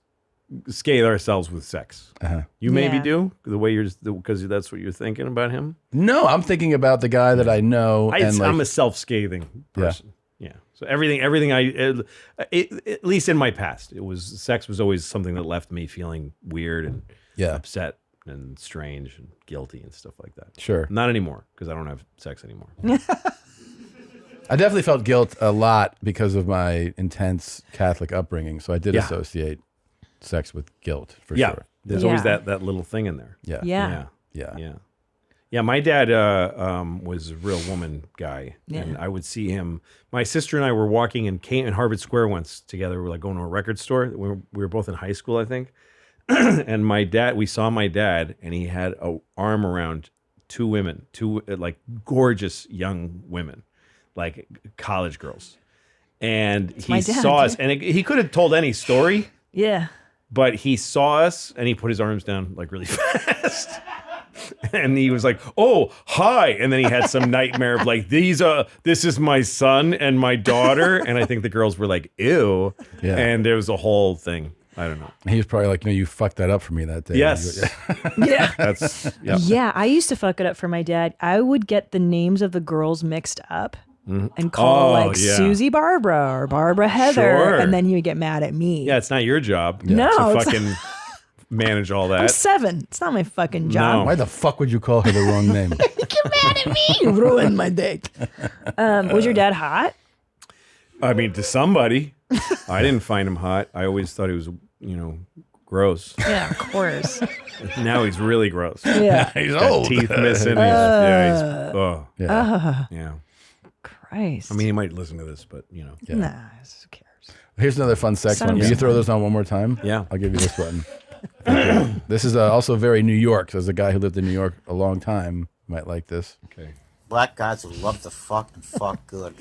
scathe ourselves with sex. You maybe Yeah. do the way because that's what you're thinking about him. No, I'm thinking about the guy that I know. I'm a self-scathing person. Yeah. So everything at least in my past, sex was always something that left me feeling weird and upset and strange and guilty and stuff like that. Sure. Not anymore because I don't have sex anymore. I definitely felt guilt a lot because of my intense Catholic upbringing. So I did Yeah. associate sex with guilt for Yeah. sure. There's always that little thing in there. Yeah. Yeah, my dad was a real woman guy, and I would see him. My sister and I were walking in Harvard Square once together. We were like going to a record store. We were both in high school, I think. And we saw my dad, and he had an arm around two women, like gorgeous young women, like college girls. And he saw us, and he could have told any story. Yeah. But he saw us, and he put his arms down like really fast. And he was like, "Oh, hi!" And then he had some nightmare of like, "This is my son and my daughter." And I think the girls were like, "Ew!" Yeah. And there was a whole thing. I don't know. He was probably like, you fucked that up for me that day. Yes. Yeah. Yeah. I used to fuck it up for my dad. I would get the names of the girls mixed up and call Susie Barbara or Barbara Heather, Sure. and then he would get mad at me. Yeah, it's not your job. No, to it's fucking manage all that. I'm 7. It's not my fucking job. Why the fuck would you call her the wrong name? Get mad at me. You ruined my date. Was your dad hot? I mean, to somebody, I didn't find him hot. I always thought he was, gross. Yeah, of course. Now he's really gross. Yeah. He's Got old. teeth missing. Yeah. Christ. I mean, he might listen to this, but Yeah. Nah, who cares? Here's another fun sex one. Will you throw those on one more time? Yeah. I'll give you this one. This is also very New York. So as a guy who lived in New York a long time, might like this. Okay. Black guys who love to fuck and fuck good.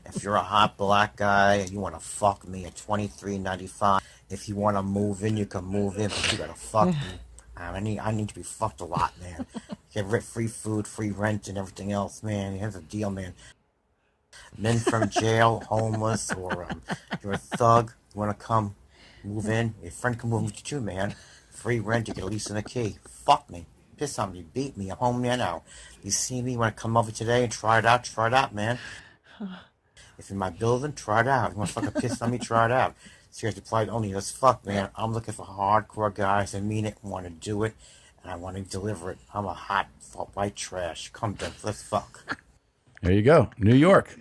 If you're a hot black guy and you want to fuck me at $23.95, if you want to move in, you can move in, but you gotta fuck me. I need to be fucked a lot, man. Get free food, free rent, and everything else, man. Here's the deal, man. Men from jail, homeless, or you're a thug, you want to come move in, your friend can move with you too, man. Free rent, you get a lease and a key. Fuck me. Piss on me, beat me. I'm home there now. You see me, you want to come over today and try it out, man. If you're in my building, try it out. You want to fucking piss on me, try it out. Seriously, applied only as fuck, man. I'm looking for hardcore guys that mean it, want to do it, and I want to deliver it. I'm a hot white trash. Come then, let's fuck. There you go. New York.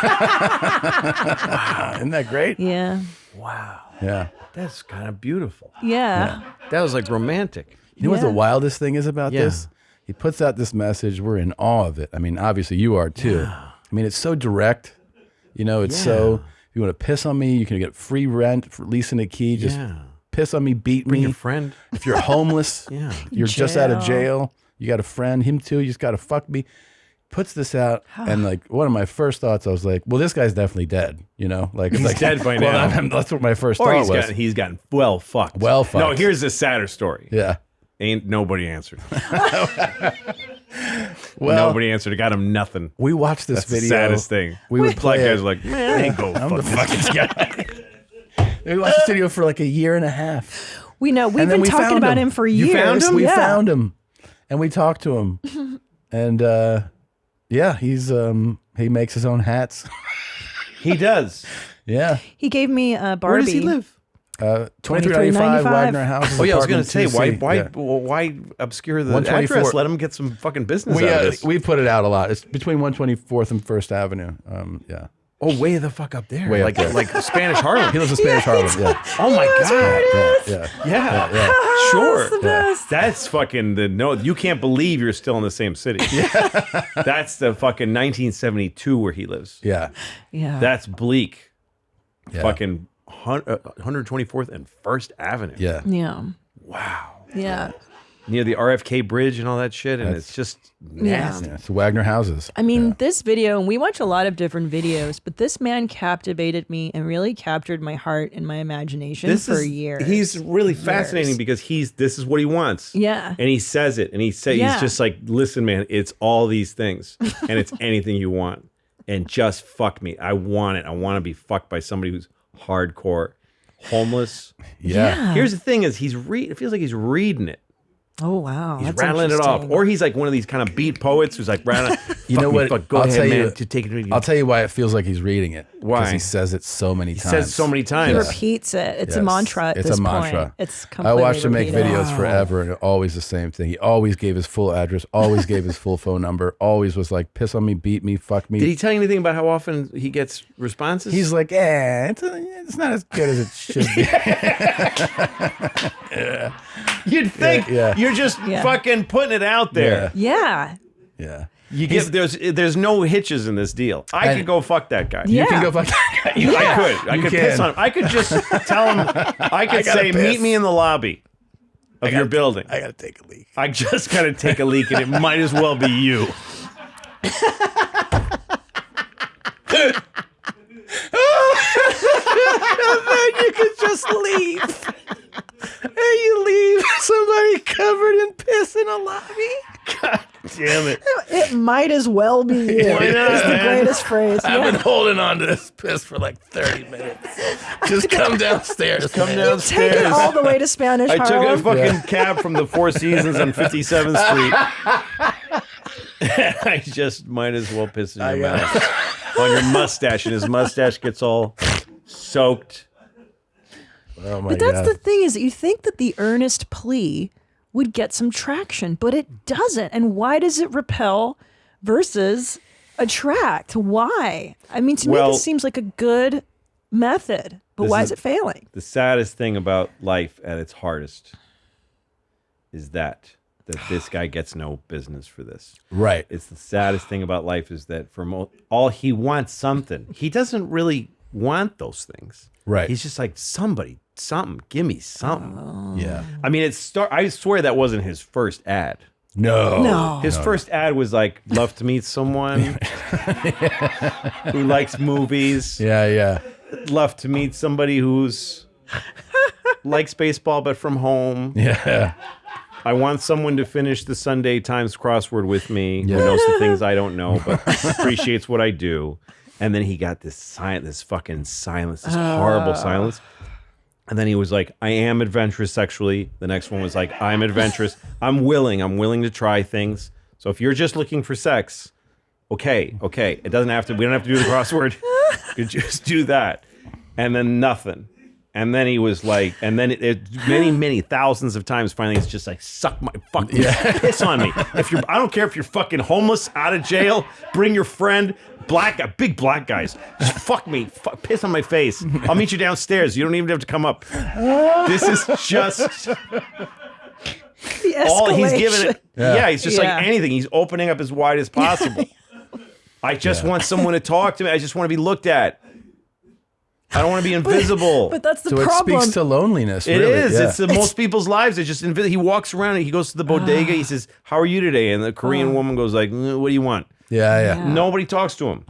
Wow. Isn't that great? Yeah. Wow. Yeah. That's kind of beautiful. Yeah. That was like romantic. You know what the wildest thing is about Yeah. this? He puts out this message. We're in awe of it. I mean, obviously you are too. I mean, it's so direct. It's so, if you want to piss on me, you can get free rent, for leasing a key. Just piss on me, beat Bring me. your friend. If you're homeless, you're just out of jail, you got a friend, him too, you just got to fuck me. Puts this out, and like one of my first thoughts, I was like, well, this guy's definitely dead. Like it's He's like, dead by well, now. that's what my first Or thought was. he's gotten well fucked. Well fucked. No, here's a sadder story. Yeah. Ain't nobody answered. Well, nobody answered. It got him nothing. we watched this That's video. the saddest thing. We would Black play guys it. are like, man, I ain't go I'm the fuck this fucking guy. We watched this video for like a year and a half. We know. We've And then been we talking found about him. him for You years. found him? We Yeah. found him, and we talked to him, and yeah, he's he makes his own hats. He does. Yeah, He gave me a Barbie. Where does he live? 2395 Wagner House. Oh yeah, I was gonna apartment say 2C. why Yeah. why obscure the 124. address? Let him get some fucking business We out of this. we put it out a lot. It's between 124th and First Avenue. Yeah, Oh, way the fuck up there. Way up like there. like Spanish Harlem. he lives in Spanish Harlem. Yeah, Oh my god. yeah. Sure. the best. That's fucking the no. You can't believe you're still in the same city. That's the fucking 1972 where he lives. Yeah. Yeah. That's bleak. Yeah. Fucking 124th and First Avenue. Yeah. Yeah. Wow. Yeah. Near the RFK bridge and all that shit, and it's just nasty. Yeah, it's Wagner houses. I mean, this video, and we watch a lot of different videos, but this man captivated me and really captured my heart and my imagination for years. He's really fascinating because this is what he wants. Yeah. And he says it, and he's just like, listen, man, it's all these things, and it's anything you want, and just fuck me. I want it. I want to be fucked by somebody who's hardcore, homeless. Yeah. Here's the thing: is it feels like he's reading it. Oh, wow. He's That's rattling it off, interesting. or he's like one of these kind of beat poets who's like rattling. You know what? Fuck, go ahead, man. To take it. I'll tell you why it feels like he's reading it. Why? Because he says it so many times. He says it so many He times. repeats it. It's a Yes. mantra at It's this a mantra. point. It's I completely watched him make repeated. videos forever, and always the same thing. He always gave his full address, always gave his full phone number, always was like, piss on me, beat me, fuck me. Did he tell you anything about how often he gets responses? He's like, it's not as good as it should be. You'd think Yeah. you're just fucking putting it out there. Yeah. Yeah. You get there's no hitches in this deal. I could go fuck that guy. Yeah. You can go fuck that guy. I could can. piss on him. I could just tell him. I could gotta say, piss. meet me in the lobby of your building. I gotta take a leak. I just gotta take a leak, and it might as well be you. Then you could just leave. And you leave somebody covered in piss in a lobby. God damn it. It might as well be you. Why not, It's the man? greatest phrase. I've Yeah. been holding on to this piss for like 30 minutes. Just come downstairs. Come Take it downstairs. all the way to Spanish I took a Harlem. fucking cab from the Four Seasons on 57th Street. I just might as well piss in your mouth. On your mustache, and his mustache gets all soaked. Oh my But that's God. the thing is, you think that the earnest plea would get some traction, but it doesn't. And why does it repel versus attract? Why? I mean, to me, Well, this seems like a good method, but this why is- is it failing? The saddest thing about life at its hardest is that this guy gets no business for this. Right. It's the saddest thing about life is that for all he wants something. He doesn't really want those things. Right. He's just like, something, give me something. Yeah. I mean, I swear that wasn't his first ad. No. His first ad was like, love to meet someone who likes movies. Yeah. Love to meet somebody who's likes baseball but from home. Yeah. I want someone to finish the Sunday Times crossword with me who knows the things I don't know but appreciates what I do. And then he got this fucking silence, this horrible silence. And then he was like, I am adventurous sexually. The next one was like, I'm adventurous. I'm willing to try things. So if you're just looking for sex, okay. It doesn't have to, we don't have to do the crossword. You could just do that. And then nothing. And then he was like, and then many thousands of times finally it's just like, suck my fucking piss on me. I don't care if you're fucking homeless, out of jail, bring your friend, big black guys, just fuck me, piss on my face. I'll meet you downstairs. You don't even have to come up. This is just all he's giving it. Yeah, he's just like anything. He's opening up as wide as possible. I just want someone to talk to me. I just want to be looked at. I don't want to be invisible. But that's the So problem. it speaks to loneliness. It really. is. Yeah. It's most people's lives. It's just he walks around and he goes to the bodega. He says, "How are you today?" And the Korean woman goes like, "What do you want?" Yeah. Nobody talks to him.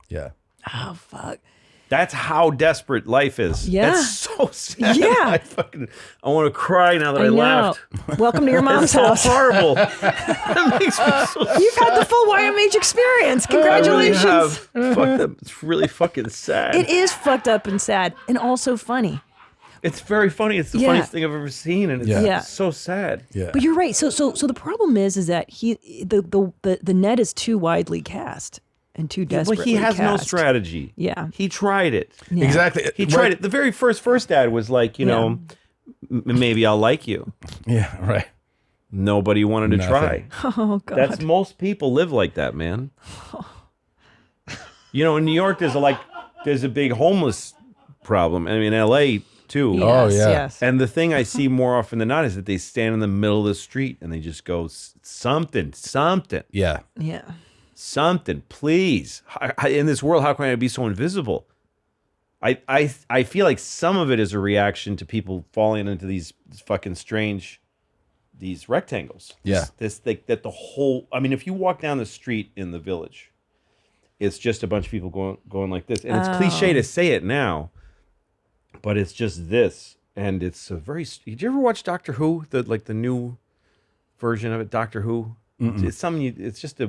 Yeah. Oh, fuck. That's how desperate life is. Yeah. That's so sad. Yeah. I want to cry now that I laughed. Welcome to your mom's It's so house. horrible. That makes me so You've had the full YMH experience. Congratulations. I really have. Fuck that. It's really fucking sad. It is fucked up and sad, and also funny. It's very funny. It's the funniest thing I've ever seen, and it's so sad. Yeah. But you're right. So the problem is that the net is too widely cast and too desperately Well, he has no cast. strategy. Yeah. He tried it. Yeah. Exactly. He tried it. The very first ad was like, you know, maybe I'll like you. Yeah, right. Nobody wanted to try. Oh God. That's most people live like that, man. You know, in New York, there's a big homeless problem. I mean, in LA too. Yes, Oh, yeah. Yes. And the thing I see more often than not is that they stand in the middle of the street and they just go something, Yeah. Yeah. something, please. In this world, how can I be so invisible? I feel like some of it is a reaction to people falling into these fucking strange, these rectangles. Yeah. This like that the whole. I mean, if you walk down the street in the Village, it's just a bunch of people going like this, and it's cliche to say it now, but it's just this, and it's a very. Did you ever watch Doctor Who? The new version of it, Doctor Who. It's something. It's just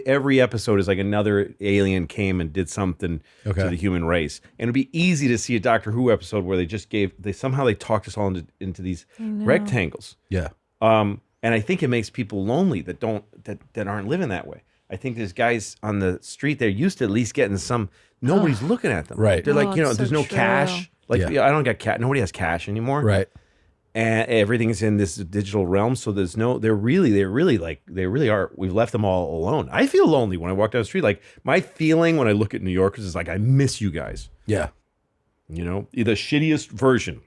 every episode is like another alien came and did something to the human race, and it'd be easy to see a Doctor Who episode where they somehow talked us all into these rectangles. Yeah. And I think it makes people lonely that aren't living that way. I think there's guys on the street they're used to at least getting some. Nobody's looking at them. Right. They're like, it's there's so no true. cash. Like Yeah. I don't got cash. Nobody has cash anymore. Right. And everything's in this digital realm. So there's no. They really are. We've left them all alone. I feel lonely when I walk down the street. Like my feeling when I look at New Yorkers is like I miss you guys. Yeah. You know, the shittiest version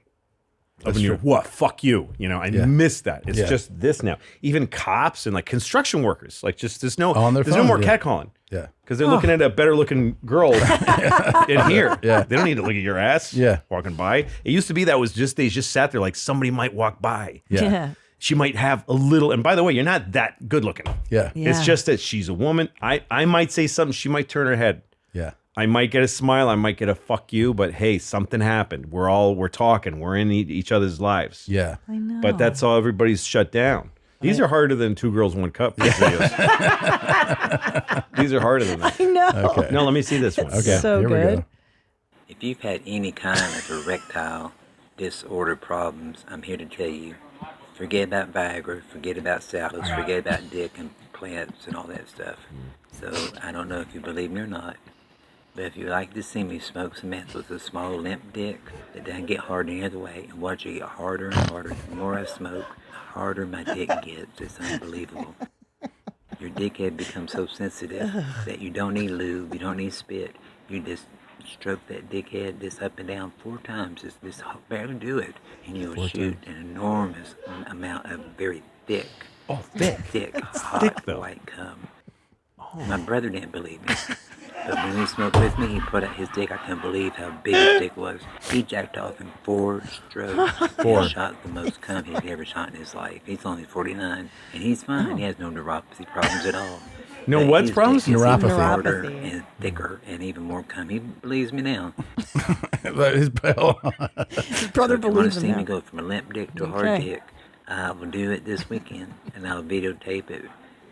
of New York. What? Fuck you. You know, I miss that. It's just this now. Even cops and like construction workers, like just there's no On their there's phone, no more yeah. catcalling. Yeah. Because they're looking at a better looking girl in here. Yeah. They don't need to look at your ass walking by. It used to be that was just they just sat there like somebody might walk by. Yeah. She might have a little, and by the way, you're not that good looking. Yeah. It's just that she's a woman. I might say something, she might turn her head. Yeah. I might get a smile, I might get a fuck you, but hey, something happened. We're talking, we're in each other's lives. Yeah. I know. But that's all everybody's shut down. These are harder than 2 Girls, 1 Cup videos. These are harder than that. I know. Okay. No, let me see this one. Okay. So Here we good. go. If you've had any kind of erectile disorder problems, I'm here to tell you, forget about Viagra, forget about Saatva, forget about dick and plants and all that stuff. So I don't know if you believe me or not, but if you like to see me smoke some meth with a small limp dick that doesn't get hard any other way, and watch it get harder and harder, the more I smoke, the harder my dick gets. It's unbelievable. Your dickhead becomes so sensitive that you don't need lube, you don't need spit. You just stroke that dickhead just up and down 4 times. Just barely do it, and you'll shoot an enormous amount of very thick, thick, hot thick, white cum. My brother didn't believe me. But when he smoked with me, he put out his dick. I couldn't believe how big his dick was. He jacked off in 4 strokes. 4. He shot the most cum he'd ever shot in his life. He's only 49, and he's fine. He has no neuropathy problems at all. No But what his problems? dick is even Neuropathy. harder Neuropathy. and thicker and even more cum. He believes me now. But his Brother So if you want to believes see him me now. go from a limp dick to a hard Okay. dick, I will do it this weekend, and I'll videotape it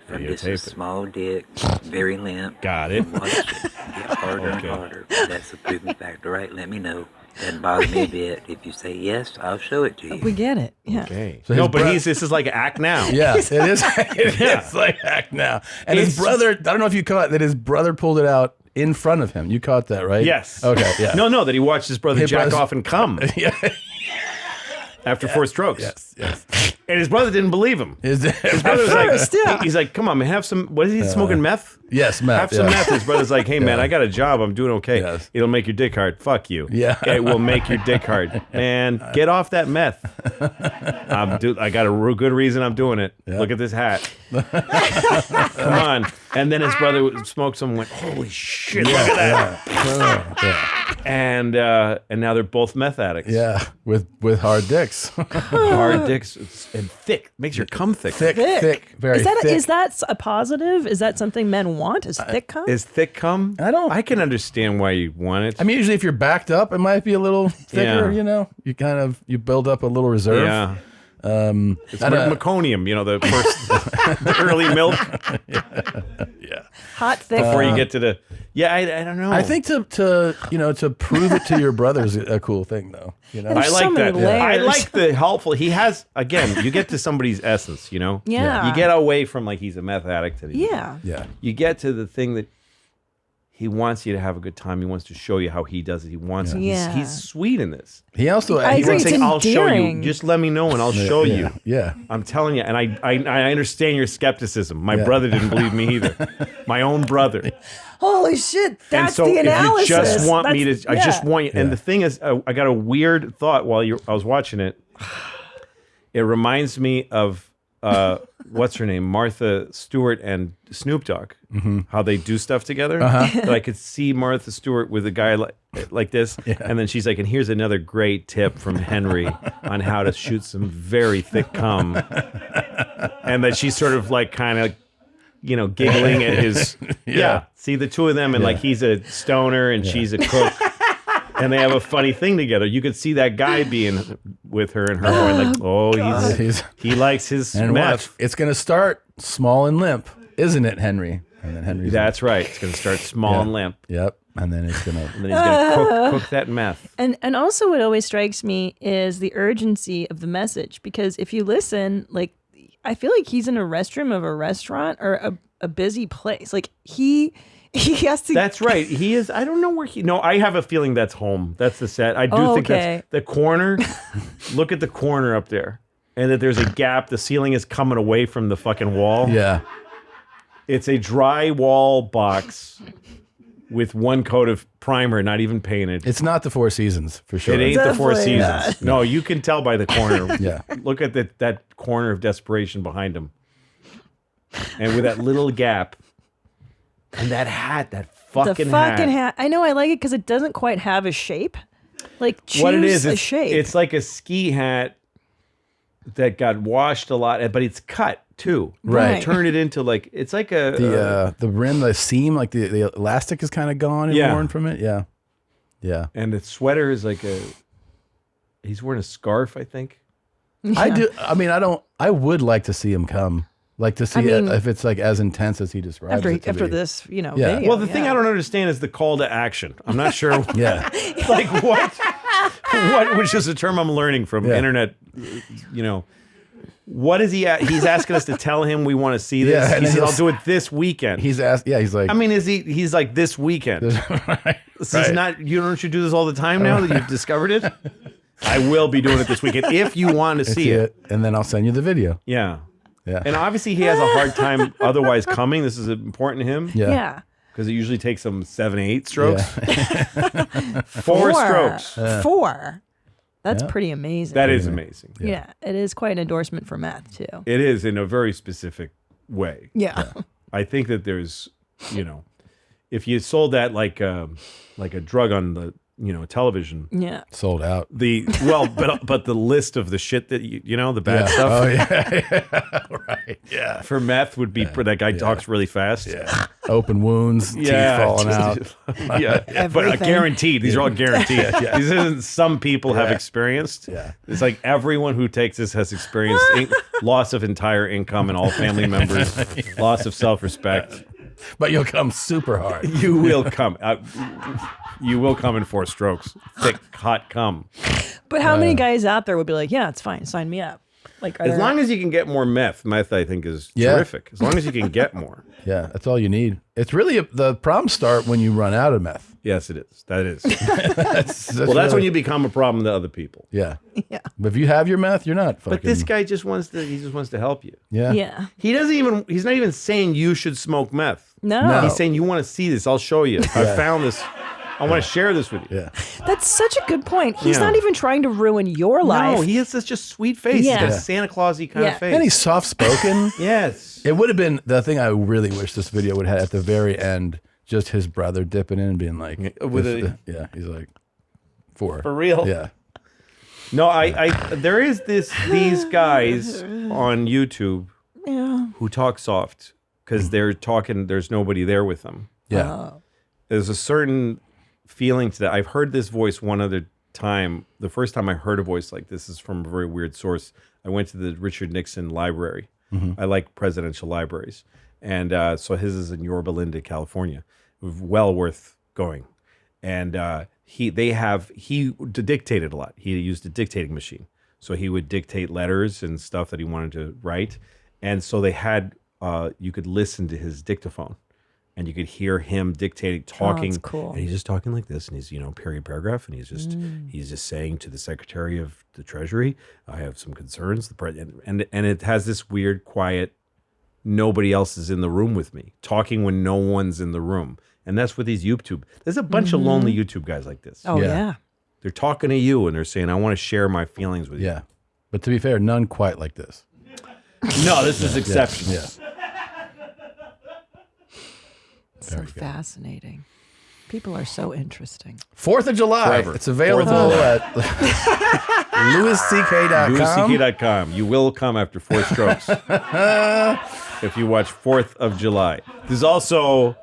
from just a Videotape it. small dick, very limp. Got it. And watch it get harder and harder. That's a proven fact. All right, let me know. Doesn't bother me a bit. If you say yes, I'll show it to you. We get it. Yeah. Okay. So No, his but bro- this is like act now. Yeah, it is. It is like act now. And his brother, I don't know if you caught that his brother pulled it out in front of him. You caught that, right? Yes. Okay, yeah. No, that he watched his brother Hey, jack brothers- off and come Yeah. after 4 strokes. Yes. And his brother didn't believe him. His Brother was first, like, yeah. he's like, come on, man, have some. What is he smoking? Meth? Yes, meth. Have some yeah. meth. His brother's like, hey, man, I got a job. I'm doing okay. Yes. It'll make your dick hard. Fuck you. Yeah. It will make your dick hard. Man, get off that meth. I got a real good reason I'm doing it. Yeah. Look at this hat. Come on. And then his brother smoked some and went, holy shit, look at that. Yeah. And now they're both meth addicts. Yeah. With hard dicks. Hard dicks. It's and thick. Makes your cum thick. Thick, very thick. Is that a positive? Is that something men want? Is thick cum? Is thick cum? I can understand why you want it. I mean, usually if you're backed up, it might be a little thicker. You know, you build up a little reserve. Yeah. It's meconium, the early milk. Yeah. Hot thick. Before you get to the, I don't know. I think to prove it to your brother's a cool thing, though. I like that. I like the helpful. He has, again, you get to somebody's essence, Yeah. You get away from like he's a meth addict. Yeah. You get to the thing that he wants you to have a good time. He wants to show you how he does it. He wants. He's sweet in this. He also. I agree. He's saying, "I'll show you. Just let me know, and I'll show you." Yeah. I'm telling you, and I understand your skepticism. My brother didn't believe me either. My own brother. Holy shit! That's and so the analysis. If you just want me to, I yeah. just want you. And the thing is, I got a weird thought while I was watching it. It reminds me of what's her name, Martha Stewart and Snoop Dogg. How they do stuff together. But I could see Martha Stewart with a guy like this, and then she's like, "And here's another great tip from Henry on how to shoot some very thick cum," and then she's sort of like kind of. Giggling at his, see the two of them, and like he's a stoner and she's a cook, and they have a funny thing together. You could see that guy being with her and her going like, oh, he likes his and meth. Watch, it's going to start small and limp, isn't it, Henry? And then Henry's That's right. It's going to start small and limp. Yep. And then it's going to... And then he's going to cook that meth. And also what always strikes me is the urgency of the message, because if you listen, like, I feel like he's in a restroom of a restaurant or a busy place. Like he has to. That's right. He is. I don't know where he. No, I have a feeling that's home. That's the set. I do think that's the corner. Look at the corner up there, and that there's a gap. The ceiling is coming away from the fucking wall. Yeah. It's a drywall box with one coat of primer, not even painted. It's not the Four Seasons, for sure. It ain't the Four Seasons. Not. No, you can tell by the corner. Yeah. Look at that corner of desperation behind him. And with that little gap. And that hat, that fucking hat. I know, I like it because it doesn't quite have a shape. Like, choose what it is, a shape. It's like a ski hat that got washed a lot, but it's cut too. Right. Turn it into like, it's like a... the rim, the seam, like the elastic is kind of gone and worn from it. Yeah. Yeah. And the sweater is like he's wearing a scarf, I think. Yeah. I would like to see him come. Like to see it if it's like as intense as he describes it to after be. this, video. Well, the thing I don't understand is the call to action. I'm not sure. Like what? Which is a term I'm learning from internet. What is he? He's asking us to tell him we want to see this. Yeah, he said, "I'll do it this weekend." He's asked. Yeah, he's like. I mean, is he? He's like this weekend. Right. This is not. Don't you do this all the time now that you've discovered it? I will be doing it this weekend if you want to see it, and then I'll send you the video. Yeah. Yeah. And obviously he has a hard time otherwise coming. This is important to him. Yeah. Because it usually takes him 7, 8 strokes. Yeah. 4 strokes. 4. That's pretty amazing. That is amazing. Yeah. It is quite an endorsement for meth too. It is in a very specific way. Yeah. I think that there's, if you sold that like a drug on the television. Yeah. Sold out. But the list of the shit that the bad stuff. Oh yeah. Right. Yeah. For meth would be that guy talks really fast. Yeah. Open wounds, teeth falling out. But guaranteed. These are all guaranteed. These isn't some people have experienced. Yeah. It's like everyone who takes this has experienced loss of entire income and all family members, loss of self-respect. But you'll come super hard. You will come. You will come in 4 strokes. Thick, hot cum. But how many guys out there would be like, yeah, it's fine. Sign me up. Like, as long as you can get more meth I think is terrific. As long as you can get more. Yeah, that's all you need. It's really the problems start when you run out of meth. Yes, it is. That is. that's that's when you become a problem to other people. Yeah. Yeah. But if you have your meth, you're not fucking. But this guy just wants to help you. Yeah. Yeah. He's not even saying you should smoke meth. No. He's saying you want to see this. I'll show you. I found this. I want to share this with you. Yeah. That's such a good point. He's not even trying to ruin your life. No, he has such a sweet face. Yeah. He's got a Santa Claus-y kind of face. And he's soft-spoken. Yes. It would have been the thing I really wish this video would have at the very end, just his brother dipping in and being like, he's like, yeah, he's like, 4. For real? Yeah. No, I there is these guys on YouTube who talk soft because they're talking. There's nobody there with them. Yeah. There's a certain feeling to that. I've heard this voice one other time. The first time I heard a voice like this is from a very weird source. I went to the Richard Nixon Library. I like presidential libraries. And so his is in Yorba Linda, California. Well worth going. And he dictated a lot. He used a dictating machine. So he would dictate letters and stuff that he wanted to write. And so they had, you could listen to his dictaphone. And you could hear him dictating, talking, that's cool. and he's just talking like this, and he's period paragraph, and he's just saying to the Secretary of the Treasury, "I have some concerns." The president, and it has this weird, quiet, nobody else is in the room with me, talking when no one's in the room, and that's what these YouTube. There's a bunch of lonely YouTube guys like this. Oh yeah. They're talking to you, and they're saying, "I want to share my feelings with you." Yeah, but to be fair, none quite like this. No, this is exceptional. Yeah. So fascinating. People are so interesting. 4th of July. Forever. It's available at louisck.com. louisck.com. You will come after 4 strokes if you watch 4th of July. There's also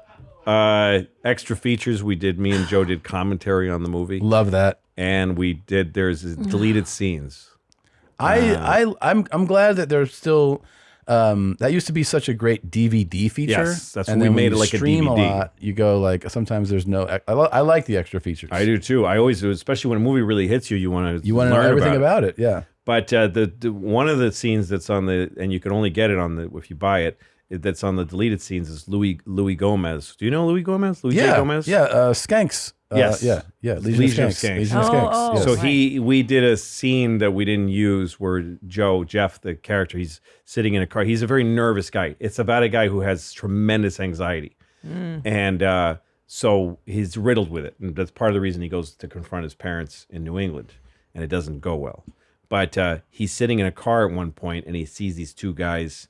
extra features. Me and Joe did commentary on the movie. Love that. And there's deleted scenes. I'm glad that there's still that used to be such a great DVD feature. Yes, that's and when then we made when it like a stream DVD. lot, you go like sometimes there's no. I like the extra features. I do too. I always do, especially when a movie really hits you. You want to know everything about it. Yeah. But the one of the scenes that's on and you can only get it on if you buy it. That's on the deleted scenes is Louie Gomez. Do you know Louie Gomez? Louie J. Gomez? Yeah. Skanks. Yes. Yeah. Legion of Skanks. Legion of Skanks. Yes. So we did a scene that we didn't use where Jeff, the character, he's sitting in a car. He's a very nervous guy. It's about a guy who has tremendous anxiety. And so he's riddled with it. And that's part of the reason he goes to confront his parents in New England. And it doesn't go well. But he's sitting in a car at one point and he sees these 2 guys,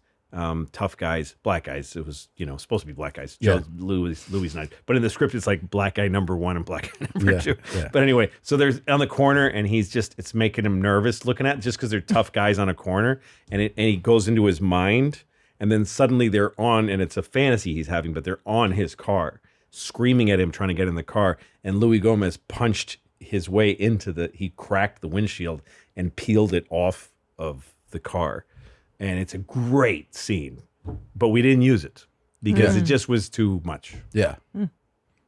tough guys, black guys. It was, supposed to be black guys. Yeah. Louie's not. But in the script, it's like black guy number 1 and black guy number 2. Yeah. But anyway, so there's on the corner, and it's making him nervous looking at it just because they're tough guys on a corner, and he goes into his mind, and then suddenly they're on, and it's a fantasy he's having, but they're on his car, screaming at him, trying to get in the car, and Louie Gomez punched his way he cracked the windshield and peeled it off of the car. And it's a great scene, but we didn't use it because it just was too much. Yeah.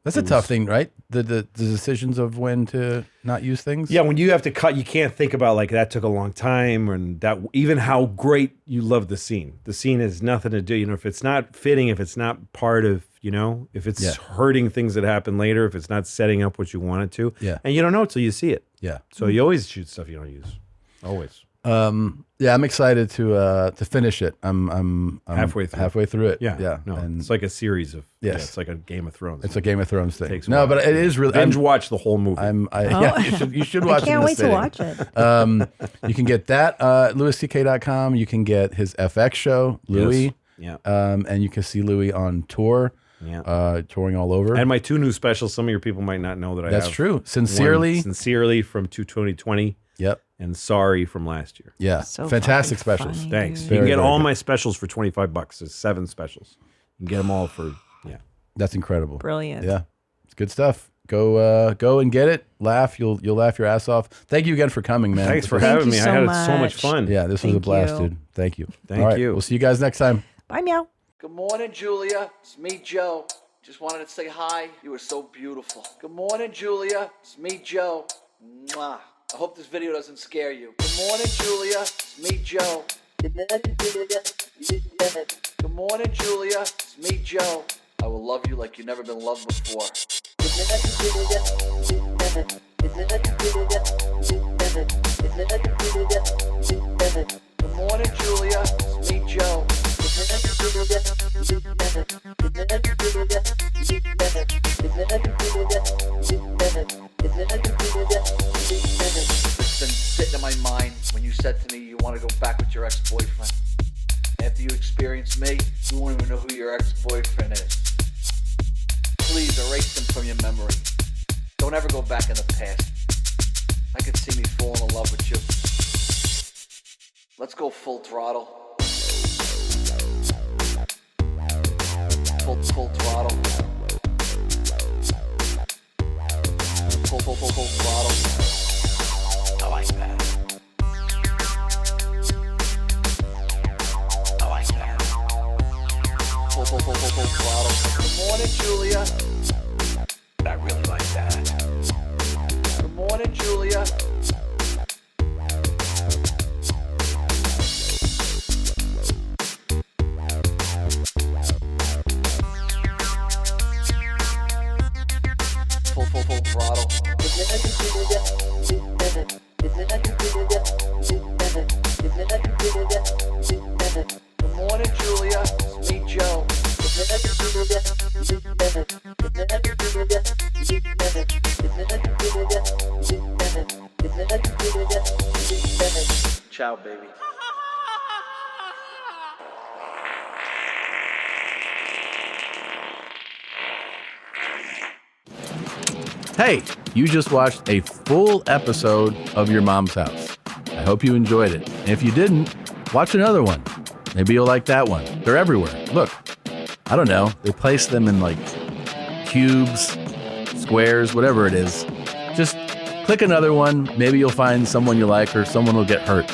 That's a tough thing, right? The decisions of when to not use things. Yeah, when you have to cut, you can't think about like that took a long time, and that even how great you love the scene. The scene has nothing to do, if it's not fitting, if it's not part of, if it's hurting things that happen later, if it's not setting up what you want it to. Yeah. And you don't know till you see it. Yeah. So you always shoot stuff you don't use. Always. Yeah, I'm excited to finish it. I'm halfway through it. Yeah. No, and it's like a series of. Yes. Yeah, it's like a Game of Thrones. It's a Game of Thrones thing. Takes no, but it is really. Binge watch the whole movie. Yeah, you should watch it. I can't in wait the to sitting. watch it. You can get that at louisck.com. You can get his FX show, Louie. Yes. And you can see Louie on tour. Yeah. Touring all over. And my 2 new specials. Some of your people might not know that I have. That's true. Sincerely from 2020. Yep. And Sorry from last year. Yeah. So fantastic fucking specials. funny, Thanks. dude. You can get all good. my specials for $25. There's 7 specials. You can get them all for That's incredible. Brilliant. Yeah. It's good stuff. Go and get it. Laugh. You'll laugh your ass off. Thank you again for coming, man. Thanks for Thank having you me. so I had so much much. fun. Yeah, this was a Thank blast, you. dude. Thank you. Thank All right, you. We'll see you guys next time. Bye, meow. Good morning, Julia. It's me, Joe. Just wanted to say hi. You were so beautiful. Good morning, Julia. It's me, Joe. Mwah. I hope this video doesn't scare you. Good morning, Julia. It's me, Joe. Good morning, Julia. It's me, Joe. I will love you like you've never been loved before. Good morning, Julia. It's me, Joe. It's been sitting in my mind when you said to me you want to go back with your ex-boyfriend. After you experienced me, you won't even know who your ex-boyfriend is. Please erase him from your memory. Don't ever go back in the past. I could see me falling in love with you. Let's go full throttle. Full throttle. Full throttle. I like that. I like that. Full throttle. Good morning, Julia. I really like that. Good morning, Julia. Full throttle. Good morning, Julia. It's me, Joe. Ciao, baby. Hey, you just watched a full episode of Your Mom's House. I hope you enjoyed it. And if you didn't, watch another one. Maybe you'll like that one. They're everywhere. Look, I don't know. They place them in like cubes, squares, whatever it is. Just click another one. Maybe you'll find someone you like or someone will get hurt.